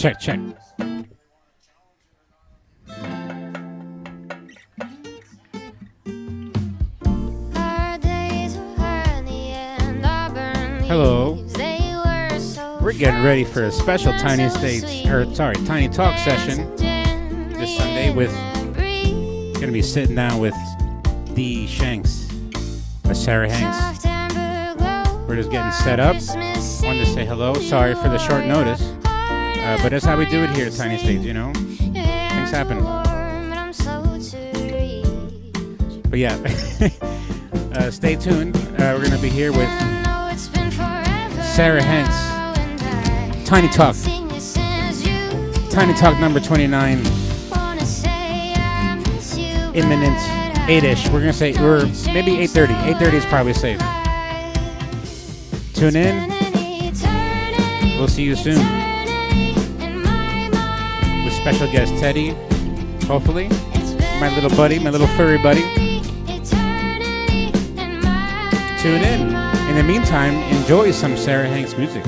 Check, check. Hello. We're getting ready for a special Tiny Talk session this Sunday with gonna be sitting down with Dee Shanks, Sarah Hanks. We're just getting set up. Wanted to say hello. Sorry for the short notice. But that's how we do it here at Tiny Stage, you know? Things happen. But yeah, stay tuned. We're going to be here with Sarah Hanks. Tiny Talk. Tiny Talk number 29. Imminent 8-ish. We're going to say, we're maybe 8:30. 8:30 is probably safe. Tune in. We'll see you soon. With special guest Teddy, hopefully. My little buddy, my little furry buddy. Tune in. In the meantime, enjoy some Sarah Hanks music.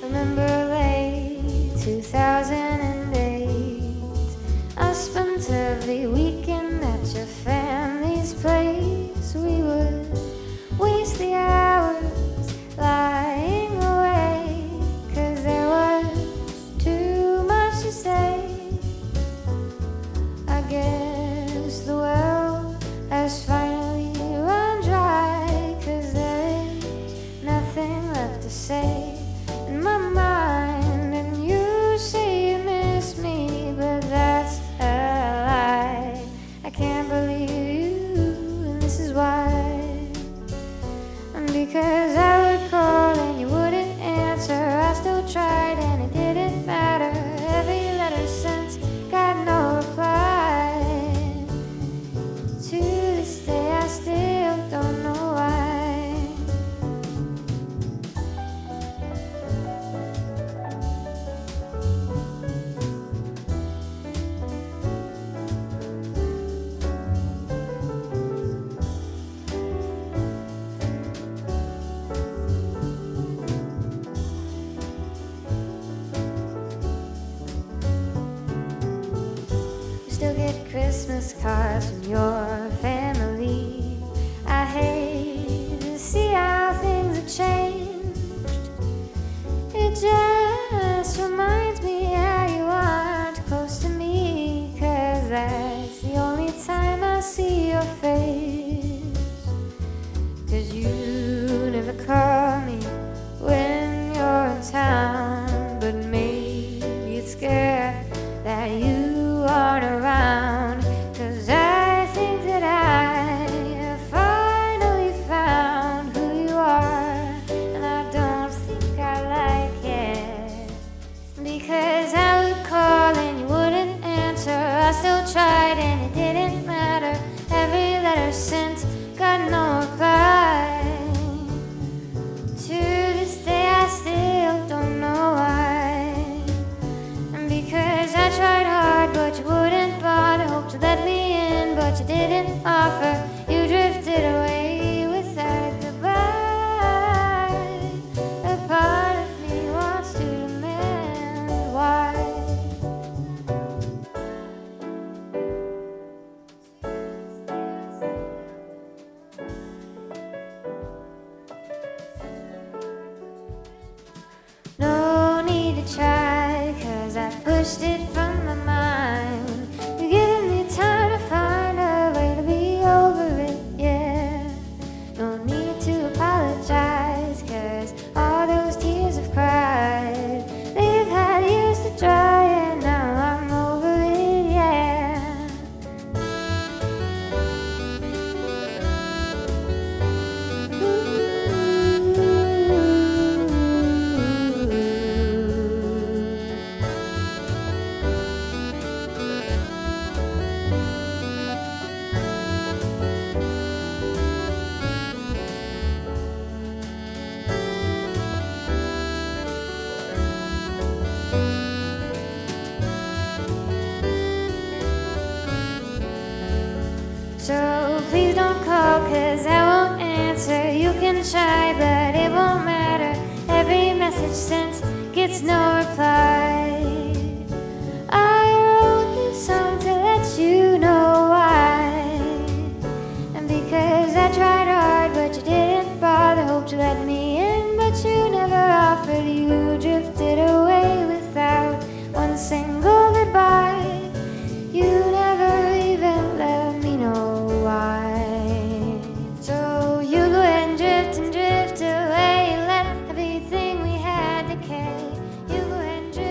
Remember late 2008, I spent every weekend at your family's place. We would waste the hours lying awake, 'cause there was too much to say. I guess the well has finally run dry, 'cause there is nothing left to say in my mind. And you say you miss me, but that's a lie. I can't believe you, and this is why. Because I would call and you wouldn't answer. I still tried and it didn't matter. Every letter sent got no reply. To this day I still don't know why. Still get Christmas cards from your family. I hate to see how things have changed. It just reminds me how you aren't close to me, 'cause that's the only time I see your face. 'Cause you never call me when you're in town, but maybe it's scared that you aren't around. 'Cause I think that I have finally found who you are, and I don't think I like it. Because I been shy, but it won't matter. Every message sent gets no reply. I wrote this song to let you know why. And because I tried hard, but you didn't bother. Hoped to let me in, but you never offered. You drifted away without one single goodbye. You never even let me know why. So you go and drift away. Let everything we had decay. You go and drift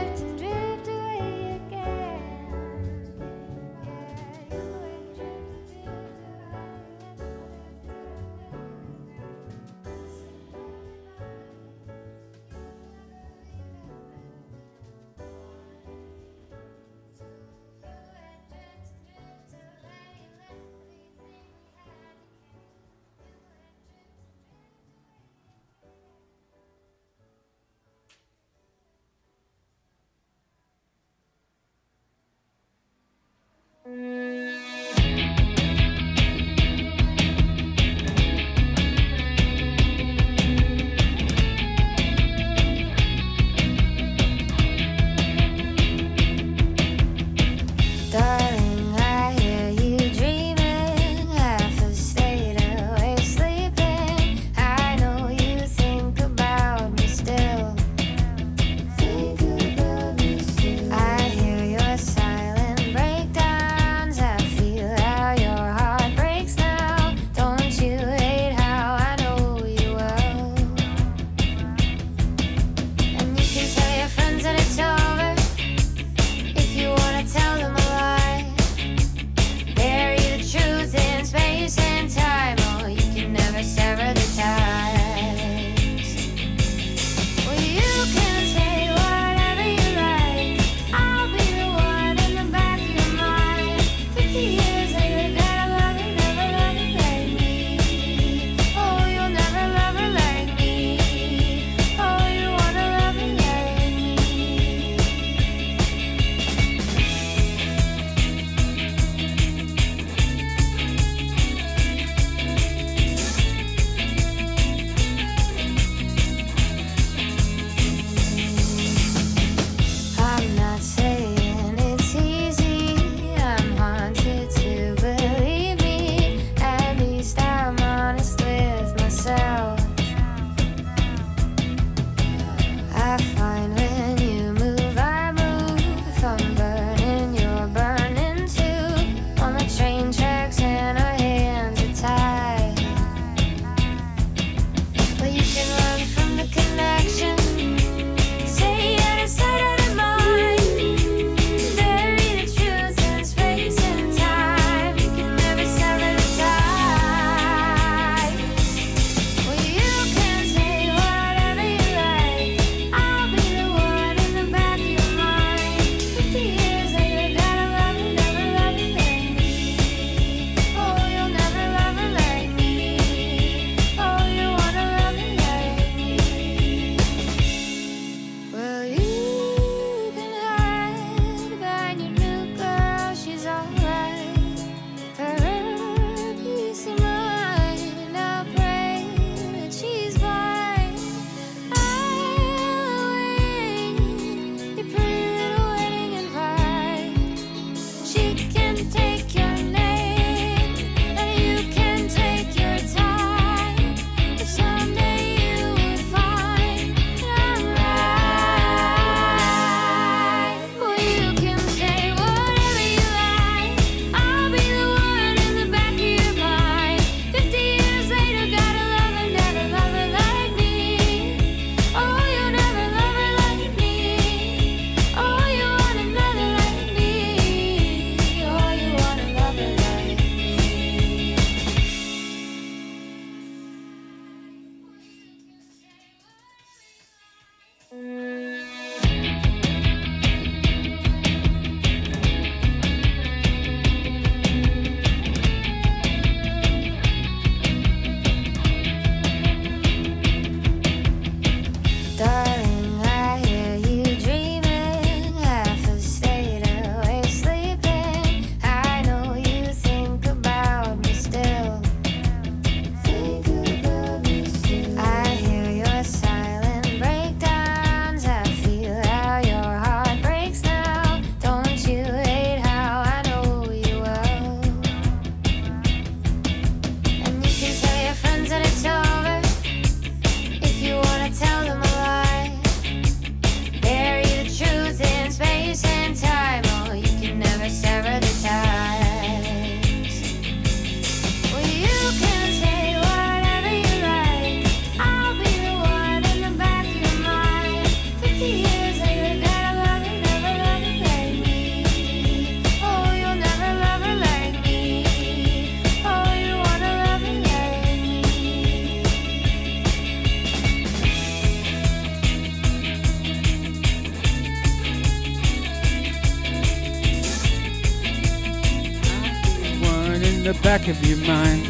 The back of your mind.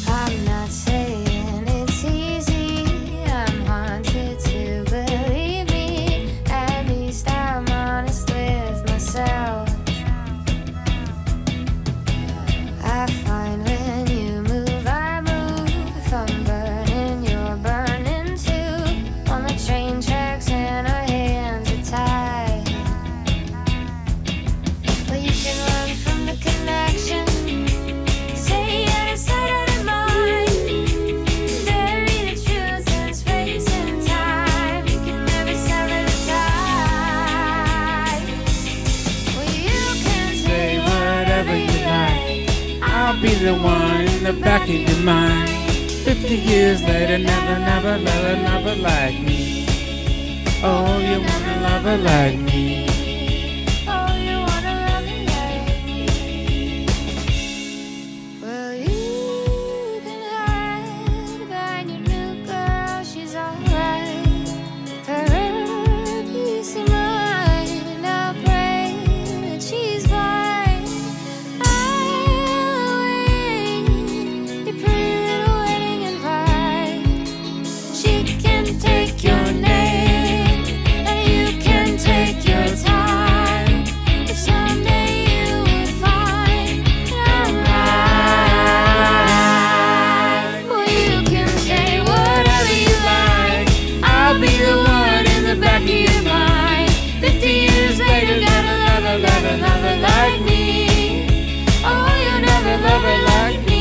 I'm not saying it's easy. I'm haunted to believe me. At least I'm honest with myself. I find when you move, I move. If I'm burning, you're burning too. On the train tracks and our hands are tied. But you can run from the connection. Say out of sight, out of mind. Bury the truth in space and time. You can never sever the tide. Well, you can say whatever you like. I'll be the one in the back of your mind. 50 years later, never, never, never, never like me. Oh, you wanna love her like me. Oh, you wanna love me like me. Well, you can hide behind your new girl. She's alright. For her peace of mind, I'll pray that she's fine. I'll wait your pretty little wedding invite. She can take your name, and you can take your time. But someday you will find that I'm right. Well, you can say whatever you like. I'll be the one in the back of your mind. 50 years later, gotta love her, love her, love her like me. Oh, you'll never love her like me.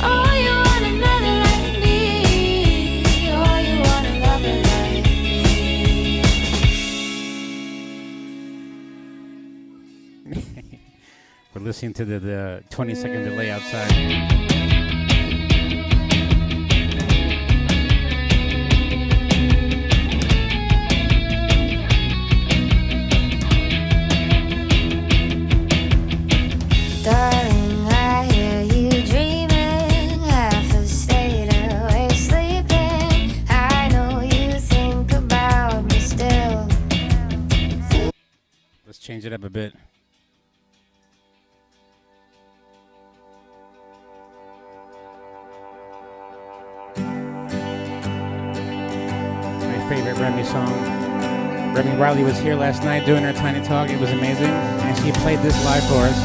Oh, you want another like me. Oh, you want a lover like me. We're listening to the 20-second delay outside. Darling, I hear you dreaming, half a state awake sleeping. I know you think about me still. Let's change it up a bit. My favorite Remy song. Remy Wiley was here last night doing her Tiny Talk. It was amazing. And she played this live for us.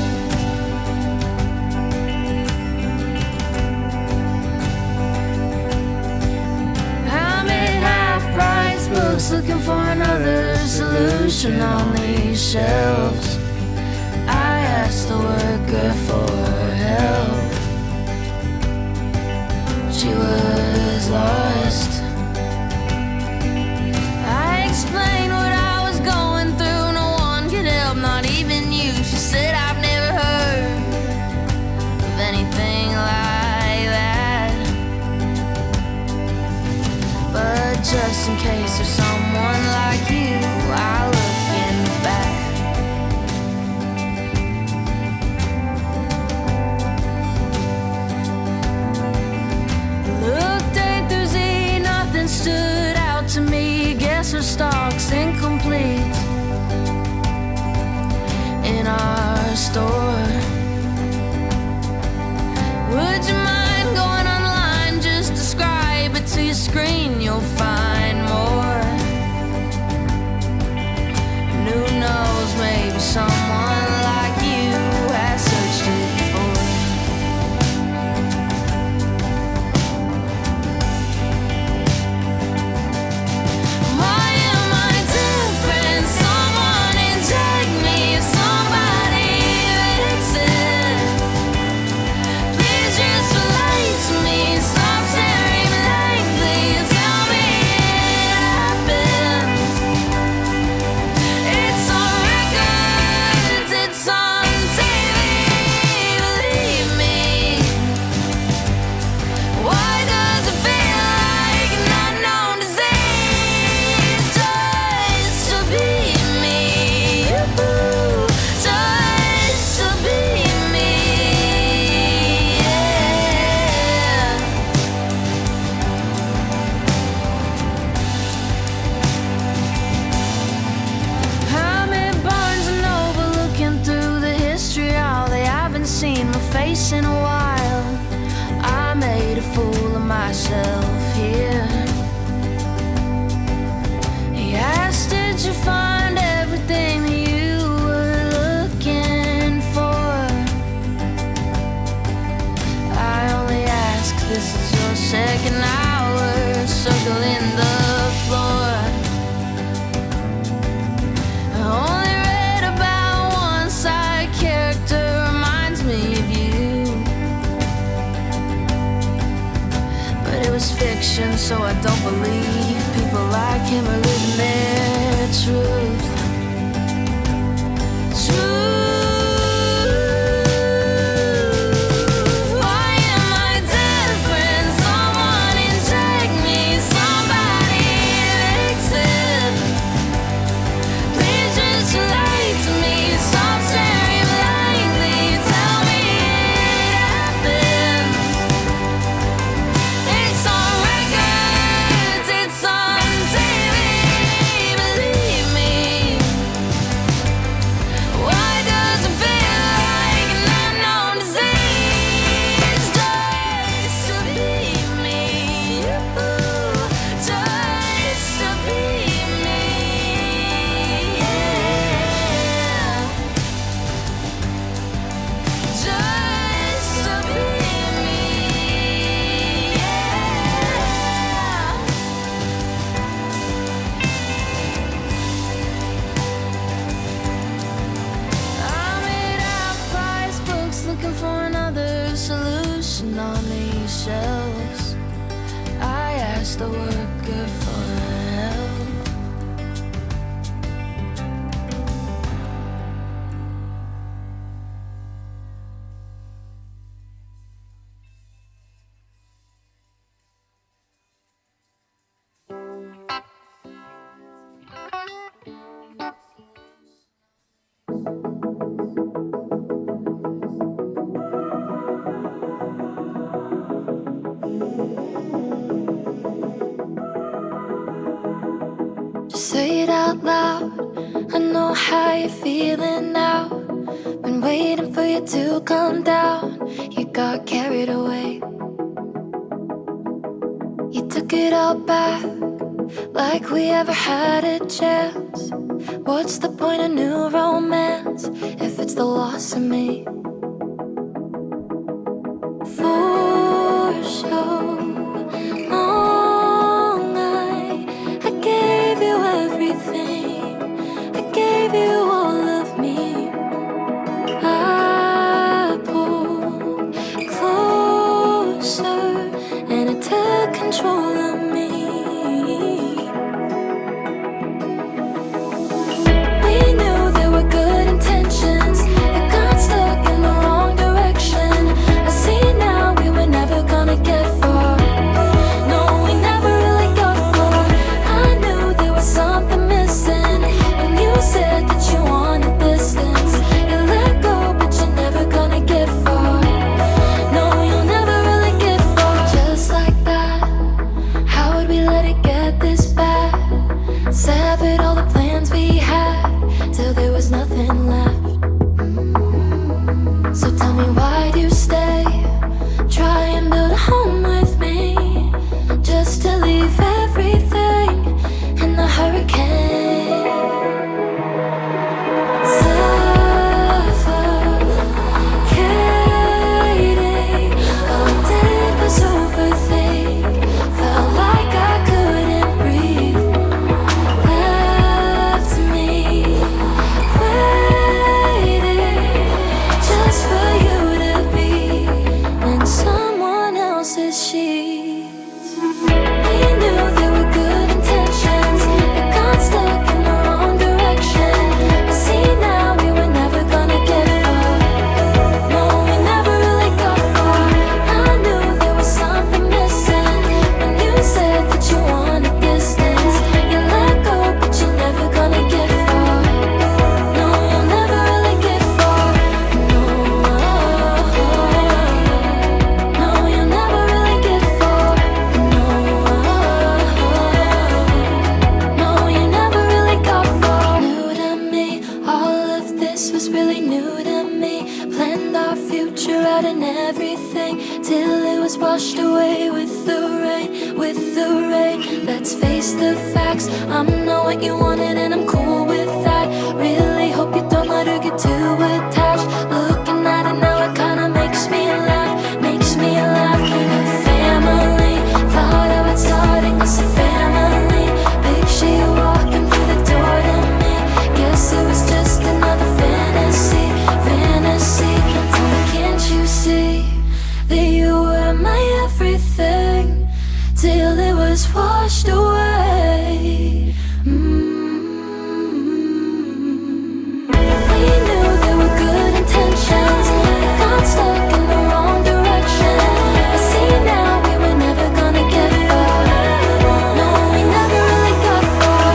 I'm in half-price books looking for another solution on these shelves. I asked the worker for help. She was lost. I explained what I was going through. No one could help, not even you. She said, I've never heard of anything like that. But just in case there's someone like you, I'll look in the back. Looked A through Z, nothing stood out to me. Guess her stock's incomplete in our store. Would you mind going online? Just describe it to your screen, you'll find more. in a while. I made a fool of myself here. He asked, did you find everything that you were looking for? I only ask, this is your second hour circling the floor. I only read about one side character, reminds me of you. But it was fiction, so I don't believe people like him are living their truth. Why am I different? Someone inject me, somebody fix it. Please just relate to me, stop staring blindly, tell me it happened. It's on records, it's on TV, believe me. Why does it feel like an unknown disease? Just to be me, just to be me, yeah. Just to be me, yeah. I made out prize books looking for another solution on these shelves. I asked the worker for help. Just say it out loud. I know how you're feeling now. Been waiting for you to come down. You got carried away. You took it all back, like we ever had a chance. What's the point of new romance if it's the loss of me? For so long I gave you everything. I gave you all of me. I pulled closer and it took control of me. We knew there were good intentions. It got stuck in washed away with the rain, with the rain. Let's face the facts, I'm not what you wanted and I'm cool with that. Really hope you don't let her get too attached. Looking at it now, it kinda makes me laugh, makes me laugh. A family, thought I would starting as a family. Picture you walking through the door to me. Guess it was just another fantasy, fantasy. Tell me, can't you see that you were my everything till it was washed away? We knew there were good intentions, but got stuck in the wrong direction. I see now we were never gonna get far. No, we never really got far.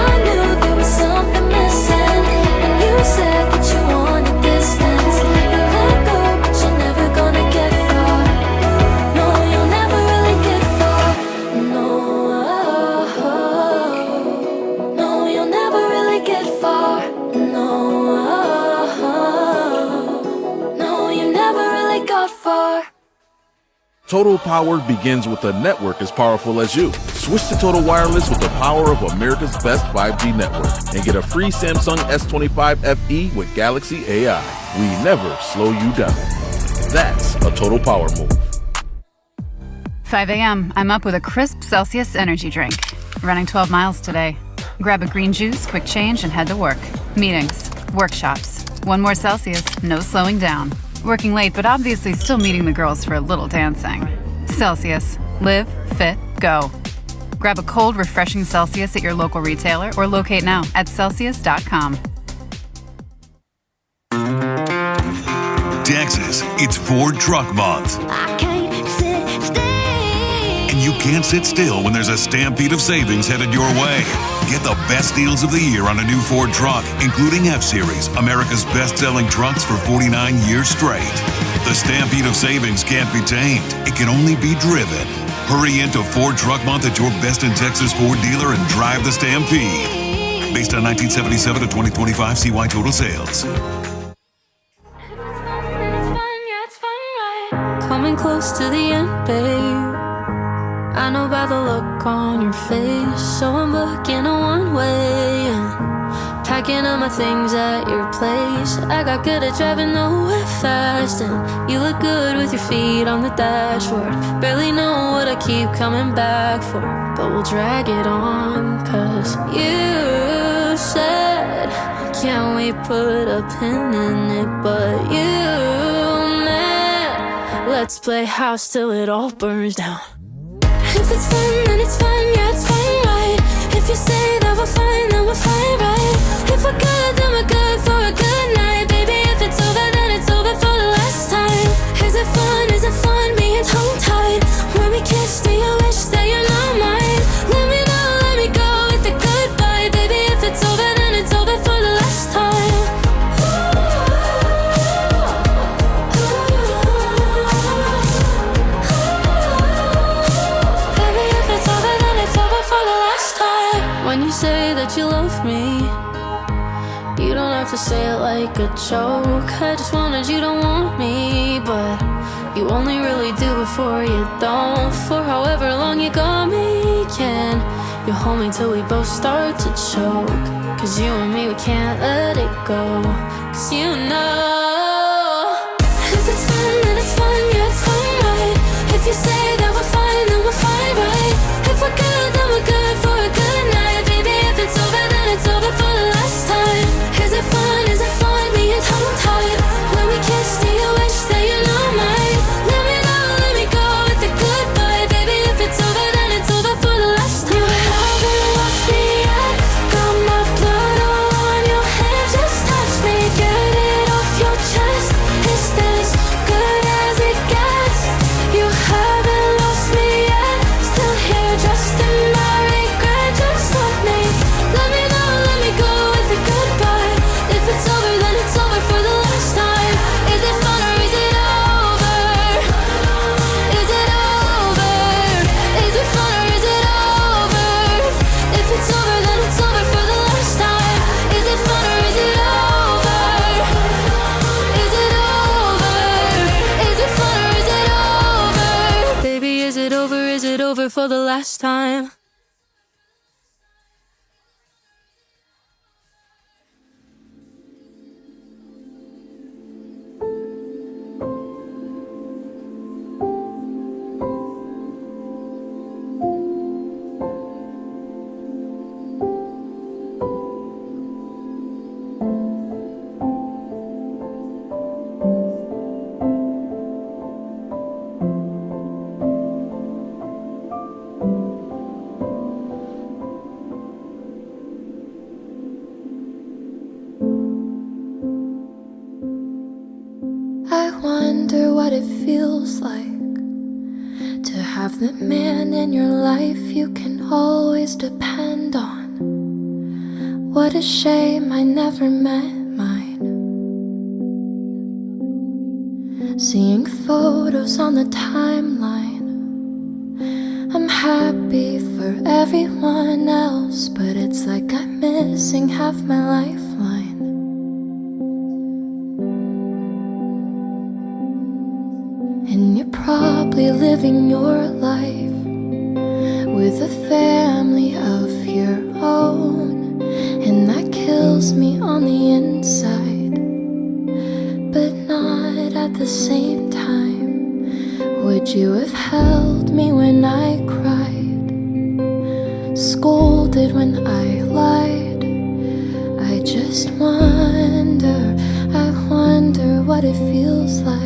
I knew there was something missing, and you said that you wanted distance. You let go, but you're never gonna get far. No, you'll never really get far. No, no, you'll never really get far. No, no, you never really got far. Total Power begins with a network as powerful as you. Switch to Total Wireless with the power of America's best 5G network and get a free Samsung S25 FE with Galaxy AI. We never slow you down. That's a Total Power move. 5 a.m. I'm up with a crisp Celsius energy drink. Running 12 miles today. Grab a green juice, quick change, and head to work. Meetings, workshops. One more Celsius, no slowing down. Working late, but obviously still meeting the girls for a little dancing. Celsius. Live, fit, go. Grab a cold, refreshing Celsius at your local retailer or locate now at Celsius.com. Texas, it's Ford Truck Month. I can't sit still. And you can't sit still when there's a stampede of savings headed your way. Get the best deals of the year on a new Ford truck, including F-Series, America's best-selling trucks for 49 years straight. The stampede of savings can't be tamed. It can only be driven. Hurry into Ford Truck Month at your best in Texas Ford dealer and drive the stampede. Based on 1977 to 2025 CY total sales. Coming close to the end, babe. I know by the look on your face, so I'm booking a one-way and packing up my things at your place. I got good at driving nowhere fast, and you look good with your feet on the dashboard. Barely know what I keep coming back for, but we'll drag it on, 'cause you said, can't we put a pin in it, but you meant, let's play house till it all burns down. If it's fun, then it's fun, yeah, it's fun, right? If you say that we're fine, then we're fine, right? If we're good, then we're good for a good night. Baby, if it's over, then it's over for the last time. Is it fun, being tongue-tied? When we kiss, do you wish that you're not mine? Let me know, let me go with a goodbye. Baby, if it's over, then it's over for the last time. When you say that you love me, you don't have to say it like a joke. I just wanted you to want me, but you only really do before you don't. For however long you got me, can you hold me till we both start to choke? 'Cause you and me, we can't let it go. 'Cause you know, if it's fun, then it's fun, yeah, it's fun, right? If you say that we're fine, then we're fine, right? If we're good, then we're good for a good night. Baby, if it's over, then it's over for the last time. Is it fun, being tongue-tied? When we kiss, do you wish that you're not mine? Let me know, let me go with a goodbye. Baby, if it's over, then it's over for the last time. You haven't lost me yet. Got my blood all on your hands, just touch me. Get it off your chest. Is this good as it gets? You haven't lost me last time. I wonder what it feels like to have the man in your life you can always depend on. What a shame I never met mine. Seeing photos on the timeline, I'm happy for everyone else, but it's like I'm missing half my lifeline. And you're probably living your life with a family of your own, and that kills me on the inside, but not at the same time. Would you have held me when I cried, scolded when I lied? I just wonder, I wonder what it feels like.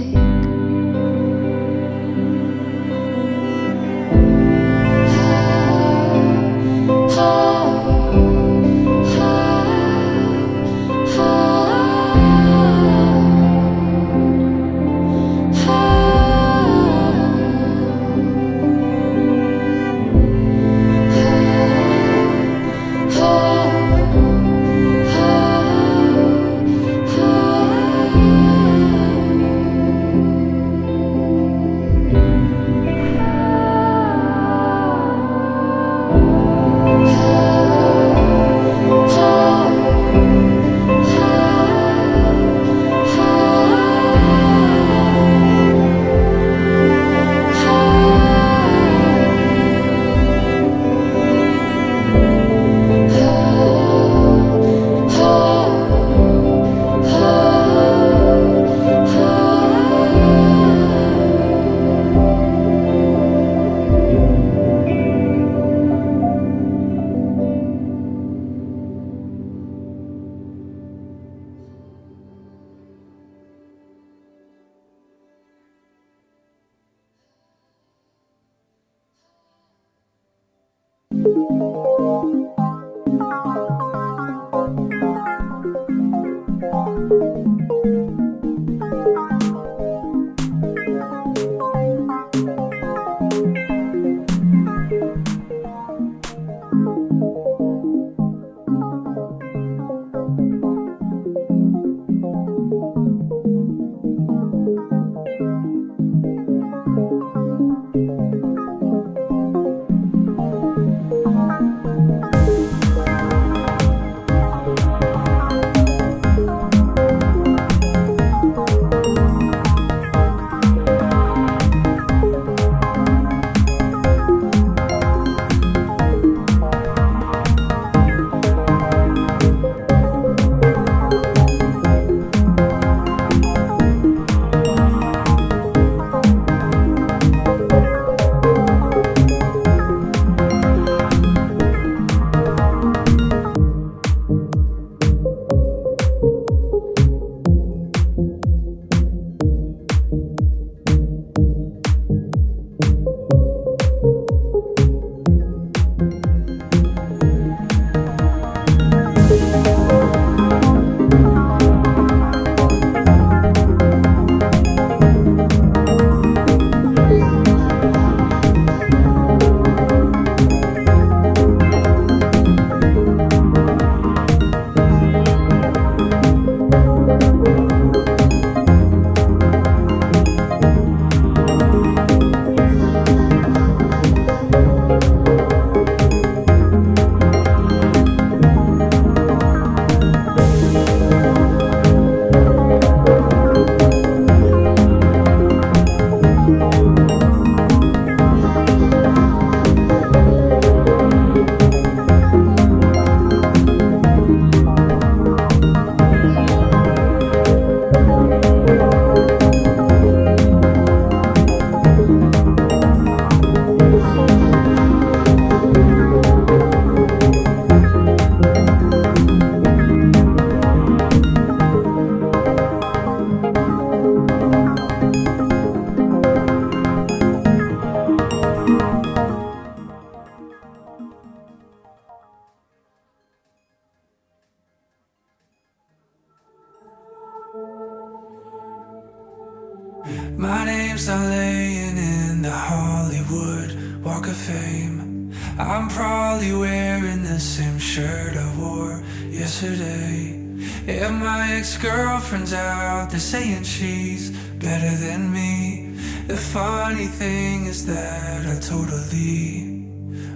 name's not laying in the Hollywood Walk of Fame. I'm probably wearing the same shirt I wore yesterday. If my ex-girlfriend's out there saying she's better than me, the funny thing is that I totally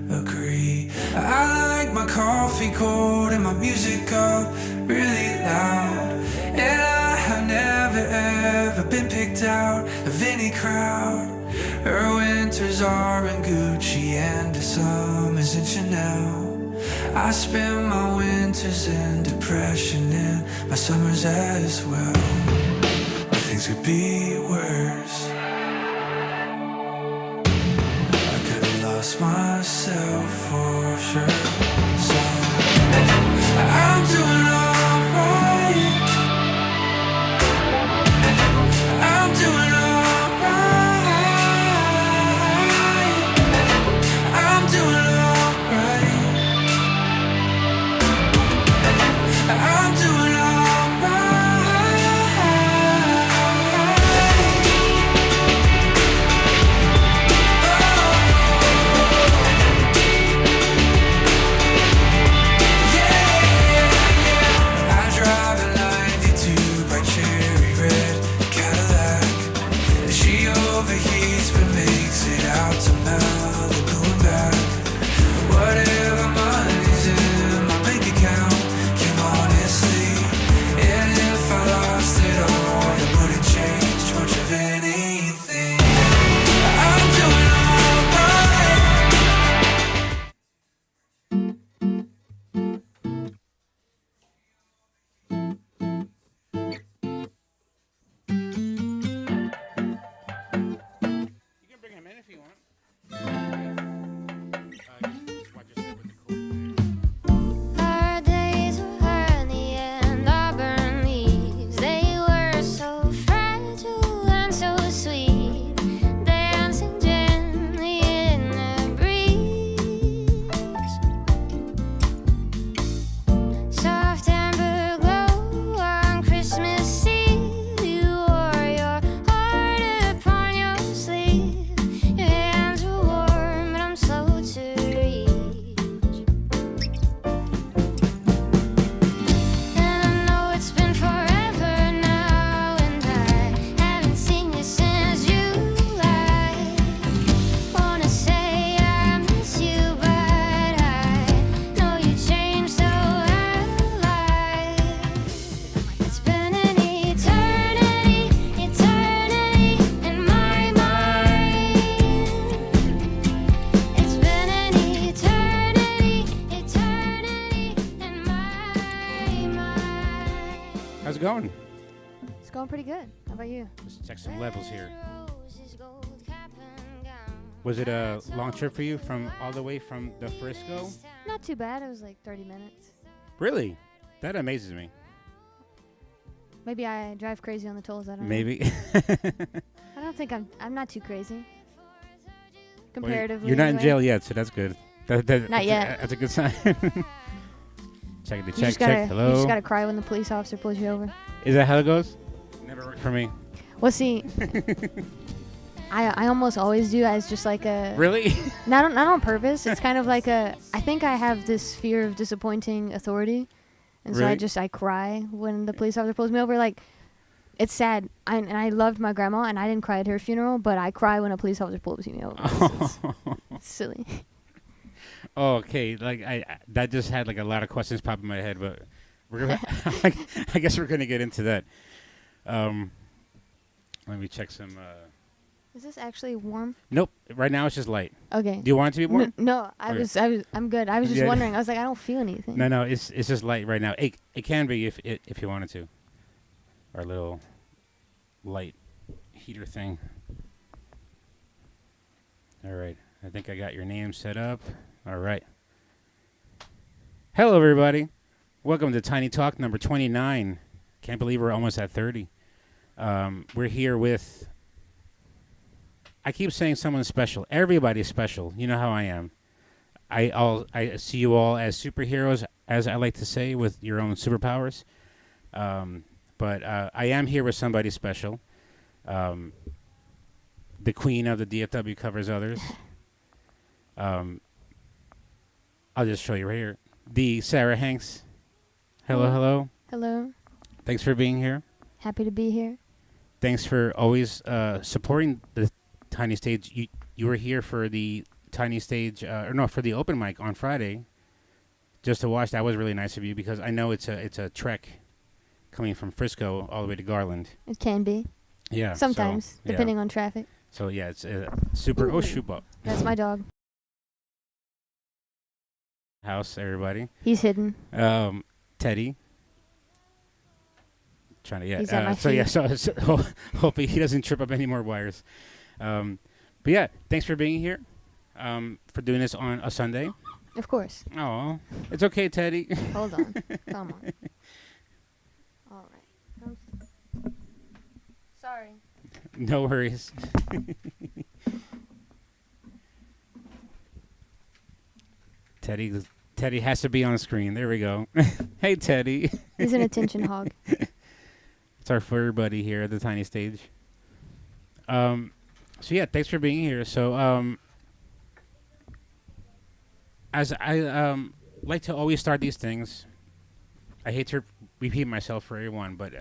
agree. I like my coffee cold and my music up really loud, and I have never ever been picked out of any crowd. Her winters are in Gucci and her summers in Chanel. I spend my winters in depression and my summers as well. But things could be worse. I could have lost myself for sure. So I'm doing alright. I'm doing alright. I'm doing alright. I'm doing How's it going? It's going pretty good. How about you? Let's check some levels here. Was it a long trip for you from all the way from the Frisco? Not too bad. It was like 30 minutes. Really? That amazes me. Maybe I drive crazy on the tolls. I don't know. Maybe. I don't think I'm not too crazy. Comparatively. Well, you're not in anyway. jail yet, so that's good. Not yet. That's a good sign. Check the You check. just gotta, Hello. You just gotta cry when the police officer pulls you over. Is that how it goes? Never worked for me. Well, see, I almost always do as just like a... Really? Not on purpose. It's kind of like a... I think I have this fear of disappointing authority. And so Really? I cry when the police officer pulls me over. Like, it's sad. And I loved my grandma, and I didn't cry at her funeral, but I cry when a police officer pulls me over. It's silly. Oh, okay. Like I that just had like a lot of questions pop in my head, but we're gonna. I guess we're gonna get into that. Let me check some. Is this actually warm? Nope. Right now it's just light. Okay. Do you want it to be warm? No, Okay. I'm good. I was just Yeah. wondering. I was like, I don't feel anything. No. It's just light right now. It can be if you wanted to. Our little light heater thing. All right. I think I got your name set up. All right. Hello, everybody. Welcome to Tiny Talk number 29. Can't believe we're almost at 30. We're here with... I keep saying someone special. Everybody's special. You know how I am. I see you all as superheroes, as I like to say, with your own superpowers. But I am here with somebody special. the queen of the DFW covers others. I'll just show you right here. The Sarah Hanks. Hello, hello. Hello. Thanks for being here. Happy to be here. Thanks for always supporting the Tiny Stage. You were here for the Tiny Stage, for the open mic on Friday, just to watch. That was really nice of you because I know it's a trek coming from Frisco all the way to Garland. It can be. Yeah. Sometimes, depending on traffic. So yeah, it's super. Oh, shoot up. That's my dog. House, everybody. He's hidden. Teddy. Trying to He's at my feet. So hopefully he doesn't trip up any more wires. But yeah, thanks for being here. For doing this on a Sunday. Of course. Oh, it's okay, Teddy. Hold on. Come on. All right. Sorry. No worries. Teddy has to be on screen. There we go. Hey, Teddy. He's an attention hog. It's our fur buddy here at the Tiny Stage. So yeah, thanks for being here. So as I like to always start these things, I hate to repeat myself for everyone, but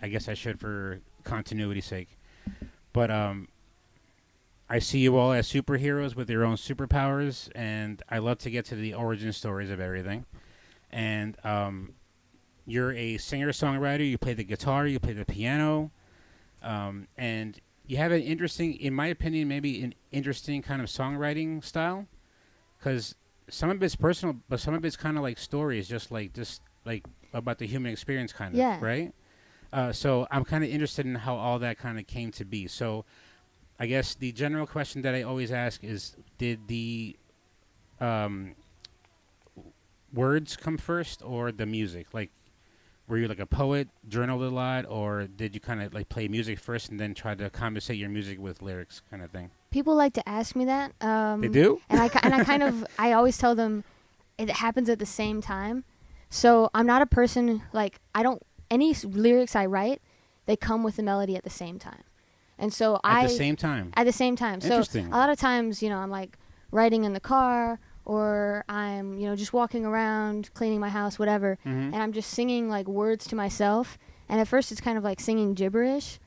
I guess I should for continuity's sake. But I see you all as superheroes with your own superpowers, and I love to get to the origin stories of everything. And you're a singer-songwriter. You play the guitar. You play the piano. And you have an interesting, in my opinion, maybe an interesting kind of songwriting style. Because some of it's personal, but some of it's kind of like stories, just like about the human experience kind of, Yeah. right? So I'm kind of interested in how all that kind of came to be. So I guess the general question that I always ask is, did the words come first or the music? Like, were you like a poet, journaled a lot, or did you kind of like play music first and then try to compensate your music with lyrics kind of thing? People like to ask me that. They do? And I kind of, I always tell them it happens at the same time. So I'm not a person, like, any lyrics I write, they come with the melody at the same time. And so At the same time? At the same time. So Interesting. a lot of times, I'm like writing in the car, or I'm, just walking around, cleaning my house, whatever, and I'm just singing like words to myself. And at first it's kind of like singing gibberish,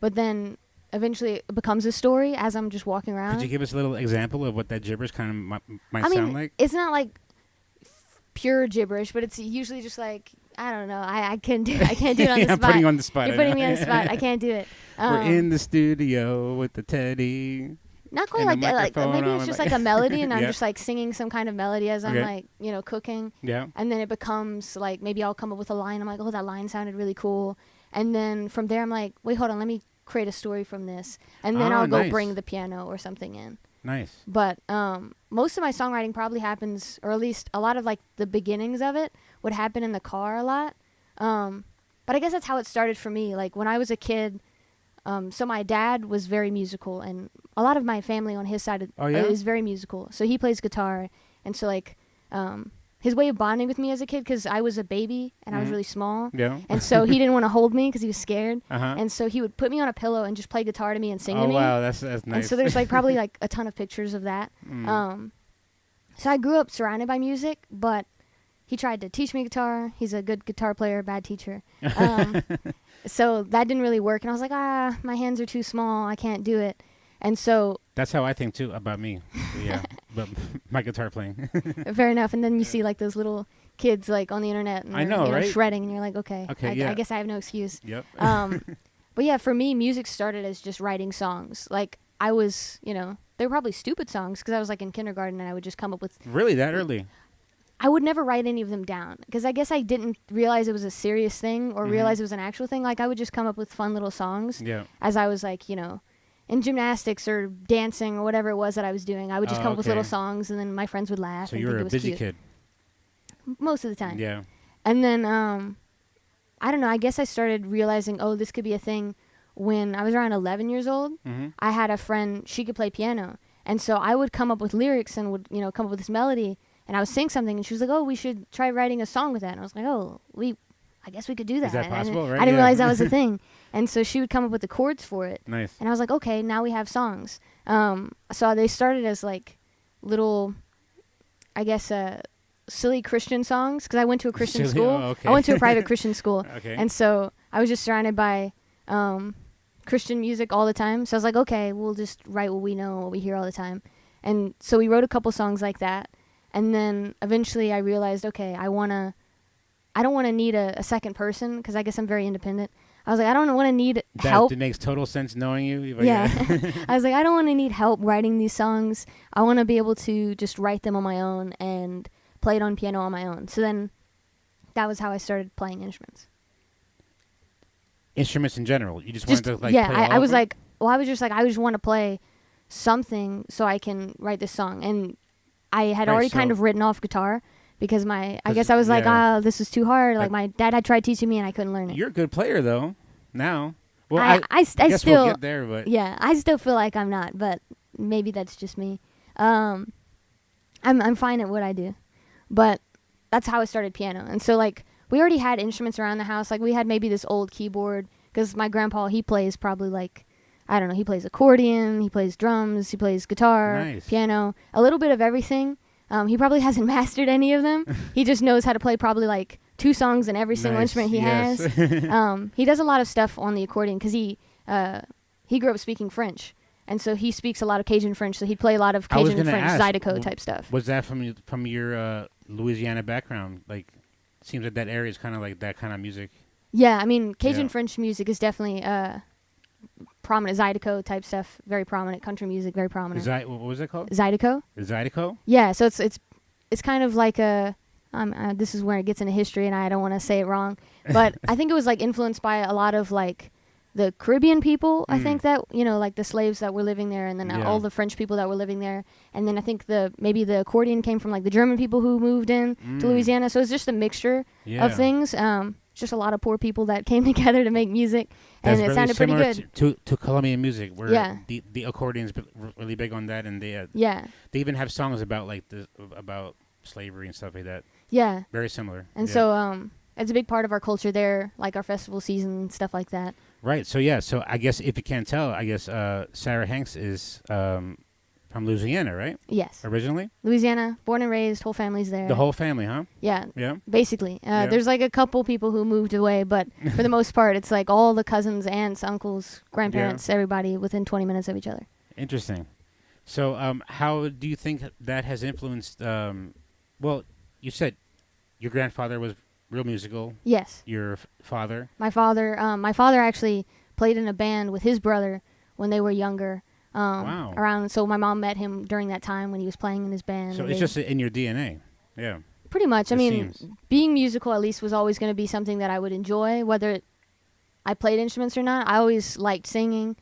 but then eventually it becomes a story as I'm just walking around. Could you give us a little example of what that gibberish kind of might I mean, sound like? It's not like pure gibberish, but it's usually just like, I don't know. I can't do it on the I'm spot. putting you on the spot. You're putting me on the spot. I can't do it. We're in the studio with the Teddy. Not quite and like the that. Like microphone maybe on it's the just mic. like a melody, and I'm Yeah. just like singing some kind of melody as I'm Okay. like cooking. Yeah. And then it becomes like maybe I'll come up with a line. I'm like, oh, that line sounded really cool. And then from there, I'm like, wait, hold on, let me create a story from this. And then Oh, I'll go nice. bring the piano or something in. Nice. But most of my songwriting probably happens, or at least a lot of like the beginnings of it would happen in the car a lot. But I guess that's how it started for me. Like when I was a kid, so my dad was very musical, and a lot of my family on his side Oh, yeah? is very musical. So he plays guitar, and so like his way of bonding with me as a kid, because I was a baby and I was really small, Yeah. and so he didn't want to hold me because he was scared, Uh-huh. and so he would put me on a pillow and just play guitar to me and sing Oh, to me. wow. That's nice. And so there's like probably like a ton of pictures of that. So I grew up surrounded by music, but he tried to teach me guitar. He's a good guitar player, bad teacher. So that didn't really work. And I was like, my hands are too small. I can't do it. And so That's how I think too about me. Yeah. But my guitar playing. fair enough. And then you see like those little kids like on the internet and I they're, know, right? shredding, and you're like, okay, yeah. I guess I have no excuse. Yep. But yeah, for me, music started as just writing songs. Like I was, they were probably stupid songs because I was like in kindergarten and I would just come up with. Really that early? I would never write any of them down because I guess I didn't realize it was a serious thing or realize it was an actual thing. Like I would just come up with fun little songs Yeah. as I was like, in gymnastics or dancing or whatever it was that I was doing. I would just Oh, come up with okay. little songs, and then my friends would laugh So and you think were it a was busy cute. kid. Most of the time. Yeah. And then I don't know, I guess I started realizing, oh, this could be a thing when I was around 11 years old. I had a friend, she could play piano. And so I would come up with lyrics and would, come up with this melody, and I would sing something, and she was like, oh, we should try writing a song with that. And I was like, oh, we I guess we could do that. Is that And possible? Right? I didn't Yeah. realize that was a thing. And so she would come up with the chords for it. Nice. And I was like, okay, now we have songs. So they started as like little, I guess, silly Christian songs because I went to a Christian Silly? school. Oh, okay. I went to a private Christian school. Okay. And so I was just surrounded by Christian music all the time. So I was like, okay, we'll just write what we know, what we hear all the time. And so we wrote a couple songs like that. And then eventually I realized, okay, I don't want to need a second person because I guess I'm very independent. I was like, I don't want to need help. That makes total sense knowing you. But Yeah. I was like, I don't want to need help writing these songs. I want to be able to just write them on my own and play it on piano on my own. So then that was how I started playing instruments. Instruments in general. You just wanted to like yeah, play all I of was them? like, well, I was just like, I just want to play something so I can write this song. And I had Right, already kind so- of written off guitar because I 'Cause- guess I was like, yeah. this is too hard. Like But- my dad had tried teaching me and I couldn't learn it. You're a good player though. Now. Well, I guess still, we'll get there, but yeah, I still feel like I'm not, but maybe that's just me. I'm fine at what I do, but that's how I started piano. And so like we already had instruments around the house. Like we had maybe this old keyboard because my grandpa, he plays probably like, I don't know, he plays accordion, he plays drums, he plays guitar, Nice. piano, a little bit of everything. He probably hasn't mastered any of them. He just knows how to play probably like 2 songs in every single Nice, instrument he yes. has. He does a lot of stuff on the accordion because he grew up speaking French. And so he speaks a lot of Cajun French, so he'd play a lot of I was Cajun gonna French, ask, Zydeco type stuff. Was that from your Louisiana background? Like, seems like that area is kind of like that kind of music. Yeah, I mean, Cajun Yeah. French music is definitely prominent. Zydeco type stuff, very prominent. Country music, very prominent. What was it called? Zydeco? Zydeco? Yeah, so it's kind of like a. This is where it gets into history, and I don't want to say it wrong, but I think it was like influenced by a lot of like the Caribbean people. I think that like the slaves that were living there, and then Yeah. all the French people that were living there, and then I think maybe the accordion came from like the German people who moved in to Louisiana. So it's just a mixture Yeah. of things. Just a lot of poor people that came together to make music, That's and it really sounded pretty similar good. to Colombian music, where Yeah. the accordion's really big on that, and they Yeah, even have songs about like about slavery and stuff like that. yeah, Very similar. and Yeah. so it's a big part of our culture there, like our festival season and stuff like that. Right. So yeah. So I guess if you can't tell, I guess Sarah Hanks is from Louisiana, right? Yes, Originally, Louisiana, born and raised, whole family's there. the whole family, huh? Yeah, Yeah. basically. Yeah. There's like a couple people who moved away, but for the most part, it's like all the cousins, aunts, uncles, grandparents, everybody within 20 minutes of each other. Interesting. So how do you think that has influenced? Well, you said your grandfather was real musical. Yes, Your father. my father actually played in a band with his brother when they were younger. Wow. Around, so my mom met him during that time when he was playing in his band. So and it's they- just in your DNA. Yeah. pretty much. I it mean, seems. being musical at least was always going to be something that I would enjoy, whether I played instruments or not. I always liked singing.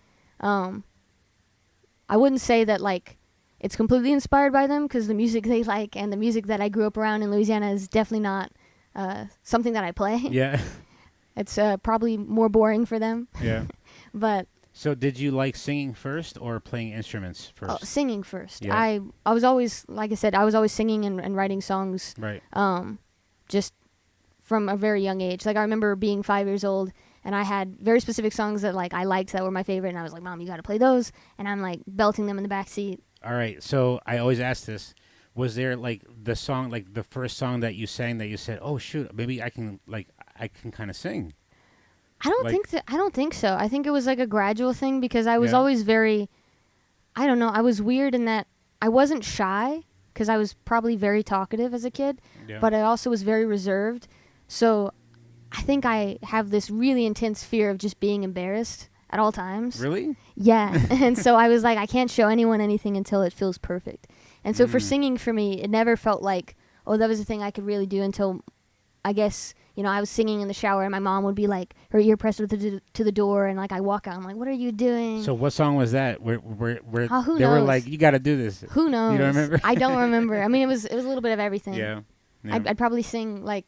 I wouldn't say that like it's completely inspired by them because the music they like and the music that I grew up around in Louisiana is definitely not something that I play. Yeah. It's probably more boring for them. Yeah. But So did you like singing first or playing instruments first? singing first. Yeah. I was always, like I said, I was always singing and writing songs. Right. Just from a very young age. Like I remember being 5 years old and I had very specific songs that like I liked that were my favorite, and I was like, Mom, you got to play those, and I'm like belting them in the back seat. All right. So I always ask this: was there like the song, like the first song that you sang that you said, "Oh shoot, maybe I can kind of sing"? I don't think so. I think it was like a gradual thing because I was Yeah. always very, I don't know, I was weird in that I wasn't shy because I was probably very talkative as a kid, Yeah. but I also was very reserved. So I think I have this really intense fear of just being embarrassed at all times. Really? Yeah. And so I was like, I can't show anyone anything until it feels perfect. And so for singing for me, it never felt like, oh, that was a thing I could really do until, I guess, I was singing in the shower and my mom would be like, her ear pressed to the door, and like I walk out, I'm like, what are you doing? So what song was that? Where who they were knows? like, you got to do this. Who knows? You don't remember? I don't remember. I mean, it was a little bit of everything. Yeah. Yeah. I'd probably sing like,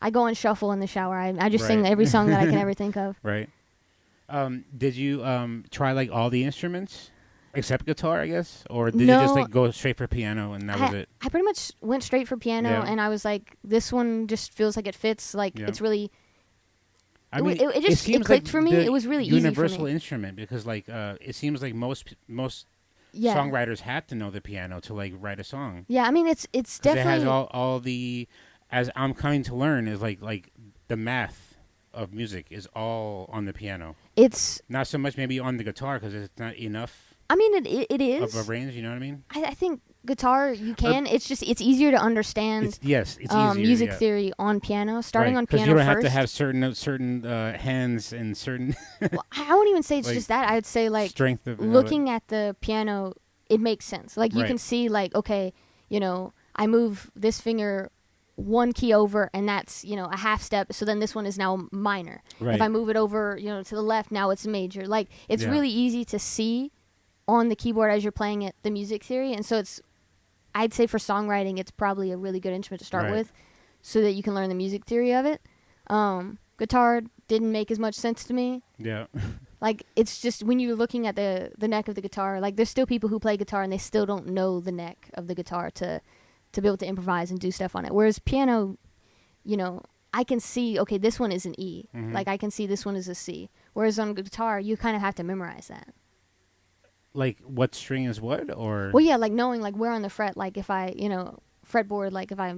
I go on shuffle in the shower. I just sing Right. every song that I can ever think of. Right. Did you try like all the instruments except guitar, I guess, or did you just No. like go straight for piano and that was it? I pretty much went straight for piano, Yeah. and I was like, this one just feels like it fits. Like Yeah. it's really I mean, it just seems clicked like for me. the It was really easy for universal me. instrument because like it seems like most Yeah. songwriters have to know the piano to like write a song. Yeah, I mean it's 'Cause definitely it has all the, as I'm coming to learn, is like the math of music is all on the piano. it's. Not so much maybe on the guitar because it's not enough I mean it is. of a range. You know what I mean? I think guitar you can. It's just it's easier to understand. It's easier. Music yeah. theory on piano, starting Right, on 'cause piano you don't first. have to have certain hands and certain Well, I wouldn't even say it's like, just that. I would say like strength of looking at the piano, it makes sense. Like you Right. can see like okay, I move this finger one key over and that's a half step, so then this one is now minor. Right. If I move it over to the left, now it's major. Like it's Yeah. really easy to see on the keyboard as you're playing it, the music theory. And so I'd say for songwriting it's probably a really good instrument to start Right. with so that you can learn the music theory of it. Guitar didn't make as much sense to me. Yeah. Like it's just when you're looking at the neck of the guitar, like there's still people who play guitar and they still don't know the neck of the guitar to be able to improvise and do stuff on it. Whereas piano, I can see okay, this one is an E. Mhm. Like I can see this one is a C. Whereas on guitar, you kind of have to memorize that. Like what string is what, or Well, yeah, like knowing like where on the fret, like if I, fretboard, like if I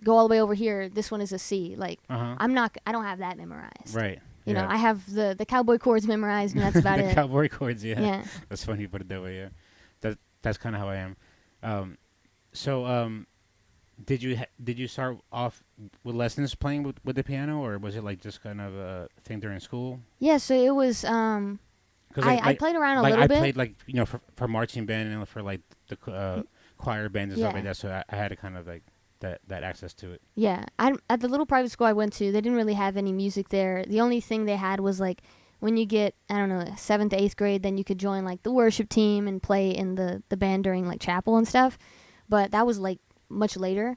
go all the way over here, this one is a C. Like Uh-huh. I don't have that memorized. right? You know, yeah. I have the cowboy chords memorized and that's about the it. cowboy chords. Yeah. Yeah. That's funny you put it that way. Yeah. That's kind of how I am. Did you start off with lessons playing with the piano, or was it like just kind of a thing during school? Yeah, so it was 'Cause I played around a like little I bit. played like for marching band and for like the choir bands and stuff Yeah. like that. So I had to kind of like that access to it. Yeah, at the little private school I went to, they didn't really have any music there. The only thing they had was like when you get 7th to 8th grade, then you could join like the worship team and play in the band during like chapel and stuff. But that was like much later.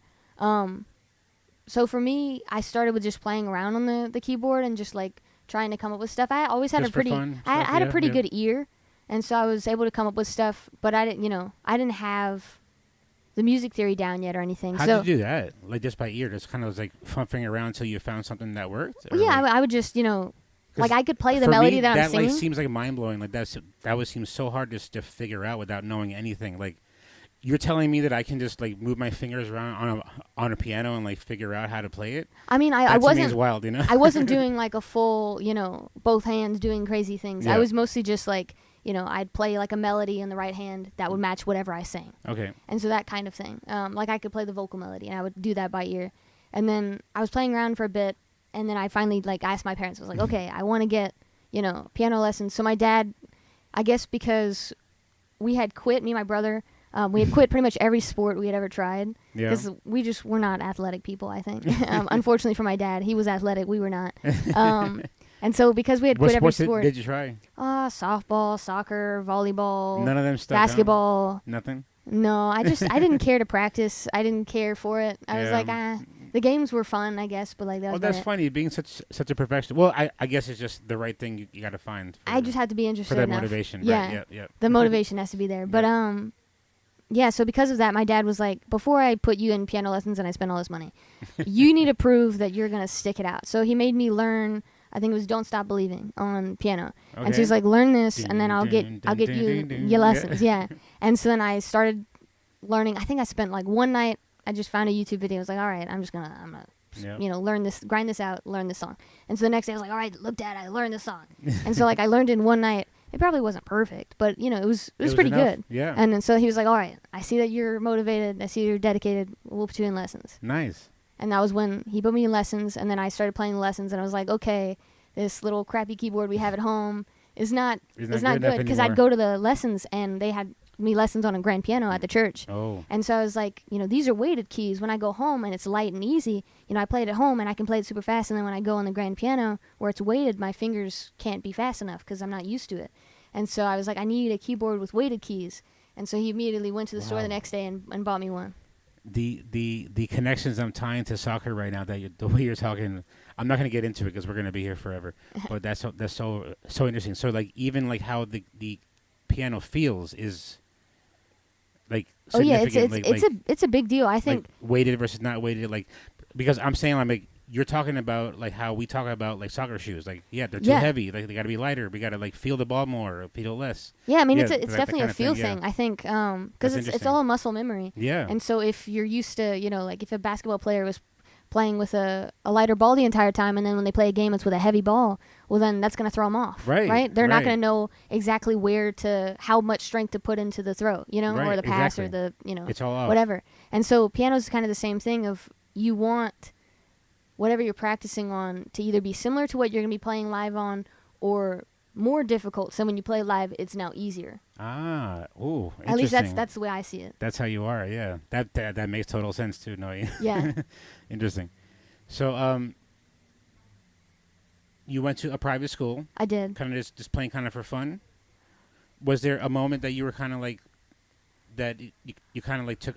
So for me, I started with just playing around on the keyboard and just like trying to come up with stuff. I always had Just a for pretty fun I stuff, had a yeah, pretty yeah. good ear, and so I was able to come up with stuff. But I didn't have the music theory down yet or anything. How so did you do that? Like just by ear, just kind of was like fumbling around until you found something that worked. well, Or, yeah, like- I would just like 'cause I could play the for melody me, that I'm that singing. like seems like mind blowing. Like that would seem so hard just to figure out without knowing anything. Like you're telling me that I can just like move my fingers around on a piano and like figure out how to play it. I mean, I That to me wasn't is wild, you know. I wasn't doing like a full both hands doing crazy things. Yeah. I was mostly just like I'd play like a melody in the right hand that would match whatever I sang. Okay. And so that kind of thing. Like I could play the vocal melody, and I would do that by ear. And then I was playing around for a bit, and then I finally like asked my parents. I was like, okay, I want to get piano lessons. So my dad, I guess because we had quit, me and my brother, we had quit pretty much every sport we had ever tried Yeah. because we just were not athletic people. I think. Unfortunately for my dad, he was athletic. We were not. And so because we had What quit every sports sport, did you try? softball, soccer, volleyball, None of them stuck out? basketball. Nothing. No, I didn't care to practice. I didn't care for it. I was Yeah. like, the games were fun, I guess, but like that Well, was that's about it. funny. Being such a professional. Well, I guess it's just the right thing you got to find. I just had to be interested for that enough. motivation. Yeah, Right. Yeah. the motivation has to be there. But yeah. So because of that, my dad was like, before I put you in piano lessons and I spend all this money, you need to prove that you're gonna stick it out. So he made me learn. I think it was "Don't Stop Believing" on piano, and so he's like, learn this, and then I'll get your lessons. Yeah. And so then I started learning. I think I spent like one night. I just found a YouTube video. I was like, all right, I'm gonna Yeah. learn this, grind this out, learn this song. And so the next day I was like, all right, look, Dad, I learned this song. And so like I learned in one night. It probably wasn't perfect, but it was pretty enough. good. Yeah. And then so he was like, all right, I see that you're motivated. I see you're dedicated. We'll put you in lessons. Nice. And that was when he put me in lessons, and then I started playing lessons, and I was like, okay, this little crappy keyboard we have at home is not It's not not good enough good, because I'd anymore. go to the lessons and they had me lessons on a grand piano at the church. Oh. And so I was like, these are weighted keys. When I go home and it's light and easy, I play it at home and I can play it super fast. And then when I go on the grand piano where it's weighted, my fingers can't be fast enough because I'm not used to it. And so I was like, I need a keyboard with weighted keys. And so he immediately went to the store the next day and bought me one. The connections I'm tying to soccer right now, the way you're talking, I'm not going to get into it because we're going to be here forever. But that's so interesting. So like even like how the piano feels is like Oh yeah, significant. it's a big deal. I think like weighted versus not weighted. Like because I'm saying like you're talking about like how we talk about like soccer shoes. Like, they're too Yeah. heavy. Like, they got to be lighter. We got to like feel the ball more, or feel less. Yeah, I mean, Yeah, it's that definitely kind a of feel thing, yeah. thing. I think That's because it's interesting. all muscle memory. Yeah. And so if you're used to, like if a basketball player was playing with a lighter ball the entire time, and then when they play a game, it's with a heavy ball, well, then that's going to throw them off. Right, They're not right. going to know exactly how much strength to put into the throw, or Right, the pass exactly. or the, It's all off. whatever. And so piano's kind of the same thing of you want whatever you're practicing on to either be similar to what you're going to be playing live on or more difficult. So when you play live, it's now easier. Ah, ooh, At least interesting. that's the way I see it. That's how you are. Yeah, that makes total sense too. No, Yeah. interesting. So, you went to a private school, I did. kind of just playing kind of for fun. Was there a moment that you were kind of like that you kind of like took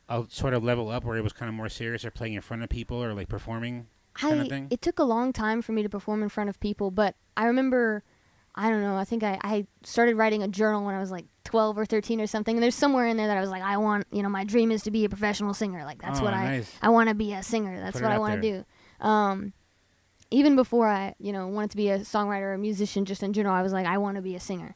a sort of level up, where it was kind of more serious, or playing in front of people, or like performing kind of thing? It took a long time for me to perform in front of people, but I remember, I don't know, I think I started writing a journal when I was like 12 or 13 or something, and there's somewhere in there that I was like, I want, my dream is to be a professional singer. Like, that's what nice. I want to be a singer. That's Put what it I out want there. to do. Even before I, wanted to be a songwriter or a musician just in general, I was like, I want to be a singer.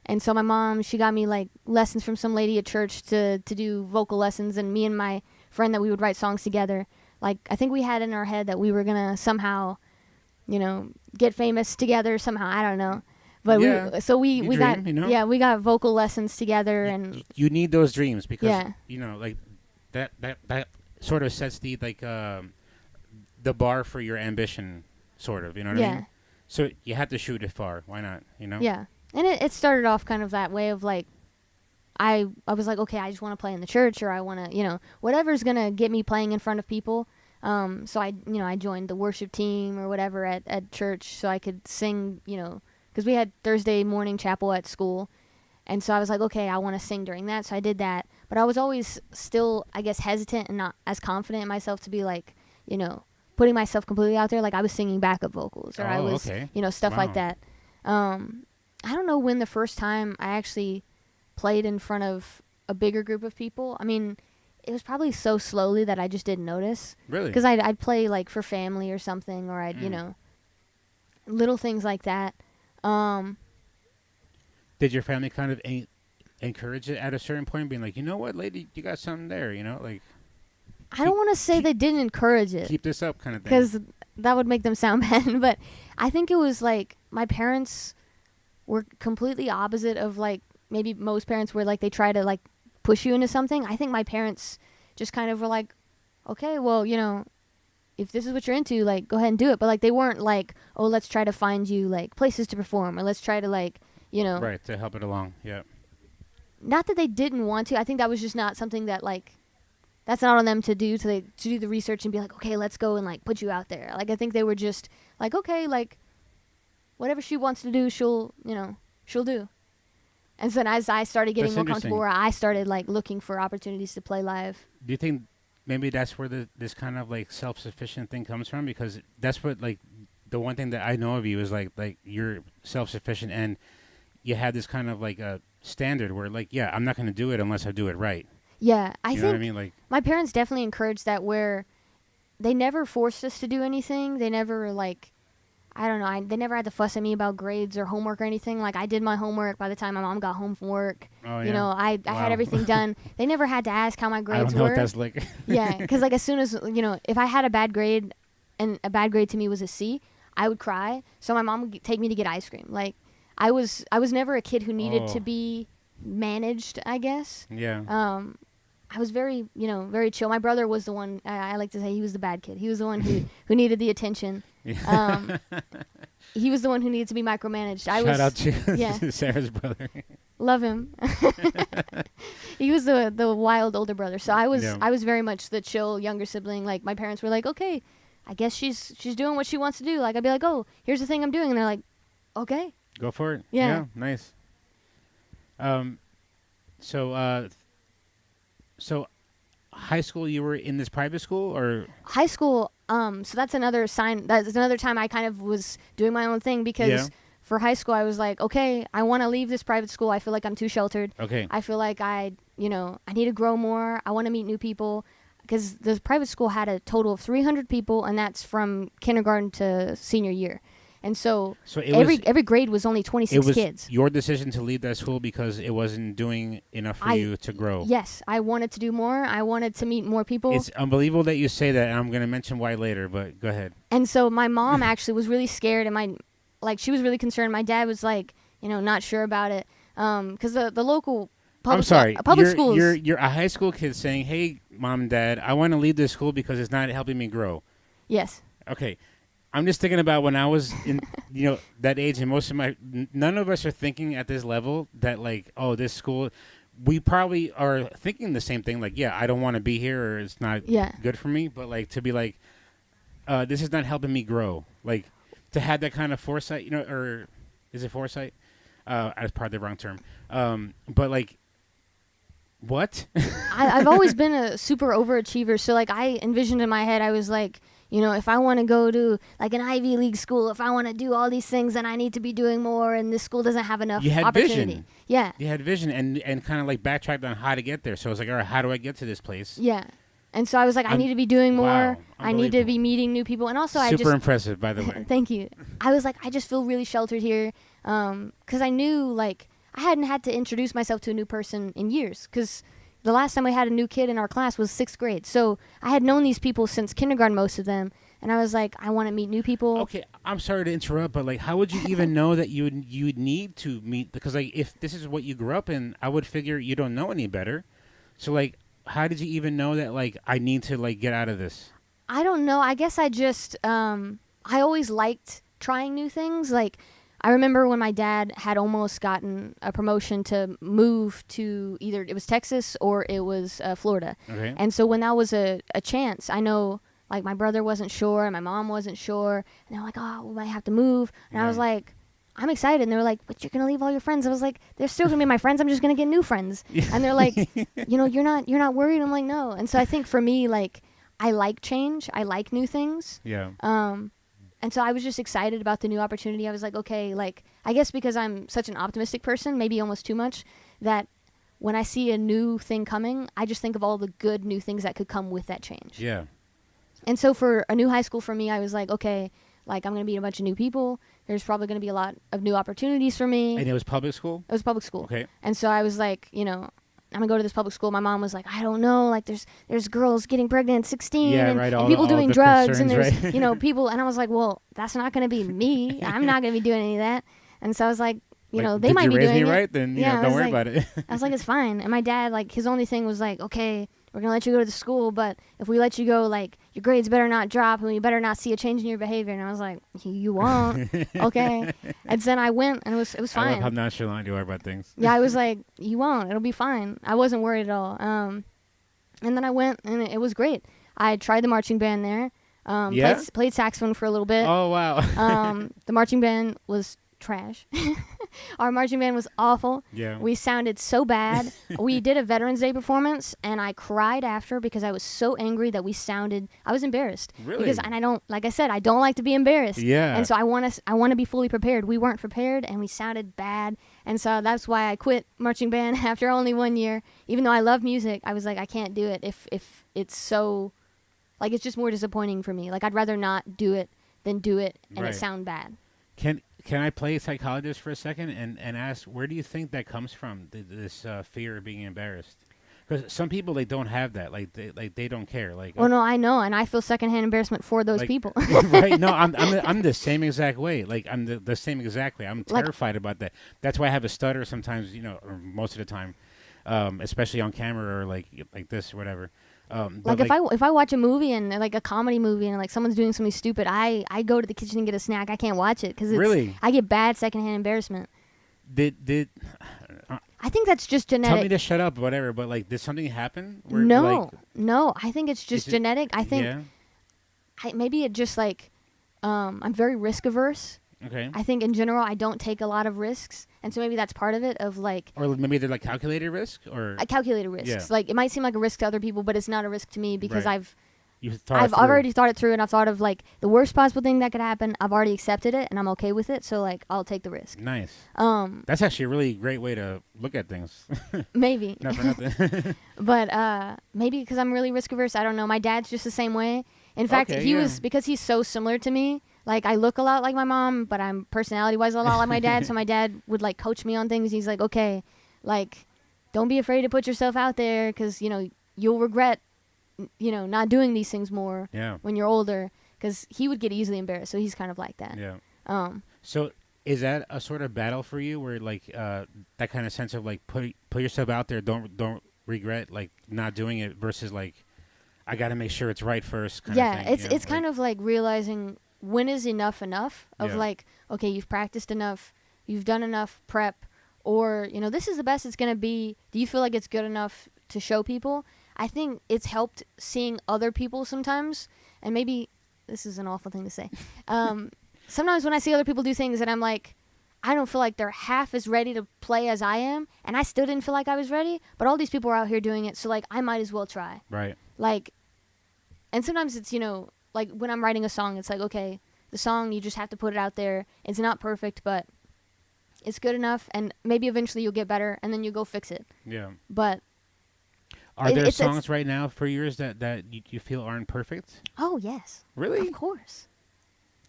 And so my mom, she got me like lessons from some lady at church to do vocal lessons, and me and my friend that we would write songs together. Like, I think we had in our head that we were going to somehow, get famous together somehow. I don't know. But Yeah, we you got, dream, we got vocal lessons together, and You need those dreams because Yeah. like that sort of sets the the bar for your ambition, sort of. You know what I Yeah. mean? So you have to shoot it far. Why not? yeah. And it started off kind of that way of like, I was like, okay, I just want to play in the church, or I want to, whatever's going to get me playing in front of people. So I joined the worship team or whatever at church so I could sing, because we had Thursday morning chapel at school. And so I was like, okay, I want to sing during that. So I did that. But I was always still, I guess, hesitant and not as confident in myself to be like, putting myself completely out there. Like, I was singing backup vocals, or I Oh, was, okay. Stuff like Wow. that. I don't know when the first time I actually played in front of a bigger group of people. I mean, it was probably so slowly that I just didn't notice. Really? Because I'd play like for family or something, or I'd, little things like that. Did your family kind of encourage it at a certain point, being like, you know what, lady, you got something there, like I don't want to say they didn't encourage it, keep this up, kind of thing? because that would make them sound bad. But I think it was like my parents were completely opposite of like maybe most parents, where like they try to like push you into something. I think my parents just kind of were like, okay, well, if this is what you're into, like, go ahead and do it. But like, they weren't like, oh, let's try to find you like places to perform, or let's try to like, Right, to help it along. Yeah. not that they didn't want to. I think that was just not something that like, that's not on them to do, to do the research and be like, okay, let's go and like put you out there. Like, I think they were just like, okay, like whatever she wants to do, she'll do. And so then as I started getting That's more comfortable, interesting. where I started like looking for opportunities to play live. Do you think maybe that's where this kind of like self-sufficient thing comes from? Because that's what like the one thing that I know of you is like you're self-sufficient, and you have this kind of like a standard where like, yeah, I'm not going to do it unless I do it right. Yeah, I You know think what I mean? Like, my parents definitely encouraged that, where they never forced us to do anything. They never like, I don't know, they never had to fuss at me about grades or homework or anything. Like, I did my homework by the time my mom got home from work. oh You yeah. know, I Wow. had everything done. They never had to ask how my I grades don't know were. what that's like. Yeah, because like as soon as, if I had a bad grade, and a bad grade to me was a C, I would cry. So my mom would take me to get ice cream. Like, I was never a kid who needed to Oh. be managed, I guess. Yeah. I was very, very chill. My brother was the one, I like to say he was the bad kid. He was the one who needed the attention. He was the one who needed to be micromanaged. Shout out to yeah. Sarah's brother. Love him. He was the wild older brother. So I was Yeah. I was very much the chill younger sibling. Like, my parents were like, okay, I guess she's doing what she wants to do. Like, I'd be like, oh, here's the thing I'm doing, and they're like, okay. Go for it. Yeah. Nice. So high school, you were in this private school, or High school, so that's another sign. That's another time I kind of was doing my own thing, because Yeah. for high school I was like, okay, I want to leave this private school. I feel like I'm too sheltered. okay? I feel like I need to grow more. I want to meet new people. because the private school had a total of 300 people, and that's from kindergarten to senior year. And so every grade was only 26 kids. It was your decision to leave that school because it wasn't doing enough for you to grow. Yes, I wanted to do more. I wanted to meet more people. It's unbelievable that you say that, and I'm going to mention why later, but go ahead. And so my mom actually was really scared, and she was really concerned. My dad was like, not sure about it, because the local public schools. You're a high school kid saying, "Hey, mom and dad, I want to leave this school because it's not helping me grow." Yes. Okay. I'm just thinking about when I was in, that age, and none of us are thinking at this level that like, oh, this school, we probably are thinking the same thing. Like, yeah, I don't want to be here, or it's not good for me. But like to be like, this is not helping me grow. Like to have that kind of foresight, or is it foresight? As part of the wrong term. But like, what? I've always been a super overachiever. So like I envisioned in my head, I was like, if I want to go to like an Ivy League school, if I want to do all these things, then I need to be doing more, and this school doesn't have enough opportunity. Vision. Yeah. You had vision and kind of like backtracked on how to get there. So I was like, all right, how do I get to this place? Yeah. And so I was like, I need to be doing more. Wow, I need to be meeting new people. And also Super impressive, by the way. Thank you. I was like, I just feel really sheltered here. Because I knew like I hadn't had to introduce myself to a new person in years. Because the last time I had a new kid in our class was 6th grade. So I had known these people since kindergarten, most of them. And I was like, I want to meet new people. Okay, I'm sorry to interrupt, but like, how would you even know that you would need to meet? Because like, if this is what you grew up in, I would figure you don't know any better. So like, how did you even know that like I need to like get out of this? I don't know. I guess I just I always liked trying new things. Like I remember when my dad had almost gotten a promotion to move to either it was Texas or it was Florida. Okay. And so when that was a chance, I know. Like, my brother wasn't sure, and my mom wasn't sure. And they're like, oh, we might have to move. And I was like, I'm excited. And they were like, but you're going to leave all your friends. I was like, they're still going to be my friends. I'm just going to get new friends. And they're like, you're not worried? I'm like, no. And so I think for me, like, I like change. I like new things. Yeah. And so I was just excited about the new opportunity. I was like, okay, like, I guess because I'm such an optimistic person, maybe almost too much, that when I see a new thing coming, I just think of all the good new things that could come with that change. Yeah. And so for a new high school for me, I was like, okay, like I'm going to meet a bunch of new people. There's probably going to be a lot of new opportunities for me. And it was public school? It was public school. Okay. And so I was like, I'm going to go to this public school. My mom was like, I don't know. Like there's girls getting pregnant at 16 and people doing drugs and there's, right? people. And I was like, well, that's not going to be me. I'm not going to be doing any of that. And so I was like, they might be doing it. Did you raise me right? Then, don't worry about it. I was like, it's fine. And my dad, like, his only thing was like, okay, we're going to let you go to the school, but if we let you go, like, your grades better not drop and we better not see a change in your behavior. And I was like, you won't. Okay. And then I went, and it was fine. I love how nonchalant you are about things. Yeah, I was like, you won't. It'll be fine. I wasn't worried at all. And then I went, and it was great. I tried the marching band there. Played saxophone for a little bit. Oh, wow. The marching band was trash. Our marching band was awful. Yeah. We sounded so bad. We did a Veterans Day performance, and I cried after because I was so angry that I was embarrassed. Really? And I don't, like I said, I don't like to be embarrassed. Yeah. And so I want to be fully prepared. We weren't prepared, and we sounded bad. And so that's why I quit marching band after only 1 year. Even though I love music, I was like, I can't do it if it's so, like, it's just more disappointing for me. Like, I'd rather not do it than do it and it sound bad. Can I play psychologist for a second and ask, where do you think that comes from, this fear of being embarrassed? Because some people, they don't have that. Like they don't care. Like, well, no, I know, and I feel secondhand embarrassment for those people. Right? No, I'm the same exact way. Like, I'm the same exact way. I'm terrified about that. That's why I have a stutter sometimes, or most of the time, especially on camera or like this or whatever. Like if I watch a movie and like a comedy movie and like someone's doing something stupid, I go to the kitchen and get a snack. I can't watch it because really? I get bad secondhand embarrassment. I think that's just genetic. Tell me to shut up, whatever. But like, did something happen? No. I think it's just genetic. I think maybe it just like I'm very risk averse. Okay. I think in general I don't take a lot of risks, and so maybe that's part of it. Of like, or maybe they're like calculated risk, or calculated risks. Yeah. Like it might seem like a risk to other people, but it's not a risk to me because right. You thought it I've through. already thought it through, and I've thought of like the worst possible thing that could happen. I've already accepted it, and I'm okay with it. So like, I'll take the risk. Nice. Um, That's actually a really great way to look at things. maybe, Not for nothing. but maybe because I'm really risk averse. I don't know. My dad's just the same way. In fact, Okay, he yeah. was because he's so similar to me. Like I look a lot like my mom, but I'm personality-wise a lot like my dad. So my dad would like coach me on things. He's like, okay, like don't be afraid to put yourself out there because you'll regret not doing these things more Yeah. when you're older, because he would get easily embarrassed. So he's kind of like that. Yeah. So is that a sort of battle for you, where like that kind of sense of like put yourself out there, don't regret like not doing it, versus like I got to make sure it's right first. Kind of thing, it's kind of like realizing when is enough of Yeah. like, okay, you've practiced enough, you've done enough prep, or this is the best it's gonna be. Do you feel like it's good enough to show people? I think it's helped seeing other people sometimes, and maybe this is an awful thing to say. Sometimes when I see other people do things and I'm like, I don't feel like they're half as ready to play as I am, and I still didn't feel like I was ready, but all these people are out here doing it, so like I might as well try. right. Like, and sometimes it's, like when I'm writing a song, it's like, okay, the song, you just have to put it out there. It's not perfect, but it's good enough, and maybe eventually you'll get better, and then you go fix it. Yeah. But Are It- there it's- songs right now for yours that you feel aren't perfect? oh yes, Really? of course.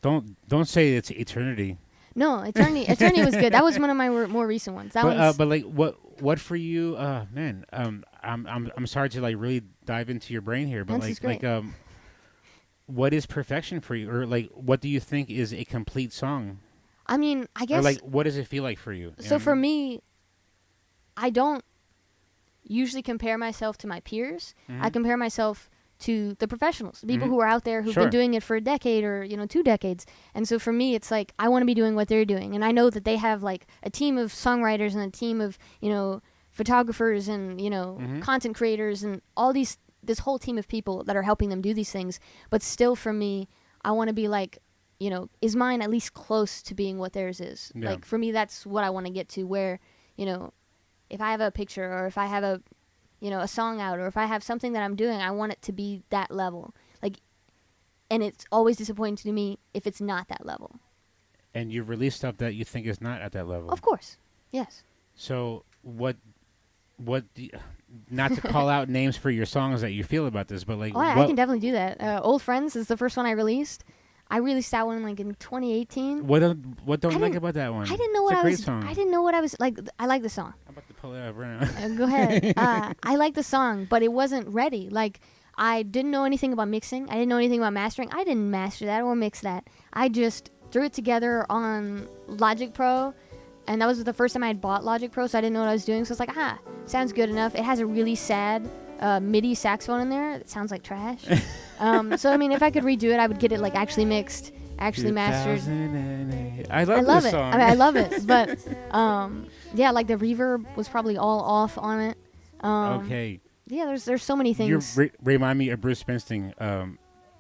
Don't say it's Eternity. No, Eternity was good. That was one of my more recent ones. That But one's but like what for you? Man, I'm sorry to like really dive into your brain here, but This is like great. what is perfection for you, or like what do you think is a complete song, I mean, I or guess. like what does it feel like for you? You know So what I for mean? me, I don't usually compare myself to my peers. I compare myself to the professionals, the people who are out there who've Sure. been doing it for a decade or 2 decades. And so for me, it's like I want to be doing what they're doing, and I know that they have like a team of songwriters and a team of photographers and content creators and all this whole team of people that are helping them do these things. But still, for me, I want to be like, is mine at least close to being what theirs is? Yeah. Like for me, that's what I want to get to. Where if I have a picture or if I have a song out, or if I have something that I'm doing, I want it to be that level. Like, and it's always disappointing to me if it's not that level. And you release stuff that you think is not at that level. Of course. Yes. So what do you, not to call out names for your songs that you feel about this, but like Oh, I what, can definitely do that. Old Friends is the first one I released. I released that one like in 2018. what don't you like didn't- about that one? I didn't know it's what a I great was. song. I didn't know what I was like. I like the song. I'm about to pull it up right now. Go ahead. I like the song, but it wasn't ready. Like, I didn't know anything about mixing. I didn't know anything about mastering. I didn't master that or mix that. I just threw it together on Logic Pro, and that was the first time I had bought Logic Pro, so I didn't know what I was doing. So it's like, sounds good enough. It has a really sad MIDI saxophone in there. It sounds like trash. So, I mean, if I could redo it, I would get it, like, actually mixed, actually mastered. 2008. I I love love this it. song. I mean, I love it. But, yeah, like, the reverb was probably all off on it. Okay. Yeah, there's so many You things. remind me of Bruce Springsteen,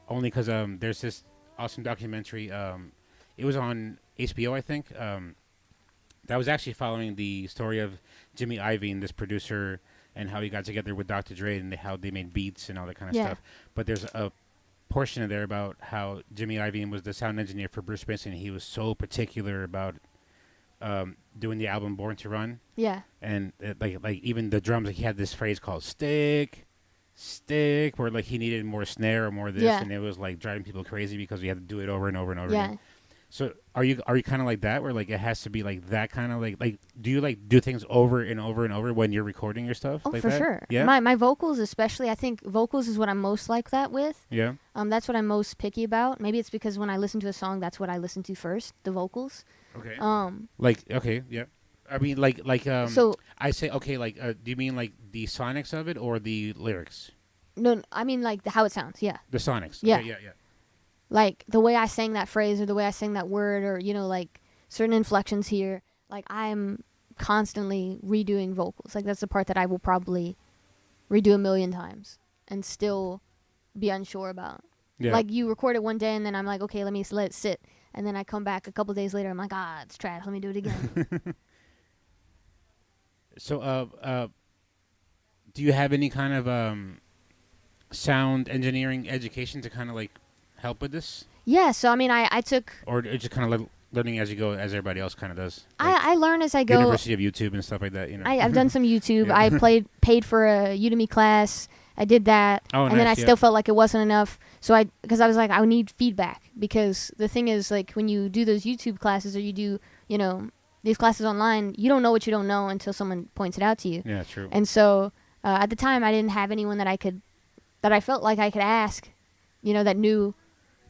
only because there's this awesome documentary. It was on HBO, I think. That was actually following the story of Jimmy Iovine, this producer, and how he got together with Dr. Dre and how they made beats and all that kind of Yeah. stuff. But there's a portion in there about how Jimmy Iovine was the sound engineer for Bruce Springsteen. He was so particular about doing the album Born to Run. Yeah. And like even the drums, like he had this phrase called stick, where like he needed more snare or more this, Yeah. and it was like driving people crazy because we had to do it over and over and over Yeah. again. So are you kind of like that, where like it has to be like that kind of like do you like do things over and over and over when you're recording your stuff? Oh, like for that? sure. Yeah. My vocals, especially, I think vocals is what I'm most like that with. Yeah. That's what I'm most picky about. Maybe it's because when I listen to a song, that's what I listen to first, the vocals. Okay. Um, Like okay, yeah. I mean like So I say okay, like do you mean like the sonics of it or the lyrics? no, I mean like how it sounds. Yeah. The sonics. Yeah. Okay, yeah. Like the way I sang that phrase or the way I sang that word or like certain inflections here. Like I'm constantly redoing vocals. Like that's the part that I will probably redo a million times and still be unsure about. Yeah. Like you record it one day and then I'm like, okay, let me let it sit. And then I come back a couple days later. I'm like, it's trash. Let me do it again. So, do you have any kind of sound engineering education to kind of like help with this, Yeah. So I mean, I took or just kind of learning as you go, as everybody else kind of does? Like I learn as I go. University of YouTube and stuff like that. You know. I've done some YouTube. Yeah. I paid for a Udemy class. I did that, Oh, and then I nice, yeah. still felt like it wasn't enough. So because I was like, I need feedback, because the thing is, like, when you do those YouTube classes or you do, these classes online, you don't know what you don't know until someone points it out to you. Yeah, true. And so at the time, I didn't have anyone that I felt like I could ask, that knew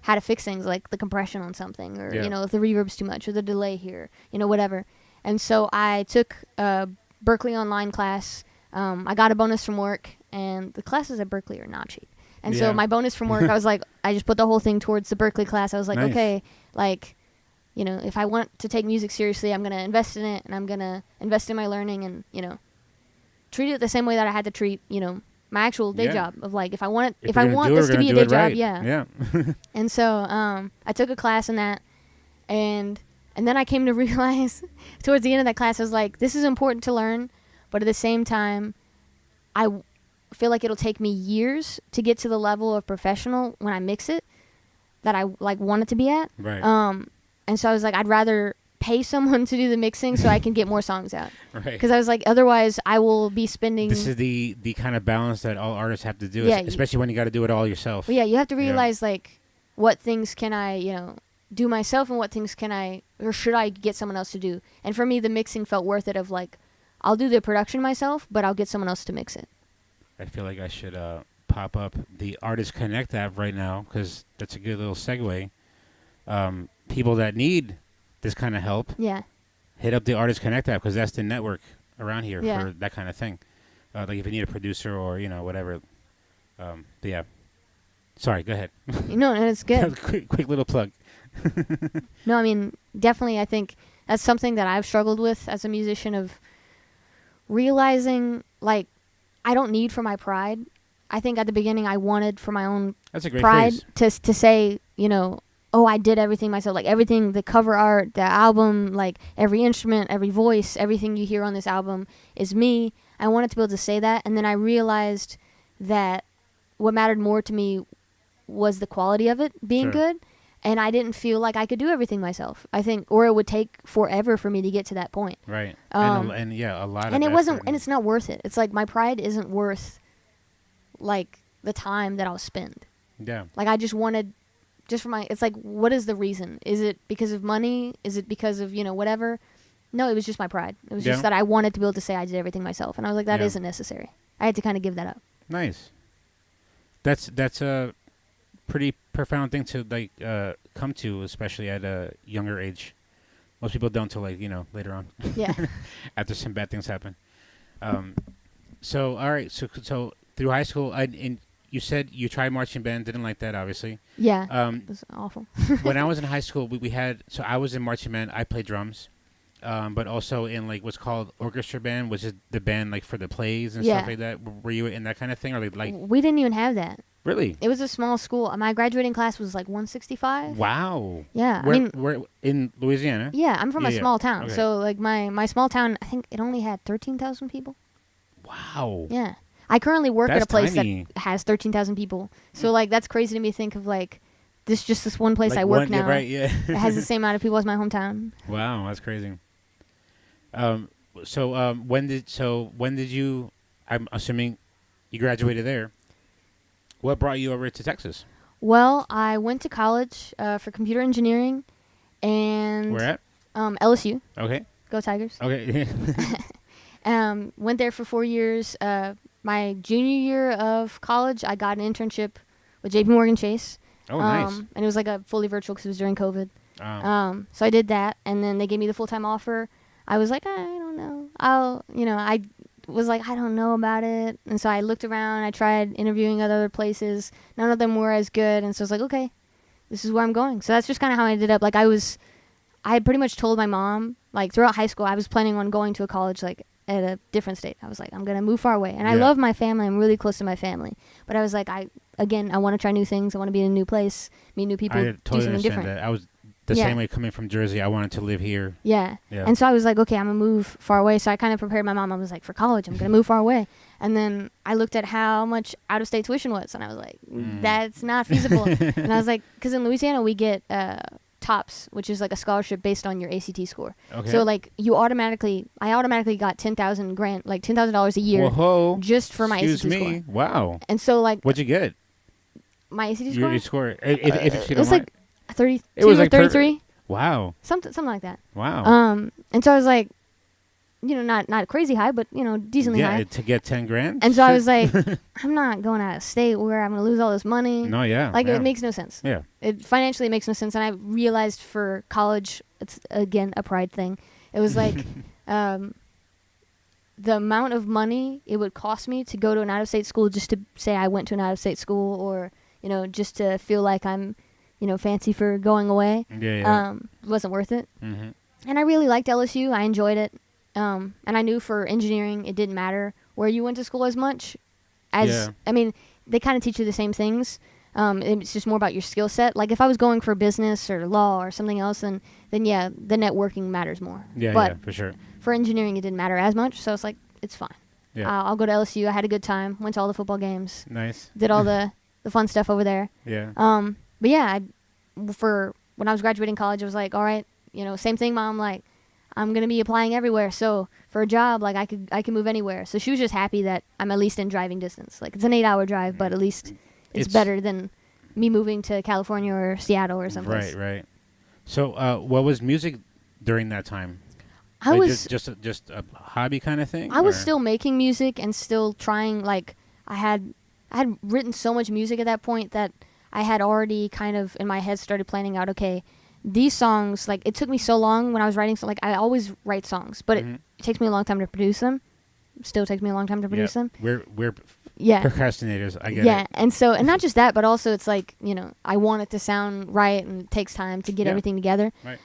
how to fix things like the compression on something, or Yeah. if the reverb's too much or the delay here, whatever. And so I took a Berklee online class. I got a bonus from work, and the classes at Berklee are not cheap. And Yeah. so my bonus from work, I was like, I just put the whole thing towards the Berklee class. I was like, Nice. okay, like, if I want to take music seriously, I'm going to invest in it, and I'm going to invest in my learning, and, treat it the same way that I had to treat, my actual day Yeah. job of, like, if I want If we're gonna do it, this we're to be a gonna day do it job, right. yeah. Yeah. And so I took a class in that, and then I came to realize towards the end of that class, I was like, this is important to learn, but at the same time, I feel like it'll take me years to get to the level of professional when I mix it that I like want it to be at. Right. And so I was like, I'd rather pay someone to do the mixing so I can get more songs out. Right. Because I was like, otherwise I will be spending. This is the kind of balance that all artists have to do, Yeah, especially when you got to do it all yourself. Well, yeah, you have to realize like what things can I, do myself, and what things can I or should I get someone else to do. And for me, the mixing felt worth it. Of like, I'll do the production myself, but I'll get someone else to mix it. I feel like I should pop up the Artist Connect app right now, because that's a good little segue. People that need this kind of help, Yeah. hit up the Artist Connect app, because that's the network around here Yeah. for that kind of thing. Like if you need a producer or whatever. But yeah. Sorry, go ahead. No, it's good. quick little plug. No, I mean, definitely, I think that's something that I've struggled with as a musician, of realizing, like, I don't need for my pride. I think at the beginning I wanted for my own That's a great pride phrase. to say, oh, I did everything myself. Like, everything, the cover art, the album, like, every instrument, every voice, everything you hear on this album is me. I wanted to be able to say that. And then I realized that what mattered more to me was the quality of it being Sure. good. And I didn't feel like I could do everything myself. I think, or it would take forever for me to get to that point. Right. Um, and yeah, a lot of And it effort wasn't, and it's not worth it. It's like my pride isn't worth, like, the time that I'll spend. Yeah. Like, I just wanted, just for my, it's like, what is the reason? Is it because of money? Is it because of, whatever? No, it was just my pride. It was Yeah. just that I wanted to be able to say I did everything myself. And I was like, that Yeah. isn't necessary. I had to kind of give that up. Nice. That's a pretty profound thing to like come to, especially at a younger age. Most people don't till like later on. Yeah. After some bad things happen. So all right, so through high school, and you said you tried marching band, didn't like that, obviously. Yeah. Um, It was awful. when I was in high school, we had I was in marching band. I played drums, but also in like what's called orchestra band, which is the band like for the plays and Yeah. stuff like that. Were you in that kind of thing, or like We didn't even have that. really? It was a small school. My graduating class was like 165. Wow. Yeah. Where, I mean, where in Louisiana? yeah, I'm from Yeah, a yeah. small town. Okay. So, like, my small town, I think it only had 13,000 people. Wow. Yeah. I currently work at That's a place tiny. that has 13,000 people. So, like, that's crazy to me to think of, like, this one place Like I work one- yeah, now. right, yeah. It has the same amount of people as my hometown. Wow, that's crazy. So when did you? I'm assuming you graduated there. What brought you over to Texas? Well, I went to college for computer engineering, and Where at? LSU. Okay. Go Tigers. Okay. Went there for 4 years. My junior year of college, I got an internship with J.P. Morgan Chase. Oh, nice. And it was like a fully virtual because it was during COVID. Um, So I did that, and then they gave me the full-time offer. I was like, I don't know. I was like, I don't know about it. And so I looked around. I tried interviewing at other places. None of them were as good. And so I was like, okay, this is where I'm going. So that's just kind of how I ended up. Like, I had pretty much told my mom, like, throughout high school, I was planning on going to a college, like, at a different state. I was like, I'm going to move far away. And I Yeah. love my family. I'm really close to my family. But I was like, I want to try new things. I want to be in a new place, meet new people, I do totally something understand different. that. the Yeah. same way coming from Jersey, I wanted to live here. Yeah. Yeah. And so I was like, okay, I'm going to move far away. So I kind of prepared my mom. I was like, for college, I'm going to move far away. And then I looked at how much out-of-state tuition was, and I was like, that's not feasible. And I was like, because in Louisiana, we get TOPS, which is like a scholarship based on your ACT score. Okay. So like I automatically got $10,000 a year Whoa. just for my Excuse ACT me. score. Wow. And so like What'd you get? my ACT score, Your score. If you it don't was mind. like 32 It was or like 33, Wow. something like that. Wow. And so I was like, not crazy high, but decently yeah, high. to get 10 grand. And so I Shit. was like, I'm not going out of state where I'm going to lose all this money. no, yeah. Like, yeah. it makes no sense. Yeah. It financially makes no sense. And I realized for college, it's, again, a pride thing. It was like the amount of money it would cost me to go to an out-of-state school just to say I went to an out-of-state school, or, just to feel like I'm, fancy for going away. Yeah. Wasn't worth it. Mm-hmm. And I really liked LSU. I enjoyed it. And I knew for engineering, it didn't matter where you went to school as much. Yeah. I mean, they kind of teach you the same things. It's just more about your skill set. Like if I was going for business or law or something else, then yeah, the networking matters more. Yeah, but yeah, for sure. for engineering, it didn't matter as much. So it's like, it's fine. Yeah. I'll go to LSU. I had a good time. Went to all the football games. Nice. Did all the fun stuff over there. Yeah. But yeah, for when I was graduating college, I was like, all right, same thing, Mom. Like, I'm gonna be applying everywhere. So for a job, like I can move anywhere. So she was just happy that I'm at least in driving distance. Like it's an 8-hour drive, but at least it's better than me moving to California or Seattle or someplace. Right. So, what was music during that time? I Like, was just a hobby kind of thing. I was or- still making music and still trying. Like I had written so much music at that point that I had already kind of in my head started planning out, okay, these songs, like it took me so long when I was writing, so like I always write songs, but it takes me a long time to produce them. Still takes me a long time to produce them. We're Yeah. procrastinators. I get Yeah, it. and not just that, but also it's like, I want it to sound right, and it takes time to get Yeah. everything together. Right.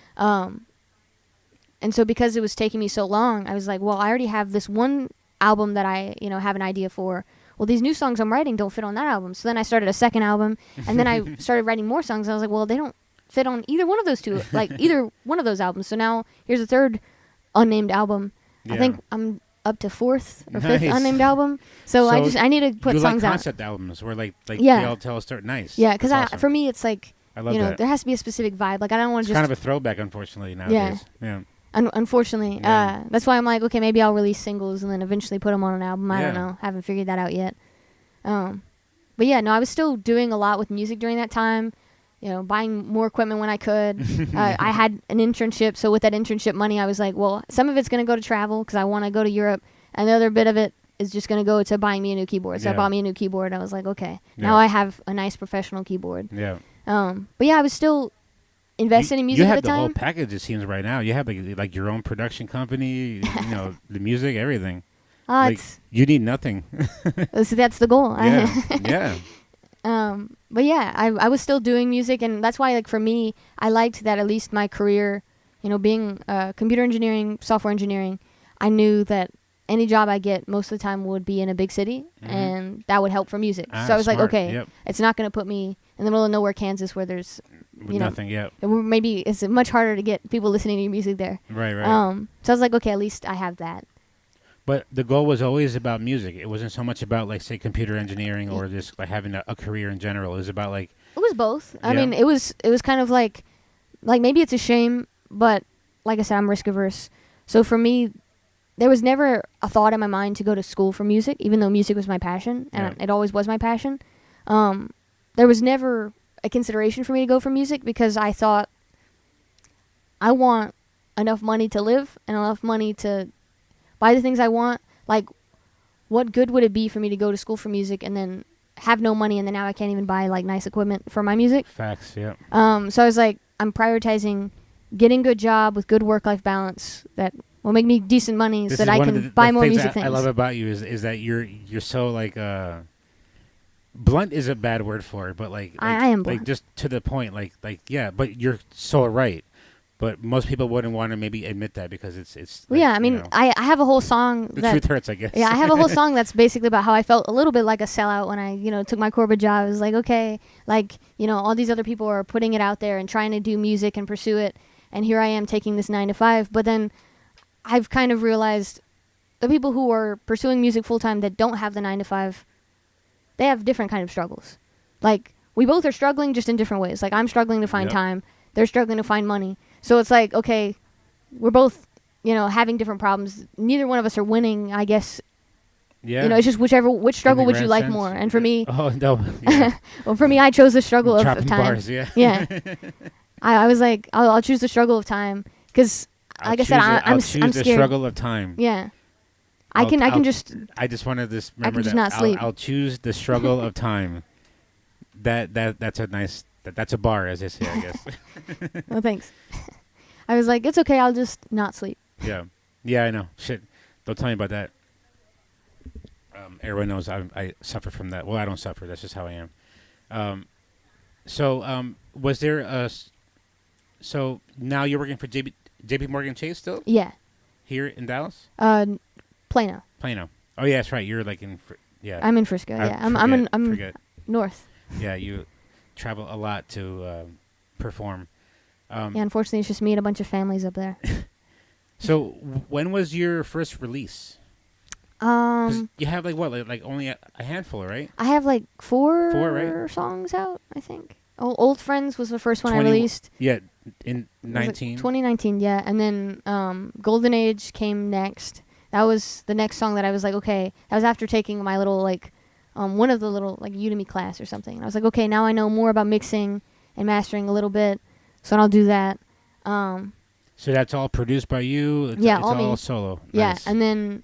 And so because it was taking me so long, I was like, well, I already have this one album that I, have an idea for. Well, these new songs I'm writing don't fit on that album. So then I started a second album, and then I started writing more songs. And I was like, well, they don't fit on either one of those two, like either one of those albums. So now here's a third unnamed album. I Yeah. think I'm up to fourth or fifth Nice. unnamed album. So I need to put you songs like out. concept albums where like Yeah. they all tell a story. Nice. Yeah, because That's awesome. for me it's like, I love that. there has to be a specific vibe. Like I don't want It's to just kind of a throwback, unfortunately, nowadays. Yeah. unfortunately, Yeah. that's why I'm like, okay, maybe I'll release singles and then eventually put them on an album. I don't Yeah. know. Haven't figured that out yet. But yeah, no, I was still doing a lot with music during that time. Buying more equipment when I could. I had an internship, so with that internship money, I was like, well, some of it's going to go to travel because I want to go to Europe, and the other bit of it is just going to go to buying me a new keyboard. So I Yeah. bought me a new keyboard, and I was like, okay, Yeah. now I have a nice professional keyboard. Yeah. But yeah, I was still investing in music you at have the the whole time. package. It seems right now. You have like your own production company. The music, everything. Like, you need nothing. So that's the goal. Yeah. Yeah. But yeah, I was still doing music, and that's why, like, for me, I liked that at least my career, being computer engineering, software engineering, I knew that any job I get most of the time would be in a big city, and that would help for music. So I was like, smart. okay, Yep. it's not going to put me in the middle of nowhere, Kansas, where there's, Nothing. Yeah. maybe it's much harder to get people listening to your music there. Right. Right. So I was like, okay, at least I have that. But the goal was always about music. It wasn't so much about, like, say, computer engineering or just like having a career in general. It was about like. It was both. I Yeah. mean, it was kind of like maybe it's a shame, but like I said, I'm risk averse. So for me, there was never a thought in my mind to go to school for music, even though music was my passion, and Yeah. it always was my passion. There was never a consideration for me to go for music because I thought I want enough money to live and enough money to buy the things I want. Like, what good would it be for me to go to school for music and then have no money, and then now I can't even buy like nice equipment for my music? Facts. Yeah. So I was like, I'm prioritizing getting a good job with good work-life balance that will make me decent money This so is that I one of can the buy more things music I things. love about you is that you're so like blunt is a bad word for it, but like I am like blunt. just to the point, like yeah, but you're so right. But most people wouldn't want to maybe admit that because it's. Well, yeah, I mean, I have a whole song the that truth hurts, I guess. yeah, I have a whole song that's basically about how I felt a little bit like a sellout when I, took my corporate job. It was like, okay, like, all these other people are putting it out there and trying to do music and pursue it, and here I am taking this 9 to 5. But then I've kind of realized the people who are pursuing music full time that don't have the 9 to 5, they have different kind of struggles. Like, we both are struggling just in different ways. Like, I'm struggling to find time. They're struggling to find money. So it's like, okay, we're both, having different problems. Neither one of us are winning, I guess. Yeah. It's just which struggle would you like more? And for me, oh no. Yeah. Well, for me, I chose the struggle of time. Bars, yeah. Yeah. I was like, I'll choose the struggle of time because, like I said, I'm scared. The struggle of time. Yeah. I just wanted to remember that. Not sleep. I'll choose the struggle of time. That's a nice. That's a bar, as I say, I guess. Well, thanks. I was like, it's okay. I'll just not sleep. Yeah. Yeah, I know. Shit. Don't tell me about that. Everyone knows I suffer from that. Well, I don't suffer. That's just how I am. So was there a... So now you're working for JP Morgan Chase still? Yeah. Here in Dallas? Plano. Oh, yeah, that's right. You're like in... Yeah. I'm in Frisco, yeah. I'm north. Yeah, you travel a lot to perform. Yeah, unfortunately, it's just me and a bunch of families up there. So, when was your first release? 'Cause you have like only a handful, right? I have like four right? songs out, I think. Old Friends was the first one I released. Yeah, in 19. 2019, yeah. And then Golden Age came next. That was the next song that I was like, okay. That was after taking my little one of the little Udemy class or something. And I was like, okay, now I know more about mixing and mastering a little bit, so I'll do that. So that's all produced by you? It's all solo? Yeah, nice. And then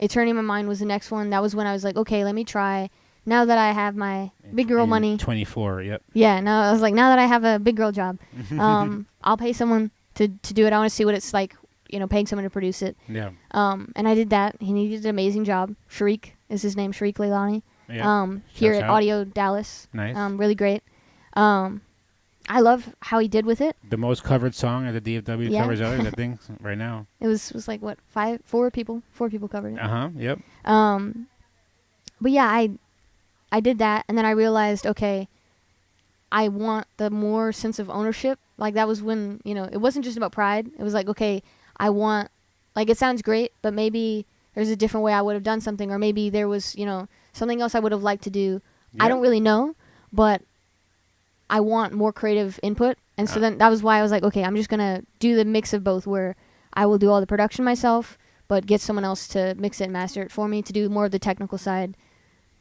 Eternity in My Mind was the next one. That was when I was like, okay, let me try. Now that I have my big girl money. 24, yep. Yeah, no, I was like, now that I have a big girl job, I'll pay someone to do it. I want to see what it's like, paying someone to produce it. Yeah. And I did that. He did an amazing job. Sharik is his name, Sharik Leilani. Yeah. Here at Audio Dallas. Nice. Really great. I love how he did with it. The most covered song at the DFW covers others, I think, right now. It was like what, four people covered it. Yep. But yeah, I did that, and then I realized, okay, I want the more sense of ownership. Like that was when it wasn't just about pride. It was like, okay, I want, it sounds great, but maybe there's a different way I would have done something, or maybe there was something else I would have liked to do. Yep. I don't really know, but I want more creative input. And so then that was why I was like, okay, I'm just going to do the mix of both, where I will do all the production myself, but get someone else to mix it and master it for me, to do more of the technical side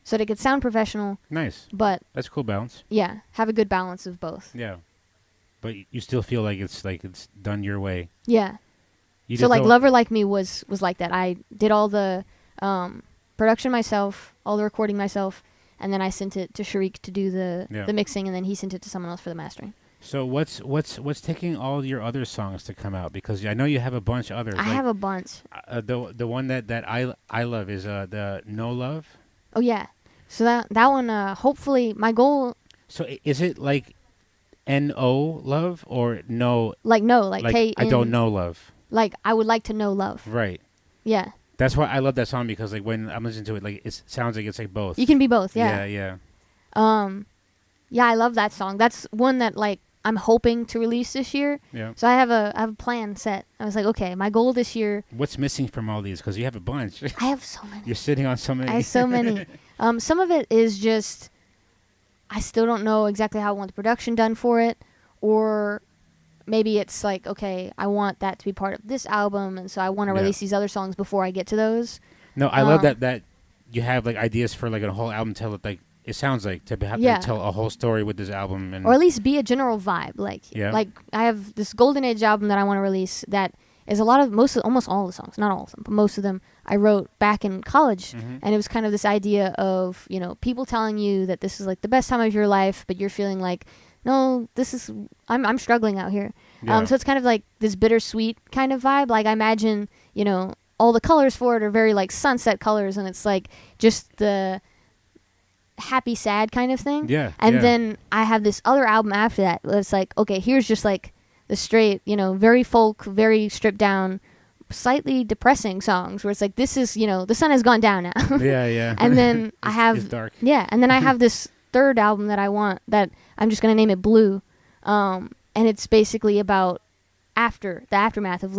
so that it could sound professional. Nice. But that's a cool balance. Yeah, have a good balance of both. Yeah. But you still feel like it's done your way. Yeah. So Lover Like Me was like that. I did all the production myself, all the recording myself, and then I sent it to Sharik to do the mixing, and then he sent it to someone else for the mastering. So what's taking all your other songs to come out? Because I know you have a bunch of others. I have a bunch. The one that I love is the No Love. Oh yeah. So that one, hopefully my goal. So is it like N-O love or no? Like no, like K. I don't know love. Like I would like to know love. Right. Yeah. That's why I love that song, because when I'm listening to it, it sounds like it's both. You can be both, yeah. Yeah. Yeah, I love that song. That's one that I'm hoping to release this year. Yeah. So I have a plan set. I was like, okay, my goal this year. What's missing from all these? Because you have a bunch. I have so many. You're sitting on so many. I have so many. Some of it is just I still don't know exactly how I want the production done for it, or maybe it's like, okay, I want that to be part of this album, and so I want to release these other songs before I get to those. No, I love that you have ideas for a whole album. Tell it it sounds like to have to tell a whole story with this album, or at least be a general vibe. Like I have this Golden Age album that I want to release that is almost all the songs, not all of them, but most of them I wrote back in college, and it was kind of this idea of people telling you that this is the best time of your life, but you're feeling like, no, I'm struggling out here. Yeah. So it's kind of this bittersweet kind of vibe. I imagine, all the colors for it are very sunset colors, and it's just the happy, sad kind of thing. Yeah. And then I have this other album after that. It's okay, here's just the straight, very folk, very stripped down, slightly depressing songs where it's like, this is, the sun has gone down now. Yeah. And then it's dark. Yeah, and then I have this third album that I want that I'm just going to name it Blue. And it's basically about the aftermath of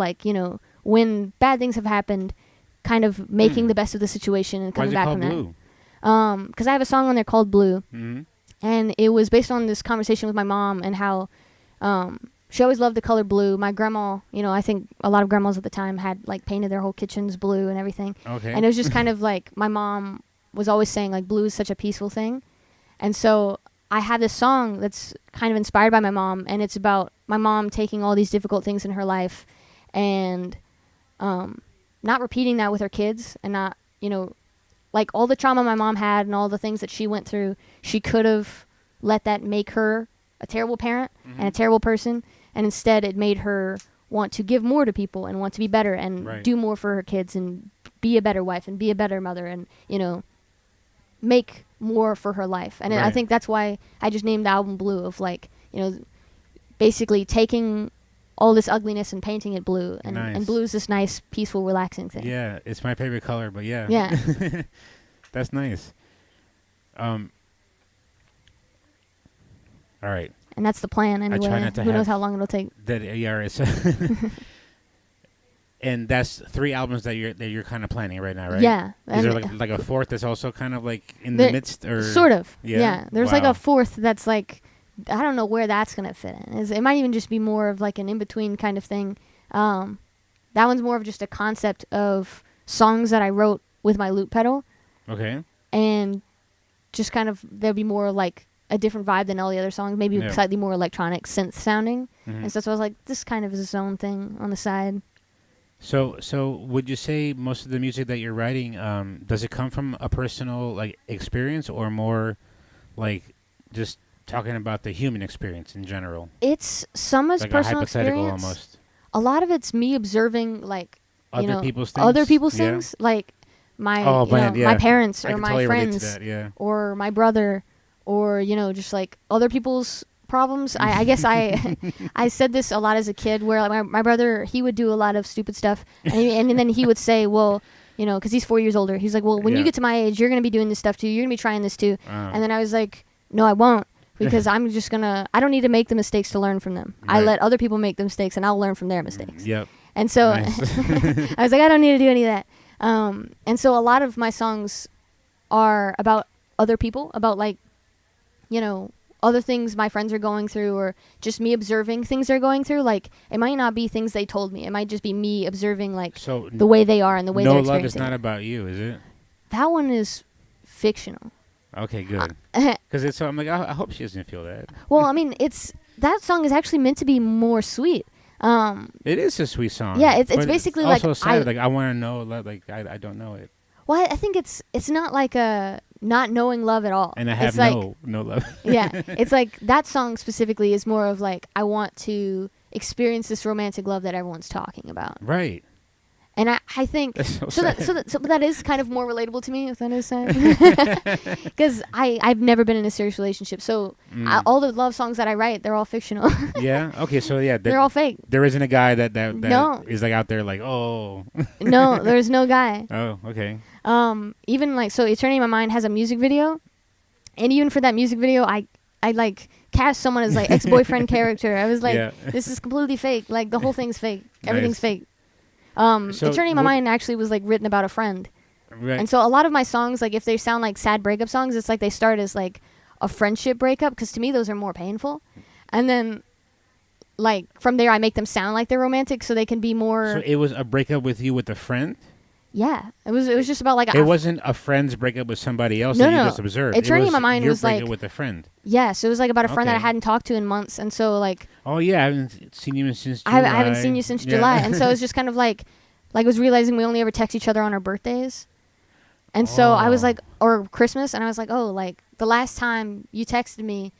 when bad things have happened, kind of making the best of the situation and coming back from that. Why is it called Blue? Because I have a song on there called Blue. Mm-hmm. And it was based on this conversation with my mom and how she always loved the color blue. My grandma, I think a lot of grandmas at the time had painted their whole kitchens blue and everything. Okay. And it was just kind of my mom was always saying blue is such a peaceful thing. And so I have this song that's kind of inspired by my mom, and it's about my mom taking all these difficult things in her life and not repeating that with her kids, and not, all the trauma my mom had and all the things that she went through, she could have let that make her a terrible parent and a terrible person, and instead it made her want to give more to people and want to be better and do more for her kids and be a better wife and be a better mother and, make more for her life. And I think that's why I just named the album Blue, of basically taking all this ugliness and painting it blue. And blue is this nice, peaceful, relaxing thing. Yeah, it's my favorite color, but yeah. Yeah. That's nice. All right. And that's the plan anyway. I try not to Who knows how long it'll take. And that's 3 albums that you're kind of planning right now, right? Yeah. Is there like a fourth that's also kind of in the midst, or sort of? Yeah. There's Wow. a fourth that's I don't know where that's gonna fit in. It might even just be more of an in between kind of thing. That one's more of just a concept of songs that I wrote with my loop pedal. Okay. And just kind of there'll be more a different vibe than all the other songs, maybe slightly more electronic synth sounding. Mm-hmm. And so I was this kind of is its own thing on the side. So would you say most of the music that you're writing, does it come from a personal experience, or more just talking about the human experience in general? It's some is personal a hypothetical experience. Almost. A lot of it's me observing Other people's things. Other people's things, my my parents I or can my totally relate to friends that, yeah. or my brother, or just other people's problems. I guess I said this a lot as a kid, where my brother, he would do a lot of stupid stuff, and then he would say, well, because he's 4 years older, he's like, well, when you get to my age, you're gonna be doing this stuff too, you're gonna be trying this too. And then I was like, no, I won't, because I'm just gonna, I don't need to make the mistakes to learn from them. I let other people make the mistakes, and I'll learn from their mistakes. Yep. And so Nice. I was like, I don't need to do any of that. And so a lot of my songs are about other people, about other things my friends are going through, or just me observing things they're going through. It might not be things they told me. It might just be me observing the way they are and the way they're experiencing. No Love is not about you, is it? That one is fictional. Okay, good. Because I'm I hope she doesn't feel that. Well, I mean, that song is actually meant to be more sweet. It is a sweet song. Yeah, it's basically also sad. I want to know. I don't know it. Well, I think it's not a not knowing love at all. And I have it's no love. Yeah, it's that song specifically is more of I want to experience this romantic love that everyone's talking about. Right. And I think That's so that is kind of more relatable to me, if that is sad. Because I've never been in a serious relationship, so all the love songs that I write, they're all fictional. Yeah. Okay. So yeah, they're all fake. There isn't a guy that No. is out there oh. No, there's no guy. Oh, okay. Even so, Eternity in My Mind has a music video, and even for that music video, I cast someone as ex-boyfriend character. I was this is completely fake. The whole thing's fake. Everything's fake. So Eternity in My Mind actually was written about a friend. Right. And so a lot of my songs, if they sound like sad breakup songs, it's they start as a friendship breakup, because to me those are more painful. And then from there I make them sound like they're romantic, so they can be more. So it was a breakup with you with a friend? Yeah. It was just about it wasn't a friend's breakup with somebody else that you just observed. Eternity in My Mind your was breakup with a friend. Yeah, so it was about a friend that I hadn't talked to in months, and so oh yeah, I haven't seen you since July. I haven't seen you since July, and so it was just kind of I was realizing we only ever text each other on our birthdays. And so I was or Christmas, and I was the last time you texted me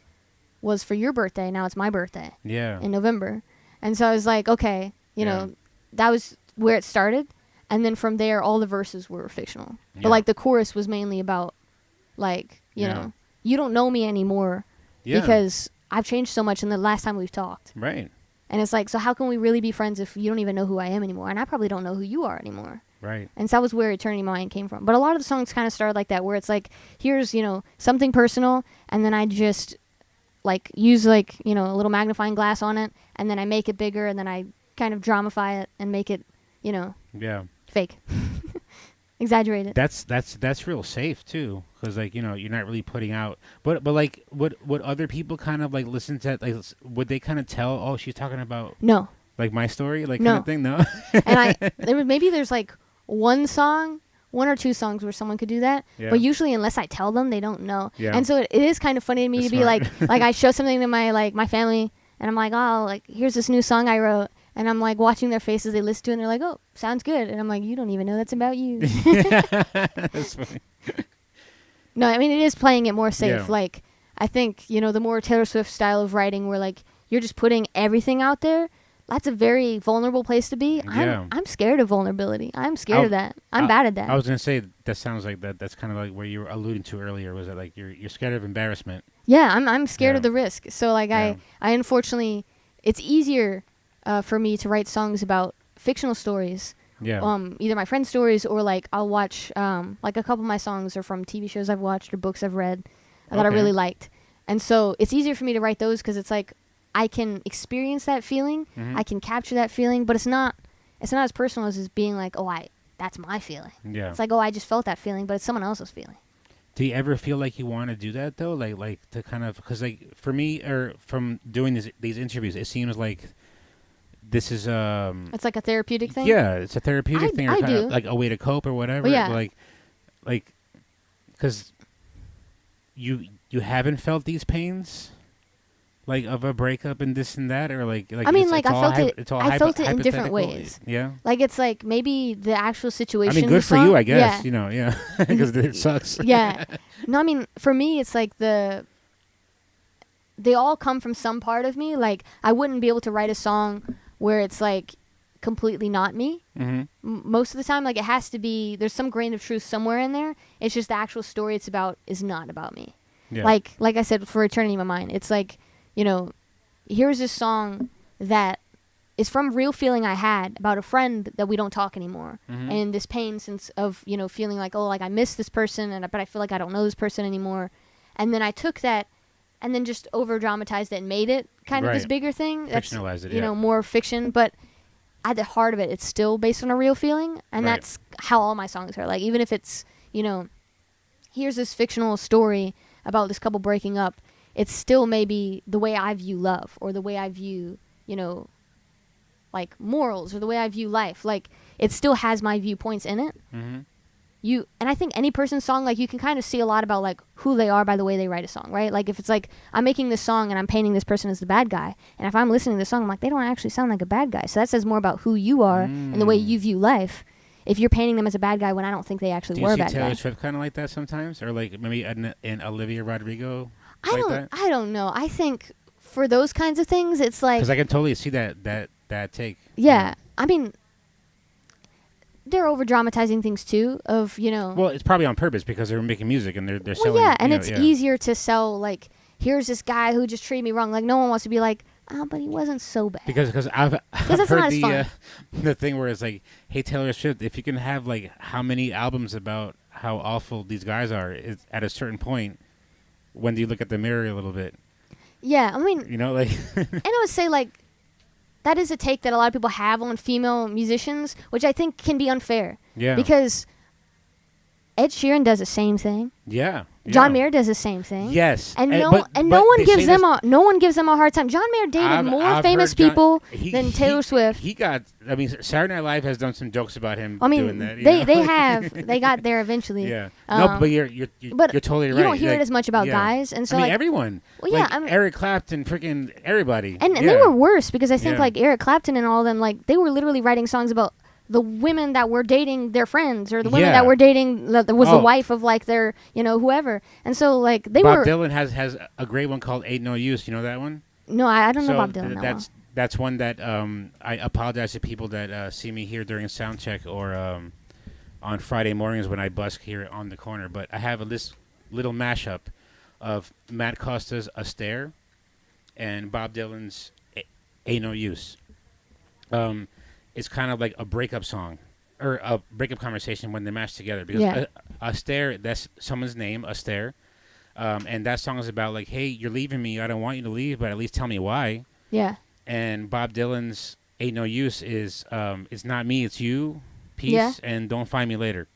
was for your birthday. Now it's my birthday. Yeah. In November. And so I was okay, that was where it started. And then from there, all the verses were fictional. Yeah. But the chorus was mainly about you know, you don't know me anymore because I've changed so much in the last time we've talked. Right. And it's like, so how can we really be friends if you don't even know who I am anymore? And I probably don't know who you are anymore. Right. And so that was where Eternity Mine came from. But a lot of the songs kind of started like that, where it's like, here's, something personal, and then I just, like, use, like, a little magnifying glass on it, and then I make it bigger, and then I kind of dramify it and make it, Yeah. fake. Exaggerate it. That's real safe too, because like you're not really putting out. But like, would other people kind of like listen to that? Like, would they kind of tell? Oh, she's talking about No. like my story, like No. kind of thing. No. And there's like one or two songs where someone could do that, Yeah. but usually unless I tell them, they don't know. Yeah. And so it is kind of funny to me That's to be smart. like I show something to my family, and I'm like, oh, like here's this new song I wrote. And I'm like watching their faces, they listen to it, and they're like, oh, sounds good. And I'm like, you don't even know that's about you. That's funny. No, I mean, it is playing it more safe. Yeah. Like, I think, the more Taylor Swift style of writing where, like, you're just putting everything out there, that's a very vulnerable place to be. Yeah. I'm scared of vulnerability. I'm scared of that. I'm bad at that. I was gonna say that sounds like that. That's kind of like where you were alluding to earlier. Was that like you're scared of embarrassment? Yeah, I'm scared Yeah. of the risk. So, like, Yeah. I unfortunately, it's easier for me to write songs about fictional stories. Yeah. Either my friends' stories or like I'll watch like a couple of my songs are from TV shows I've watched or books I've read that I Okay. really liked, and so it's easier for me to write those because it's like I can experience that feeling, Mhm. I can capture that feeling, but it's not as personal as being like, oh, that's my feeling. Yeah. It's like, oh, I just felt that feeling, but it's someone else's feeling. Do you ever feel like you want to do that though? Like to kind of, because like for me, or from doing these interviews, it seems like this is It's like a therapeutic thing. yeah, it's a therapeutic thing, or I kind of do. like a way to cope or whatever. Well, yeah. Like, because you haven't felt these pains, like of a breakup and this and that, or like I mean, it's, like, it's I all felt hy- it- It's all I felt it in different hypothetical. ways. Yeah. Like it's like maybe the actual situation. I mean, of good the for song- you, I guess. Yeah. Yeah, because it sucks. Yeah. No, I mean, for me, it's like they all come from some part of me. Like, I wouldn't be able to write a song where it's like completely not me. Mm-hmm. Most of the time, like, it has to be, there's some grain of truth somewhere in there. It's just the actual story it's about is not about me. Yeah. Like I said, for Eternity in My Mind, it's like, here's this song that is from real feeling I had about a friend that we don't talk anymore, Mhm. and this pain since of feeling like, oh, like I miss this person, but I feel like I don't know this person anymore, and then I took that and then just over dramatized it and made it kind of this Right. bigger thing. That's Fictionalized it, yeah. more fiction, but at the heart of it, it's still based on a real feeling, and Right. that's how all my songs are. Like, even if it's here's this fictional story about this couple breaking up, it's still maybe the way I view love or the way I view, like morals or the way I view life. Like, it still has my viewpoints in it. Mm-hmm. And I think any person's song, like, you can kind of see a lot about like who they are by the way they write a song, right? Like, if it's like I'm making this song and I'm painting this person as the bad guy, and if I'm listening to this song, I'm like, they don't actually sound like a bad guy. So that says more about who you are and the way you view life. If you're painting them as a bad guy when I don't think they actually Do were you a see bad Taylor guy. Swift kind of like that sometimes, or like maybe an Olivia Rodrigo like that? I don't know. I think for those kinds of things, it's like, Because I can totally see that take. yeah. I mean, they're over dramatizing things too. Of Well, it's probably on purpose because they're making music and they're well, selling. yeah, and you know, it's yeah. easier to sell like, here's this guy who just treated me wrong. Like, no one wants to be like, oh, but he wasn't so bad. Because I've that's heard not as fun. the thing where it's like, hey, Taylor Swift, if you can have like how many albums about how awful these guys are, it's at a certain point, when do you look at the mirror a little bit? Yeah, I mean, Like and I would say like that is a take that a lot of people have on female musicians, which I think can be unfair. yeah, Because Ed Sheeran does the same thing. yeah, John yeah. Mayer does the same thing. Yes, And but- no but one they gives say them this- no one gives them a hard time. John Mayer dated more I've famous heard John- people he- than Taylor he- Swift. He got. I mean, Saturday Night Live has done some jokes about him I mean, doing that. you they know? they have they got there eventually. Yeah. No, Um, but you're but totally right. you don't hear it Like, as much about yeah. guys, and so I mean, like everyone. Well, yeah, Like, I mean- Eric Clapton, freaking everybody. and yeah. they were worse because I think Yeah. like Eric Clapton and all of them, like, they were literally writing songs about the women that were dating their friends or the women Yeah. that were dating that was the Oh. wife of like their whoever, and so like they Bob were Dylan has a great one called "Ain't No Use." You know that one? no I don't know So Bob Dylan that well. that's one that I apologize to people that see me here during sound check or on Friday mornings when I busk here on the corner. But I have this little mashup of Matt Costa's "A Stare" and Bob Dylan's Ain't No Use. It's kind of like a breakup song or a breakup conversation when they mash together because Yeah. Astaire, that's someone's name, Astaire. And that song is about like, hey, you're leaving me. I don't want you to leave, but at least tell me why. Yeah. And Bob Dylan's Ain't No Use is it's not me, it's you. Peace Yeah. and don't find me later.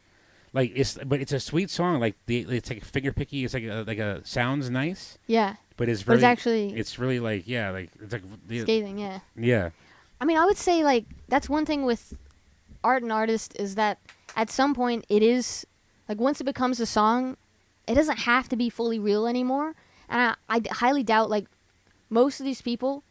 Like but it's a sweet song. Like it's like finger picky. It's like a sounds nice, Yeah. but it's But very it's actually it's really like like it's like scathing. Yeah. yeah. I mean, I would say like that's one thing with art and artist is that at some point it is like once it becomes a song, it doesn't have to be fully real anymore. And I highly doubt like most of these people,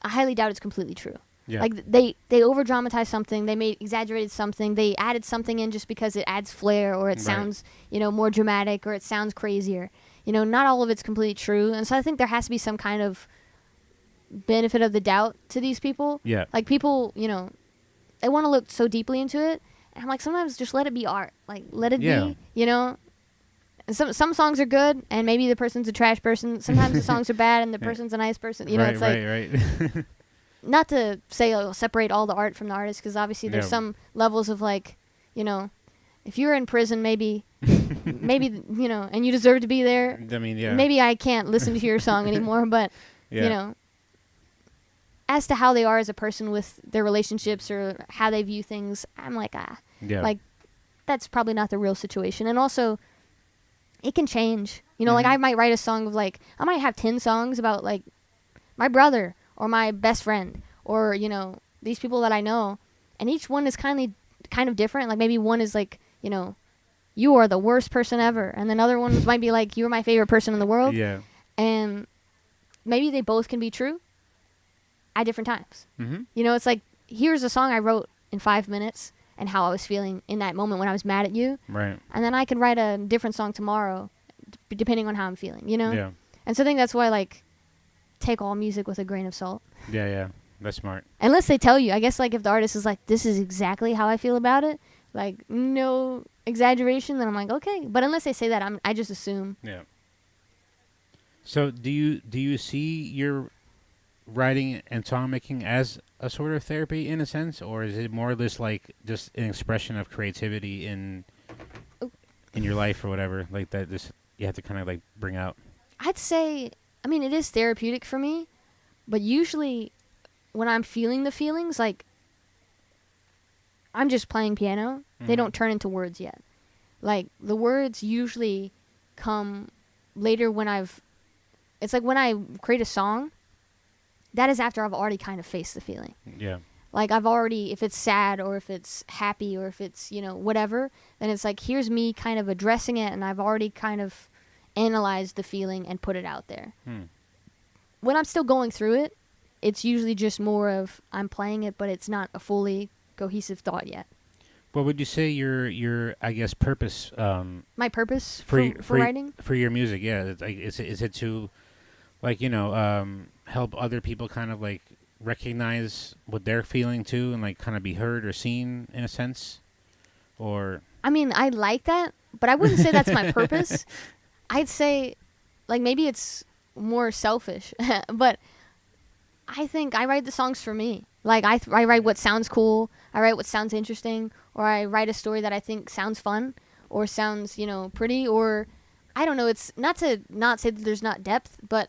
I highly doubt it's completely true. Yeah. Like they over dramatize something, they exaggerated something, they added something in just because it adds flair or it Right. sounds more dramatic or it sounds crazier. Not all of it's completely true, and so I think there has to be some kind of benefit of the doubt to these people. Yeah. Like people, they want to look so deeply into it, and I'm like sometimes just let it be art. Like let it Yeah. be, And some songs are good, and maybe the person's a trash person. Sometimes the songs are bad, and the person's a nice person. right, It's like right. not to say separate all the art from the artist, because obviously there's Yeah. some levels of like, if you're in prison, maybe, and you deserve to be there. I mean, yeah. Maybe I can't listen to your song anymore, but Yeah. as to how they are as a person with their relationships or how they view things, I'm like, Yeah. like that's probably not the real situation. And also, it can change. Like I might write a song of like I might have 10 songs about like my brother or my best friend or these people that I know, and each one is kind of different. Like maybe one is like you are the worst person ever, and then other ones might be like you're my favorite person in the world. Yeah. And maybe they both can be true at different times. Mm-hmm. It's like here's a song I wrote in 5 minutes and how I was feeling in that moment when I was mad at you, Right. and then I could write a different song tomorrow depending on how I'm feeling, Yeah. And so I think that's why like take all music with a grain of salt. Yeah. Yeah. That's smart. Unless they tell you. I guess like if the artist is like this is exactly how I feel about it, like no exaggeration, then I'm like okay. But unless they say that, I just assume. Yeah. So do you see your writing and song making as a sort of therapy in a sense, or is it more or less like just an expression of creativity in your life or whatever like that? Just you have to kind of like bring out. I'd say, I mean, it is therapeutic for me, but usually when I'm feeling the feelings, like, I'm just playing piano. They don't turn into words yet. Like, the words usually come later when it's like when I create a song, that is after I've already kind of faced the feeling. Yeah. Like, I've already, if it's sad or if it's happy or if it's, whatever, then it's like, here's me kind of addressing it, and I've already kind of analyzed the feeling and put it out there. When I'm still going through it, it's usually just more of I'm playing it, but it's not a fully cohesive thought yet. What would you say your I guess purpose My purpose for for writing? for your music? Yeah, it's like is it to like help other people kind of like recognize what they're feeling too and like kind of be heard or seen in a sense, or I mean, I like that, but I wouldn't say that's my purpose. I'd say, like, maybe it's more selfish, but I think I write the songs for me. Like, I write what sounds cool, I write what sounds interesting, or I write a story that I think sounds fun, or sounds, pretty, or, I don't know, it's not to not say that there's not depth, but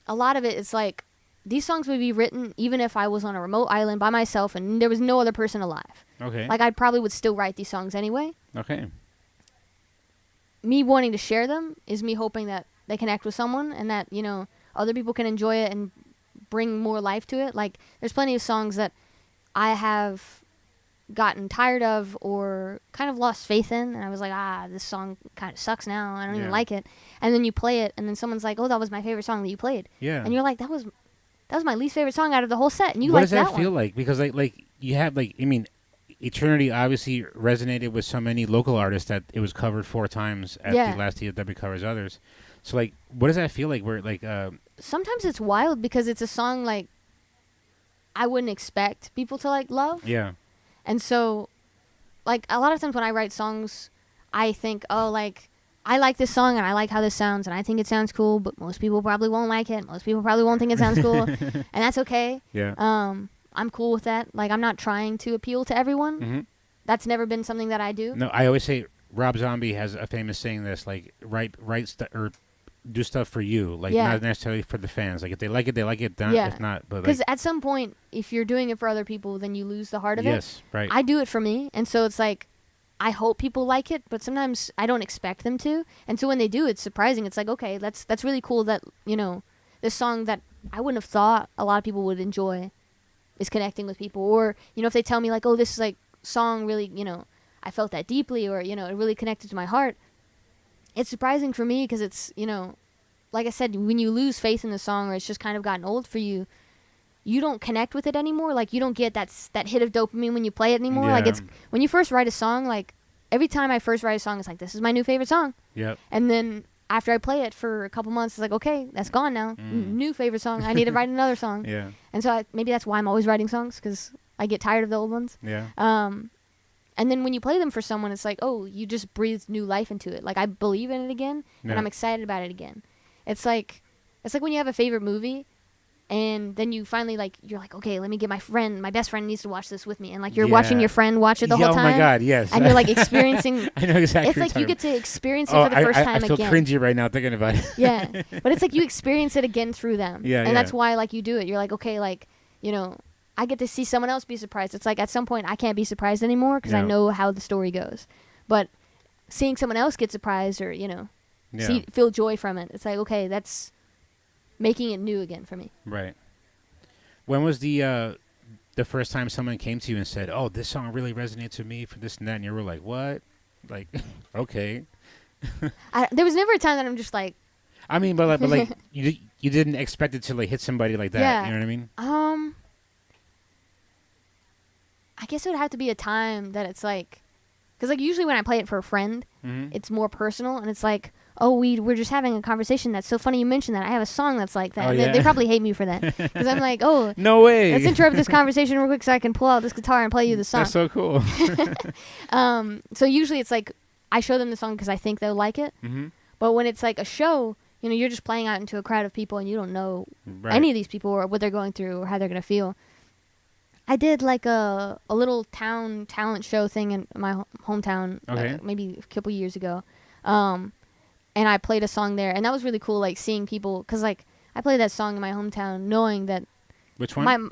a lot of it is like, these songs would be written even if I was on a remote island by myself and there was no other person alive. okay, Like, I probably would still write these songs anyway. okay, Me wanting to share them is me hoping that they connect with someone and that, other people can enjoy it and bring more life to it. Like, there's plenty of songs that I have gotten tired of or kind of lost faith in, and I was like, this song kind of sucks now. I don't even like it. And then you play it, and then someone's like, oh, that was my favorite song that you played. yeah. And you're like, that was my least favorite song out of the whole set, and you What liked does that that feel one. like? Because like you have like I mean, Eternity obviously resonated with so many local artists that it was covered 4 times at Yeah. the last TFW covers others. So like, what does that feel like? Where like Sometimes it's wild because it's a song like I wouldn't expect people to like love. yeah, And so, like, a lot of times when I write songs, I think, oh, like, I like this song and I like how this sounds and I think it sounds cool, but most people probably won't like it. Most people probably won't think it sounds cool, and that's okay. Yeah. I'm cool with that. Like, I'm not trying to appeal to everyone. Mm-hmm. That's never been something that I do. No, I always say Rob Zombie has a famous saying this, like, write or do stuff for you, like, Yeah. not necessarily for the fans. Like, if they like it, they like it. Not, Yeah. If not, but Because like, at some point, if you're doing it for other people, then you lose the heart of it. yes, right. I do it for me, and so it's like, I hope people like it, but sometimes I don't expect them to. And so when they do, it's surprising. It's like, okay, that's really cool that, you know, this song that I wouldn't have thought a lot of people would enjoy is connecting with people. Or, you know, if they tell me like, oh, this is like song really, you know, I felt that deeply, or, you know, it really connected to my heart. It's surprising for me because it's, you know, like I said, when you lose faith in the song or it's just kind of gotten old for you, you don't connect with it anymore. Like, you don't get that hit of dopamine when you play it anymore. Like, Yeah. it's when you first write a song, like, every time I first write a song, it's like, this is my new favorite song. Yep. And then after I play it for a couple months, it's like, okay, that's gone now. New favorite song. I need to write another song. Yeah. And so maybe that's why I'm always writing songs, because I get tired of the old ones. Yeah. And then when you play them for someone, it's like, oh, you just breathed new life into it. Like, I believe in it again, Yeah. and I'm excited about it again. It's like when you have a favorite movie, and then you finally, like, you're like, okay, let me get my best friend needs to watch this with me. And, like, you're watching Yeah. your friend watch it the Yeah, whole time. Oh my God, yes. And you're, like, experiencing. I know exactly. It's what like you're you get talking to experience it about. for the first time I feel again. cringy right now thinking about it. Yeah. But it's like you experience it again through them. Yeah, And yeah. that's why, like, you do it. You're like, okay, like, you know, I get to see someone else be surprised. It's like at some point I can't be surprised anymore because I Yeah. know how the story goes. But seeing someone else get surprised or, you know, Yeah. feel joy from it, it's like, okay, that's making it new again for me. Right. When was the first time someone came to you and said, "Oh, this song really resonates with me for this and that," and you were like, "What?" Like, okay. There was never a time that I'm just like, I mean, but like you didn't expect it to like hit somebody like that. Yeah. You know what I mean? I guess it would have to be a time that it's like, because like usually when I play it for a friend, Mm-hmm. it's more personal, and it's like, oh, we're just having a conversation. That's so funny you mentioned that. I have a song that's like that. Oh, And yeah? they probably hate me for that, because I'm like, oh, No way. let's interrupt this conversation real quick so I can pull out this guitar and play you the song. That's so cool. So usually it's like I show them the song because I think they'll like it. Mm-hmm. But when it's like a show, you know, you're just playing out into a crowd of people and you don't know Right. any of these people or what they're going through or how they're gonna feel. I did like a little town talent show thing in my hometown, Okay. maybe a couple years ago, and I played a song there, and that was really cool. Like seeing people, cause like I played that song in my hometown, knowing that Which one?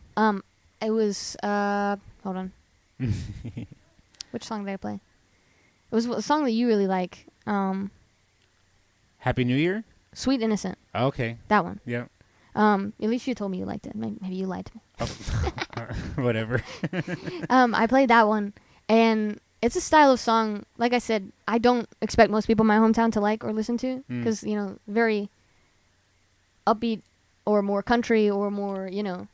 it was hold on, which song did I play? It was a song that you really like, Happy New Year. Sweet Innocent. Okay. That one. Yeah. At least you told me you liked it. Maybe you lied to me. Whatever. I played that one, and it's a style of song. Like I said, I don't expect most people in my hometown to like or listen to, because you know, very upbeat or more country or more, you know,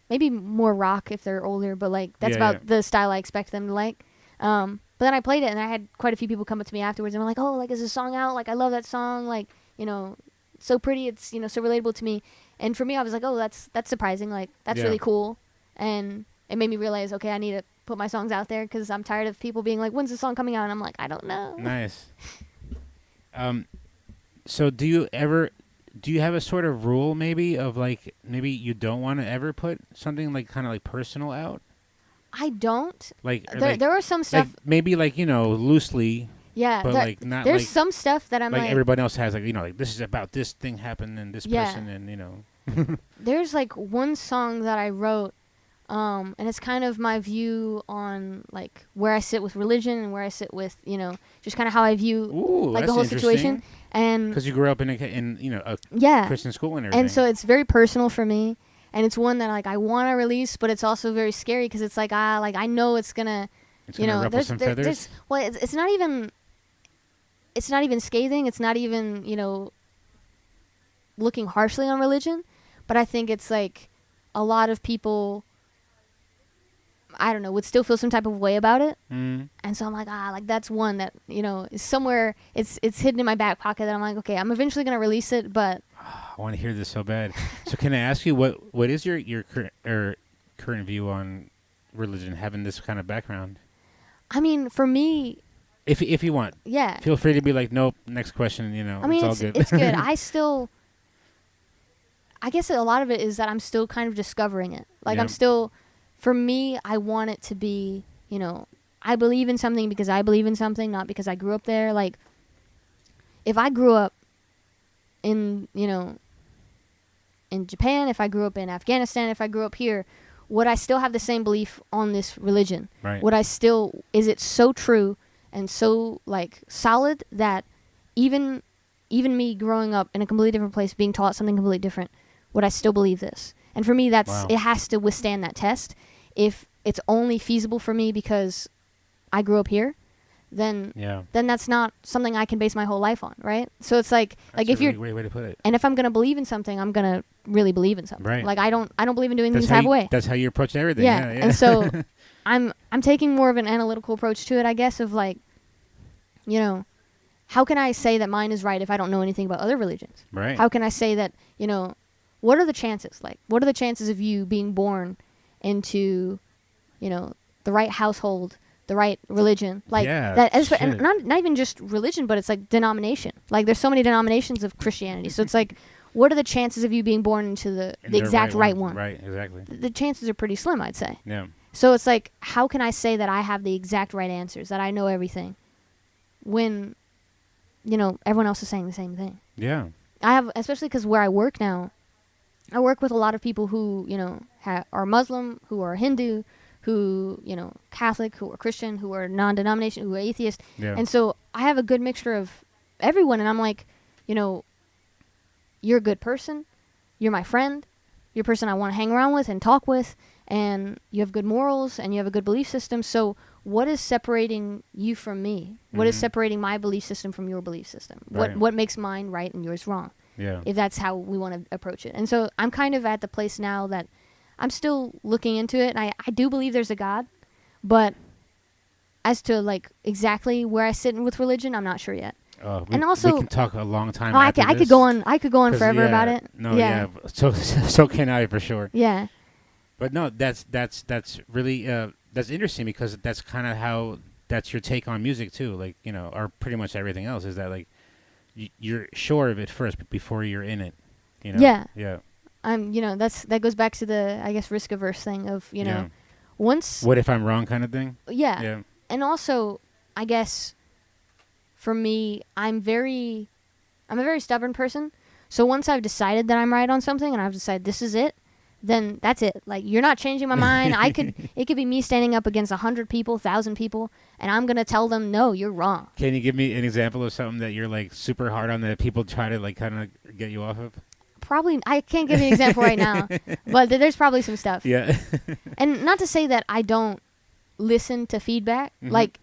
maybe more rock if they're older. But like that's Yeah, about yeah. the style I expect them to like. But then I played it, and I had quite a few people come up to me afterwards and were like, "Oh, like is this song out? Like I love that song. Like, you know, so pretty. It's, you know, so relatable to me." And for me, I was like, "Oh, that's surprising. Like that's Yeah. really cool." And it made me realize, okay, I need to put my songs out there because I'm tired of people being like, "When's the song coming out?" And I'm like, I don't know. Nice. So do you have a sort of rule maybe of like maybe you don't want to ever put something like kind of like personal out? I don't. Like or There are some stuff. like maybe like, you know, loosely, Yeah, but there- like not there's like some stuff that I'm like like, everybody else has, like, you know, like this is about this thing happened and this Yeah. person and, you know. there's like one song that I wrote, and it's kind of my view on like where I sit with religion and where I sit with, you know, just kind of how I view Ooh, like that's the whole situation. And because you grew up in you know a yeah, Christian school and everything. and so it's very personal for me, and it's one that like I want to release, but it's also very scary because it's like I know it's gonna, it's you gonna know, ruffle some feathers. well, it's not even scathing. It's not even, you know, looking harshly on religion, but I think it's like a lot of people, I don't know, would still feel some type of way about it. Mm. And so I'm like, like that's one that, you know, is somewhere it's hidden in my back pocket that I'm like, okay, I'm eventually gonna release it, but I want to hear this so bad. So can I ask you what is your current view on religion, having this kind of background? I mean, for me, If you want, Yeah. feel free to be like, nope. Next question. You know, I mean, it's all it's good. it's good. I guess a lot of it is that I'm still kind of discovering it. Like Yeah. I'm still, for me, I want it to be, I believe in something because I believe in something, not because I grew up there. Like, if I grew up in Japan, if I grew up in Afghanistan, if I grew up here, would I still have the same belief on this religion? Right. Would I still, is it so true and so like solid that even me growing up in a completely different place, being taught something completely different, would I still believe this? And for me, Wow. it has to withstand that test. If it's only feasible for me because I grew up here, then that's not something I can base my whole life on, right? So it's like That's if a you're, really great way to put it. and if I'm gonna believe in something, I'm gonna really believe in something. Right. Like I don't believe in doing That's things how halfway. that's how you approach everything. Yeah. Yeah. And so I'm taking more of an analytical approach to it, I guess, of like, how can I say that mine is right if I don't know anything about other religions? Right. How can I say that, what are the chances? Like, what are the chances of you being born into, the right household, the right religion? Like Yeah, that, and shit. not even just religion, but it's like denomination. Like there's so many denominations of Christianity. So it's like, what are the chances of you being born into the exact right one? Right, exactly. The chances are pretty slim, I'd say. Yeah. So it's like, how can I say that I have the exact right answers, that I know everything, when, everyone else is saying the same thing? Yeah. I have, especially because where I work now, I work with a lot of people who, are Muslim, who are Hindu, who, Catholic, who are Christian, who are non-denomination, who are atheist. Yeah. And so I have a good mixture of everyone. And I'm like, you're a good person. You're my friend. You're a person I want to hang around with and talk with. And you have good morals and you have a good belief system. So what is separating you from me? What is separating my belief system from your belief system? Right. What makes mine right and yours wrong? Yeah. If that's how we want to approach it. And so I'm kind of at the place now that I'm still looking into it. And I do believe there's a God. But as to like exactly where I sit with religion, I'm not sure yet. And also, we can talk a long time. I after could this, go on. I could go on 'cause, forever yeah, about it. No, yeah. So can I for sure. Yeah. But no, that's really that's interesting because that's kind of how that's your take on music too. Like or pretty much everything else is that like you're sure of it first before you're in it. Yeah. Yeah. That goes back to the, I guess, risk averse thing of once. What if I'm wrong kind of thing. Yeah. Yeah. And also, I guess, for me, I'm a very stubborn person. So once I've decided that I'm right on something and I've decided this is it, then that's it. Like, you're not changing my mind. It could be me standing up against 100 people, 1,000 people, and I'm going to tell them, no, you're wrong. Can you give me an example of something that you're like super hard on that people try to like kind of get you off of? Probably, I can't give you an example right now, but there's probably some stuff. Yeah. And not to say that I don't listen to feedback. Mm-hmm. Like,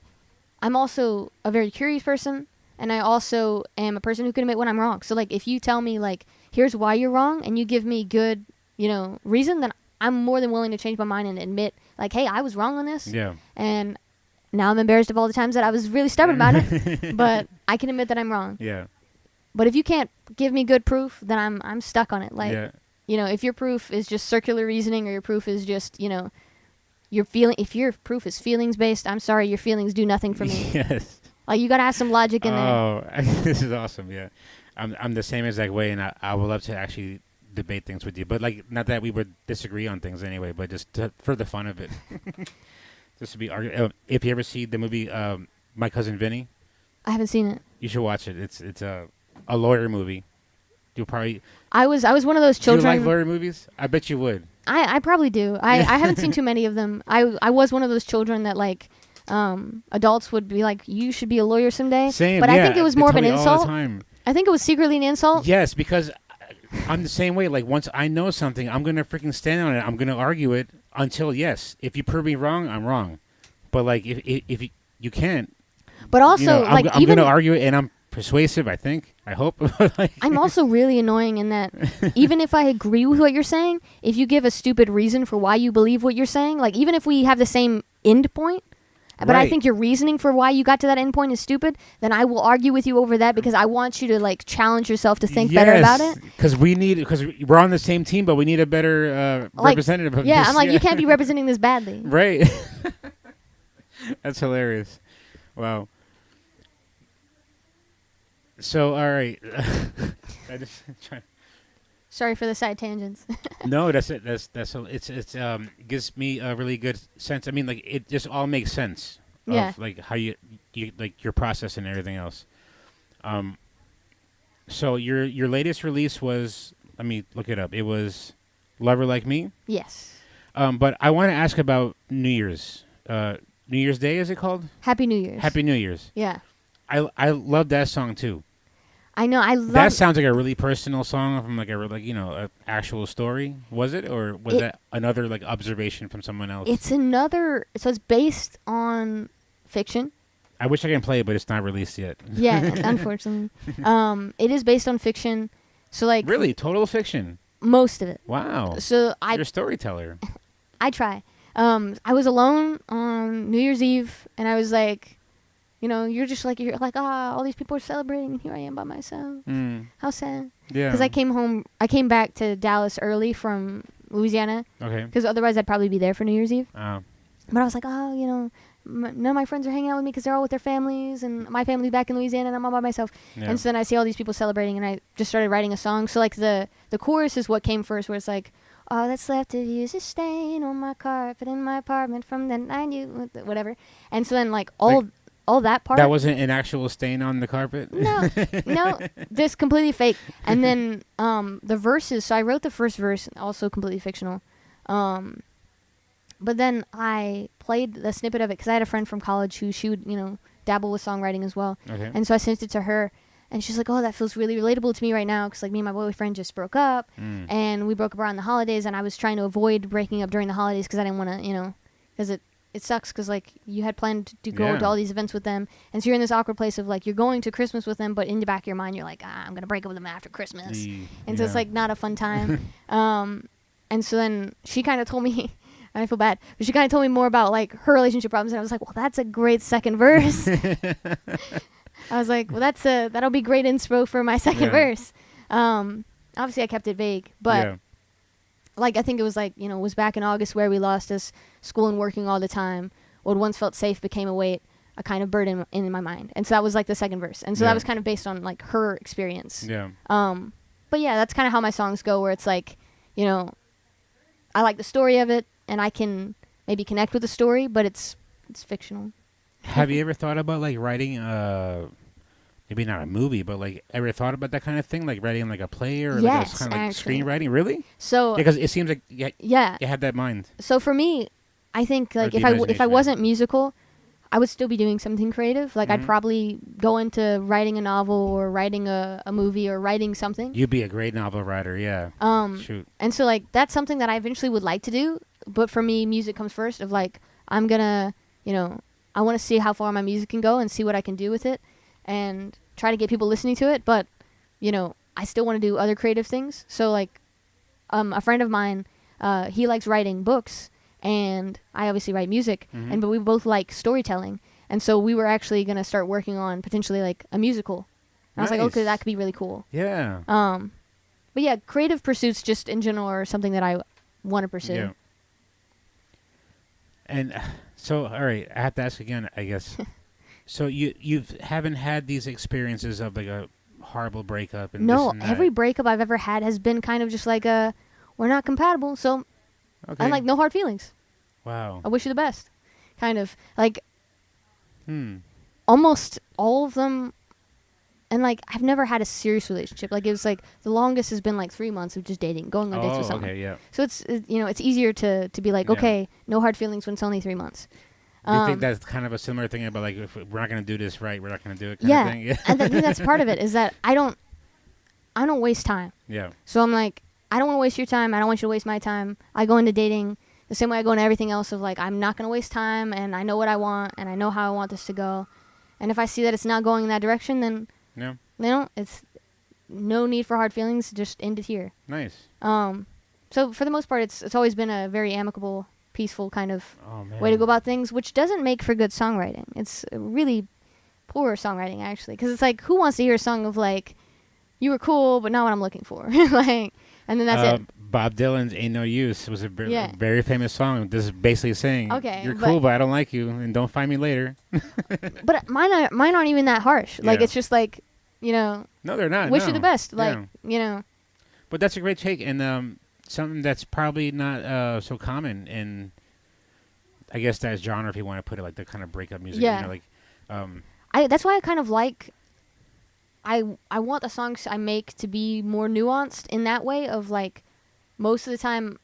I'm also a very curious person, and I also am a person who can admit when I'm wrong. So, like, if you tell me, like, here's why you're wrong, and you give me good, reason, then I'm more than willing to change my mind and admit, like, hey, I was wrong on this. Yeah. And now I'm embarrassed of all the times that I was really stubborn about it, but I can admit that I'm wrong. Yeah. But if you can't give me good proof, then I'm stuck on it. Like, Yeah. If your proof is just circular reasoning, or your proof is just, if your proof is feelings based, I'm sorry, your feelings do nothing for me. Yes. Like, you gotta have some logic in there. Oh, this is awesome. Yeah. I'm the same exact way, and I would love to actually debate things with you. But, like, not that we would disagree on things anyway, but just for the fun of it. Just to be arguing. If you ever see the movie My Cousin Vinny, I haven't seen it. you should watch it. It's a lawyer movie. You'll probably... I was one of those children. Do you like lawyer movies? I bet you would. I probably do. I haven't seen too many of them. I was one of those children that, like, adults would be like, you should be a lawyer someday. Same, but yeah, I think it was they more of tell an me all the insult. time. I think it was secretly an insult. Yes, because I'm the same way. Like, once I know something, I'm going to freaking stand on it. I'm going to argue it until, yes, if you prove me wrong, I'm wrong. But, like, if you can't. But also, like, I'm going to argue it, and I'm persuasive, I think. I hope. I'm also really annoying in that even if I agree with what you're saying, if you give a stupid reason for why you believe what you're saying, like, even if we have the same end point, but I Right. think your reasoning for why you got to that end point is stupid, then I will argue with you over that because I want you to, like, challenge yourself to think better about it. Because we're on the same team, but we need a better Like, representative of yeah, this. I'm like, you can't be representing this badly. Right. That's hilarious. Wow. So all right. I just try. Sorry for the side tangents. No, that's it. It's gives me a really good sense. I mean, like it just all makes sense. Yeah. Of, like how you like your process and everything else. So your latest release was, let me look it up. It was Lover Like Me. Yes. But I want to ask about New Year's. New Year's Day, is it called? Happy New Year's. Happy New Year's. Yeah. I love that song too. I know. I love That sounds like a really personal song from like a actual story. Was it, or was that another like observation from someone else? It's another. So it's based on fiction. I wish I can play it, but it's not released yet. Yeah, unfortunately. It is based on fiction. So like Really, total fiction. most of it. Wow. So You're a storyteller. I try. I was alone on New Year's Eve, and I was like, you're like, all these people are celebrating, and here I am by myself. How sad. Yeah. Because I came back to Dallas early from Louisiana, Okay. because otherwise I'd probably be there for New Year's Eve. Oh. But I was like, none of my friends are hanging out with me because they're all with their families, and my family's back in Louisiana, and I'm all by myself. Yeah. And so then I see all these people celebrating, and I just started writing a song. So like the chorus is what came first, where it's like, all that's left of you is a stain on my carpet in my apartment from the night you whatever. And so then like all that part. That wasn't an actual stain on the carpet? No, just completely fake. And then the verses. So I wrote the first verse, also completely fictional. But then I played the snippet of it because I had a friend from college who she would, dabble with songwriting as well. Okay. And so I sent it to her, and she's like, "Oh, that feels really relatable to me right now because like me and my boyfriend just broke up, and we broke up around the holidays, and I was trying to avoid breaking up during the holidays because I didn't want to, because it sucks because like you had planned to go to all these events with them, and so you're in this awkward place of like you're going to Christmas with them, but in the back of your mind you're like, I'm gonna break up with them after Christmas, and so it's like not a fun time. And so then she kind of told me. And I feel bad, but she kind of told me more about like her relationship problems, and I was like, well, that's a great second verse. I was like, well, that'll be great inspo for my second verse. Obviously I kept it vague, but like I think it was like, was back in August where we lost us, school and working all the time. What once felt safe became a weight, a kind of burden in my mind. And so that was like the second verse. And so that was kind of based on like her experience. Yeah. But yeah, that's kind of how my songs go, where it's like, I like the story of it, and I can maybe connect with the story, but it's fictional. Have you ever thought about like writing maybe not a movie, but like ever thought about that kind of thing, like writing like a play or like a kind of like screenwriting? Really? So because it seems like you had that mind. So for me, I think like if I wasn't musical, I would still be doing something creative. Like I'd probably go into writing a novel or writing a movie or writing something. You'd be a great novel writer, yeah. Shoot. And so like that's something that I eventually would like to do. But for me, music comes first. Of like I'm gonna, I want to see how far my music can go and see what I can do with it, and try to get people listening to it. But I still want to do other creative things. So like, a friend of mine, he likes writing books. And I obviously write music, but we both like storytelling. And so we were actually going to start working on potentially like a musical. And I was like, okay, that could be really cool. Yeah. But yeah, creative pursuits just in general are something that I want to pursue. Yeah. And so, all right, I have to ask again, I guess. So you haven't had these experiences of like a horrible breakup? And no, this and that. Every breakup I've ever had has been kind of just like we're not compatible, so Okay. and like no hard feelings. Wow. I wish you the best. Kind of like almost all of them. And like I've never had a serious relationship. Like it was like the longest has been like 3 months of just dating, going on dates with someone. Okay, yeah. So it's easier to be like, okay, no hard feelings when it's only 3 months. Do you think that's kind of a similar thing about like if we're not going to do this right, we're not going to do it kind of thing? Yeah. And I think that's part of it is that I don't waste time. Yeah. So I'm like, I don't want to waste your time. I don't want you to waste my time. I go into dating the same way I go into everything else of like, I'm not going to waste time, and I know what I want, and I know how I want this to go. And if I see that it's not going in that direction, then it's no need for hard feelings. Just end it here. Nice. So for the most part, it's always been a very amicable, peaceful kind of way to go about things, which doesn't make for good songwriting. It's really poor songwriting, actually, because it's like, who wants to hear a song of like, you were cool, but not what I'm looking for, like, and then that's it. Bob Dylan's "Ain't No Use" was a very famous song. This is basically saying, "You're cool, but I don't like you, and don't find me later." But mine aren't even that harsh. Like it's just like, you know, No, they're not. wish no. you the best. Like, Yeah. you know. But that's a great take, and something that's probably not so common in, I guess, that genre, if you want to put it like the kind of breakup music. Yeah. You know, like, That's why I kind of like. I want the songs I make to be more nuanced in that way of like, most of the time,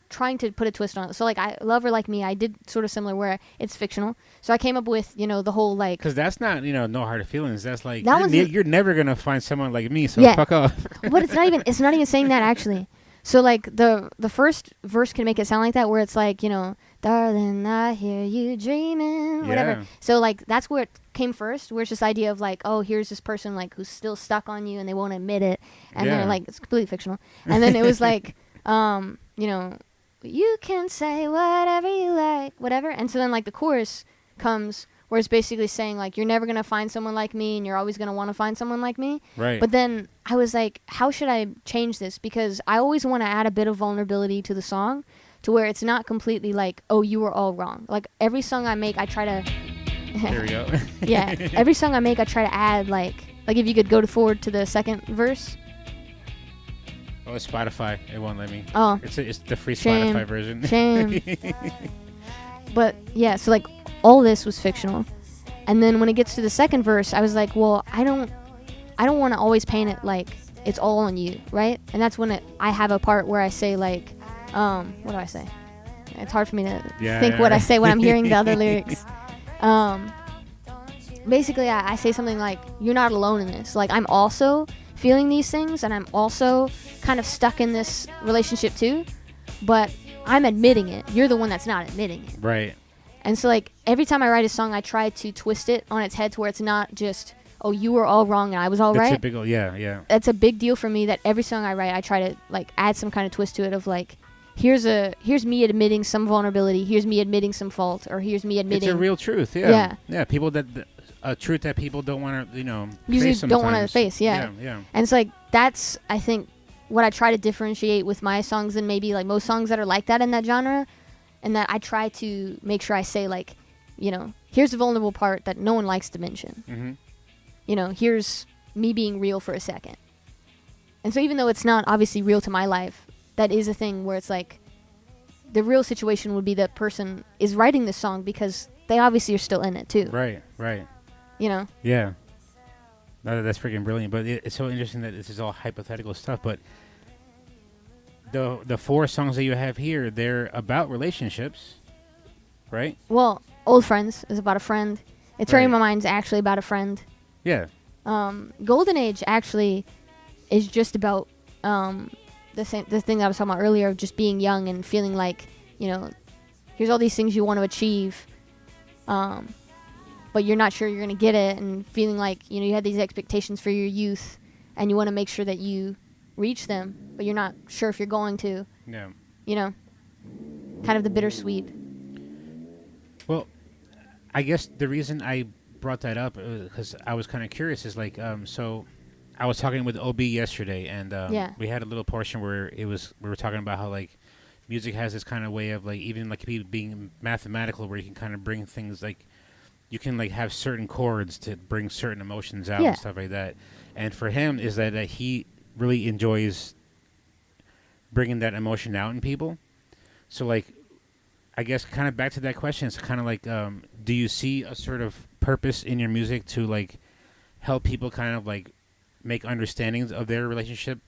trying to put a twist on it. So like, I Love Her Like Me, I did sort of similar where it's fictional. So I came up with, you know, the whole like. because that's not, No Hard Feelings. That's like That one's you're never gonna find someone like me. So Yeah. fuck off. But it's not even saying that actually. So like the first verse can make it sound like that, where it's like, you know, darling, I hear you dreaming, whatever. Yeah. So like that's where it came first, where it's this idea of like, oh, here's this person like who's still stuck on you and they won't admit it, and Yeah. they're like, it's completely fictional. And then it was like, you know, you can say whatever you like, whatever. And so then like the chorus comes, where it's basically saying like, you're never gonna find someone like me, and you're always gonna want to find someone like me. Right. But then I was like, how should I change this? Because I always want to add a bit of vulnerability to the song, to where it's not completely like, oh, you were all wrong. Like every song I make, I try to. There we go. Yeah, every song I make, I try to add like if you could go forward to the second verse. Oh, it's Spotify. It won't let me. Oh. It's the free Shame. Spotify version. Shame. But yeah, so like all this was fictional, and then when it gets to the second verse, I was like, well, I don't want to always paint it like it's all on you, right? And that's when I have a part where I say like, what do I say? It's hard for me to think what I say when I'm hearing the other lyrics. Basically, I say something like, you're not alone in this. Like, I'm also feeling these things, and I'm also kind of stuck in this relationship too, but I'm admitting it. You're the one that's not admitting it. Right. And so, like, every time I write a song, I try to twist it on its head to where it's not just, oh, you were all wrong and I was all The right. typical, yeah. That's a big deal for me, that every song I write, I try to, like, add some kind of twist to it of, like, here's me admitting some vulnerability, here's me admitting some fault, or here's me admitting. It's a real truth, yeah. Yeah. Yeah, people a truth that people don't want to, usually face don't want to sometimes. face, yeah. Yeah. And it's like, that's, I think, what I try to differentiate with my songs than maybe like most songs that are like that in that genre, and that I try to make sure I say like, here's the vulnerable part that no one likes to mention. Mm-hmm. Here's me being real for a second. And so even though it's not obviously real to my life, that is a thing where it's like, the real situation would be that person is writing this song because they obviously are still in it too. Right. Yeah. That's freaking brilliant. But it's so interesting that this is all hypothetical stuff. But the 4 songs that you have here, they're about relationships, right? Well, Old Friends is about a friend. Eternity in Right. My Mind is actually about a friend. Yeah. Golden Age actually is just about the thing that I was talking about earlier of just being young and feeling like, here's all these things you want to achieve, but you're not sure you're going to get it, and feeling like, you had these expectations for your youth and you want to make sure that you reach them, but you're not sure if you're going to. Yeah. Kind of the bittersweet. Well, I guess the reason I brought that up because I was kind of curious is like, so I was talking with OB yesterday, and we had a little portion where we were talking about how like music has this kind of way of like, even like being mathematical, where you can kind of bring things like, you can like have certain chords to bring certain emotions out and stuff like that. And for him is that he really enjoys bringing that emotion out in people. So like, I guess kind of back to that question, it's kind of like, do you see a sort of purpose in your music to like help people kind of like make understandings of their relationship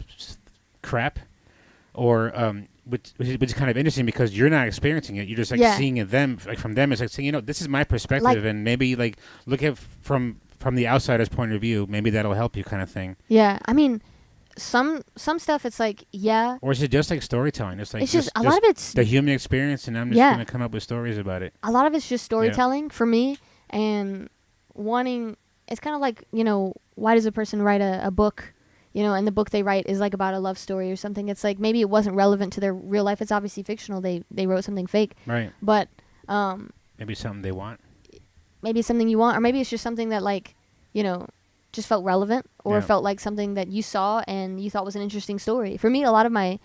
crap? Or which is kind of interesting because you're not experiencing it. You're just like seeing it from them. It's like saying, this is my perspective, and maybe like look at from the outsider's point of view. Maybe that'll help you, kind of thing. Yeah, I mean, some stuff it's like, yeah. Or is it just like storytelling? It's like it's just a lot of it's the human experience, and I'm just gonna come up with stories about it. A lot of it's just storytelling for me, and wanting. It's kind of like, why does a person write a book? And the book they write is like about a love story or something. It's like maybe it wasn't relevant to their real life. It's obviously fictional. They wrote something fake. Right. But maybe something they want. Maybe it's something you want, or maybe it's just something that like, just felt relevant, or felt like something that you saw and you thought was an interesting story. For me, a lot of my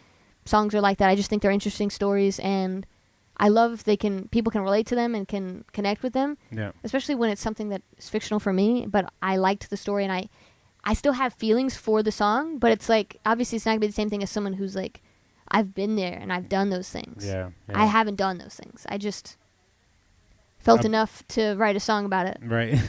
songs are like that. I just think they're interesting stories, and I love people can relate to them and can connect with them. Yeah. Especially when it's something that is fictional for me, but I liked the story, and I still have feelings for the song, but it's like obviously it's not gonna be the same thing as someone who's like, I've been there and I've done those things. Yeah. I haven't done those things. I just felt enough to write a song about it. Right.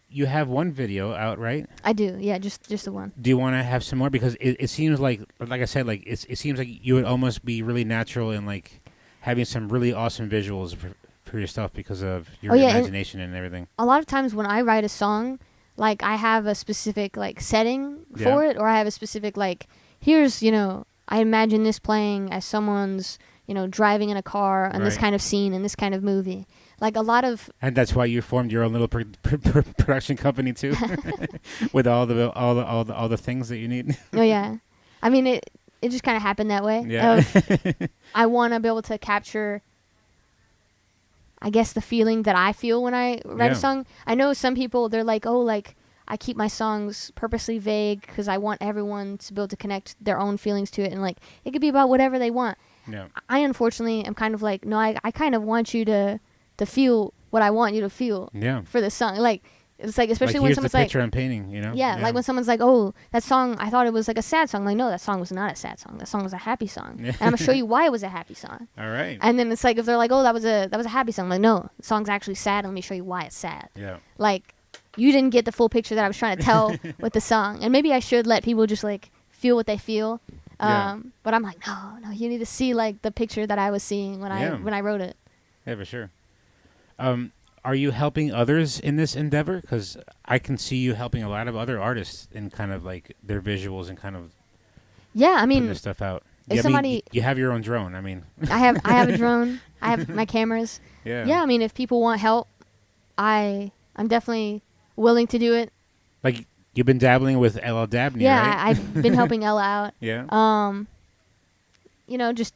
You have one video out, right? I do, yeah, just the one. Do you want to have some more? Because it seems like I said, like it seems like you would almost be really natural in like having some really awesome visuals for your stuff because of your imagination and everything. A lot of times when I write a song, like I have a specific like setting for it, or I have a specific like, here's, I imagine this playing as someone's, driving in a car on this kind of scene in this kind of movie. Like a lot of, and that's why you formed your own little production company too, with all the things that you need. Oh yeah, I mean it just kind of happened that way. Yeah. I want to be able to capture, I guess, the feeling that I feel when I write a song. I know some people, they're like, oh, like I keep my songs purposely vague because I want everyone to be able to connect their own feelings to it, and like it could be about whatever they want. Yeah. I unfortunately am kind of like, no, I kind of want you to feel what I want you to feel for the song. Like, it's like, especially like when here's someone's the like, picture I'm painting, Yeah, like when someone's like, oh, that song, I thought it was like a sad song. Like, no, that song was not a sad song. That song was a happy song. And I'm going to show you why it was a happy song. All right. And then it's like, if they're like, oh, that was a happy song. I'm like, no, the song's actually sad. Let me show you why it's sad. Yeah. Like, you didn't get the full picture that I was trying to tell with the song. And maybe I should let people just like feel what they feel. But I'm like, no, you need to see like the picture that I was seeing when I wrote it. Yeah, for sure. Are you helping others in this endeavor? Because I can see you helping a lot of other artists in kind of like their visuals and kind of I mean, putting this stuff out. If somebody, you have your own drone. I mean, I have a drone. I have my cameras. Yeah. I mean, if people want help, I'm definitely willing to do it. Like you've been dabbling with Ella Dabney, right? I've been helping Ella out. Yeah. Just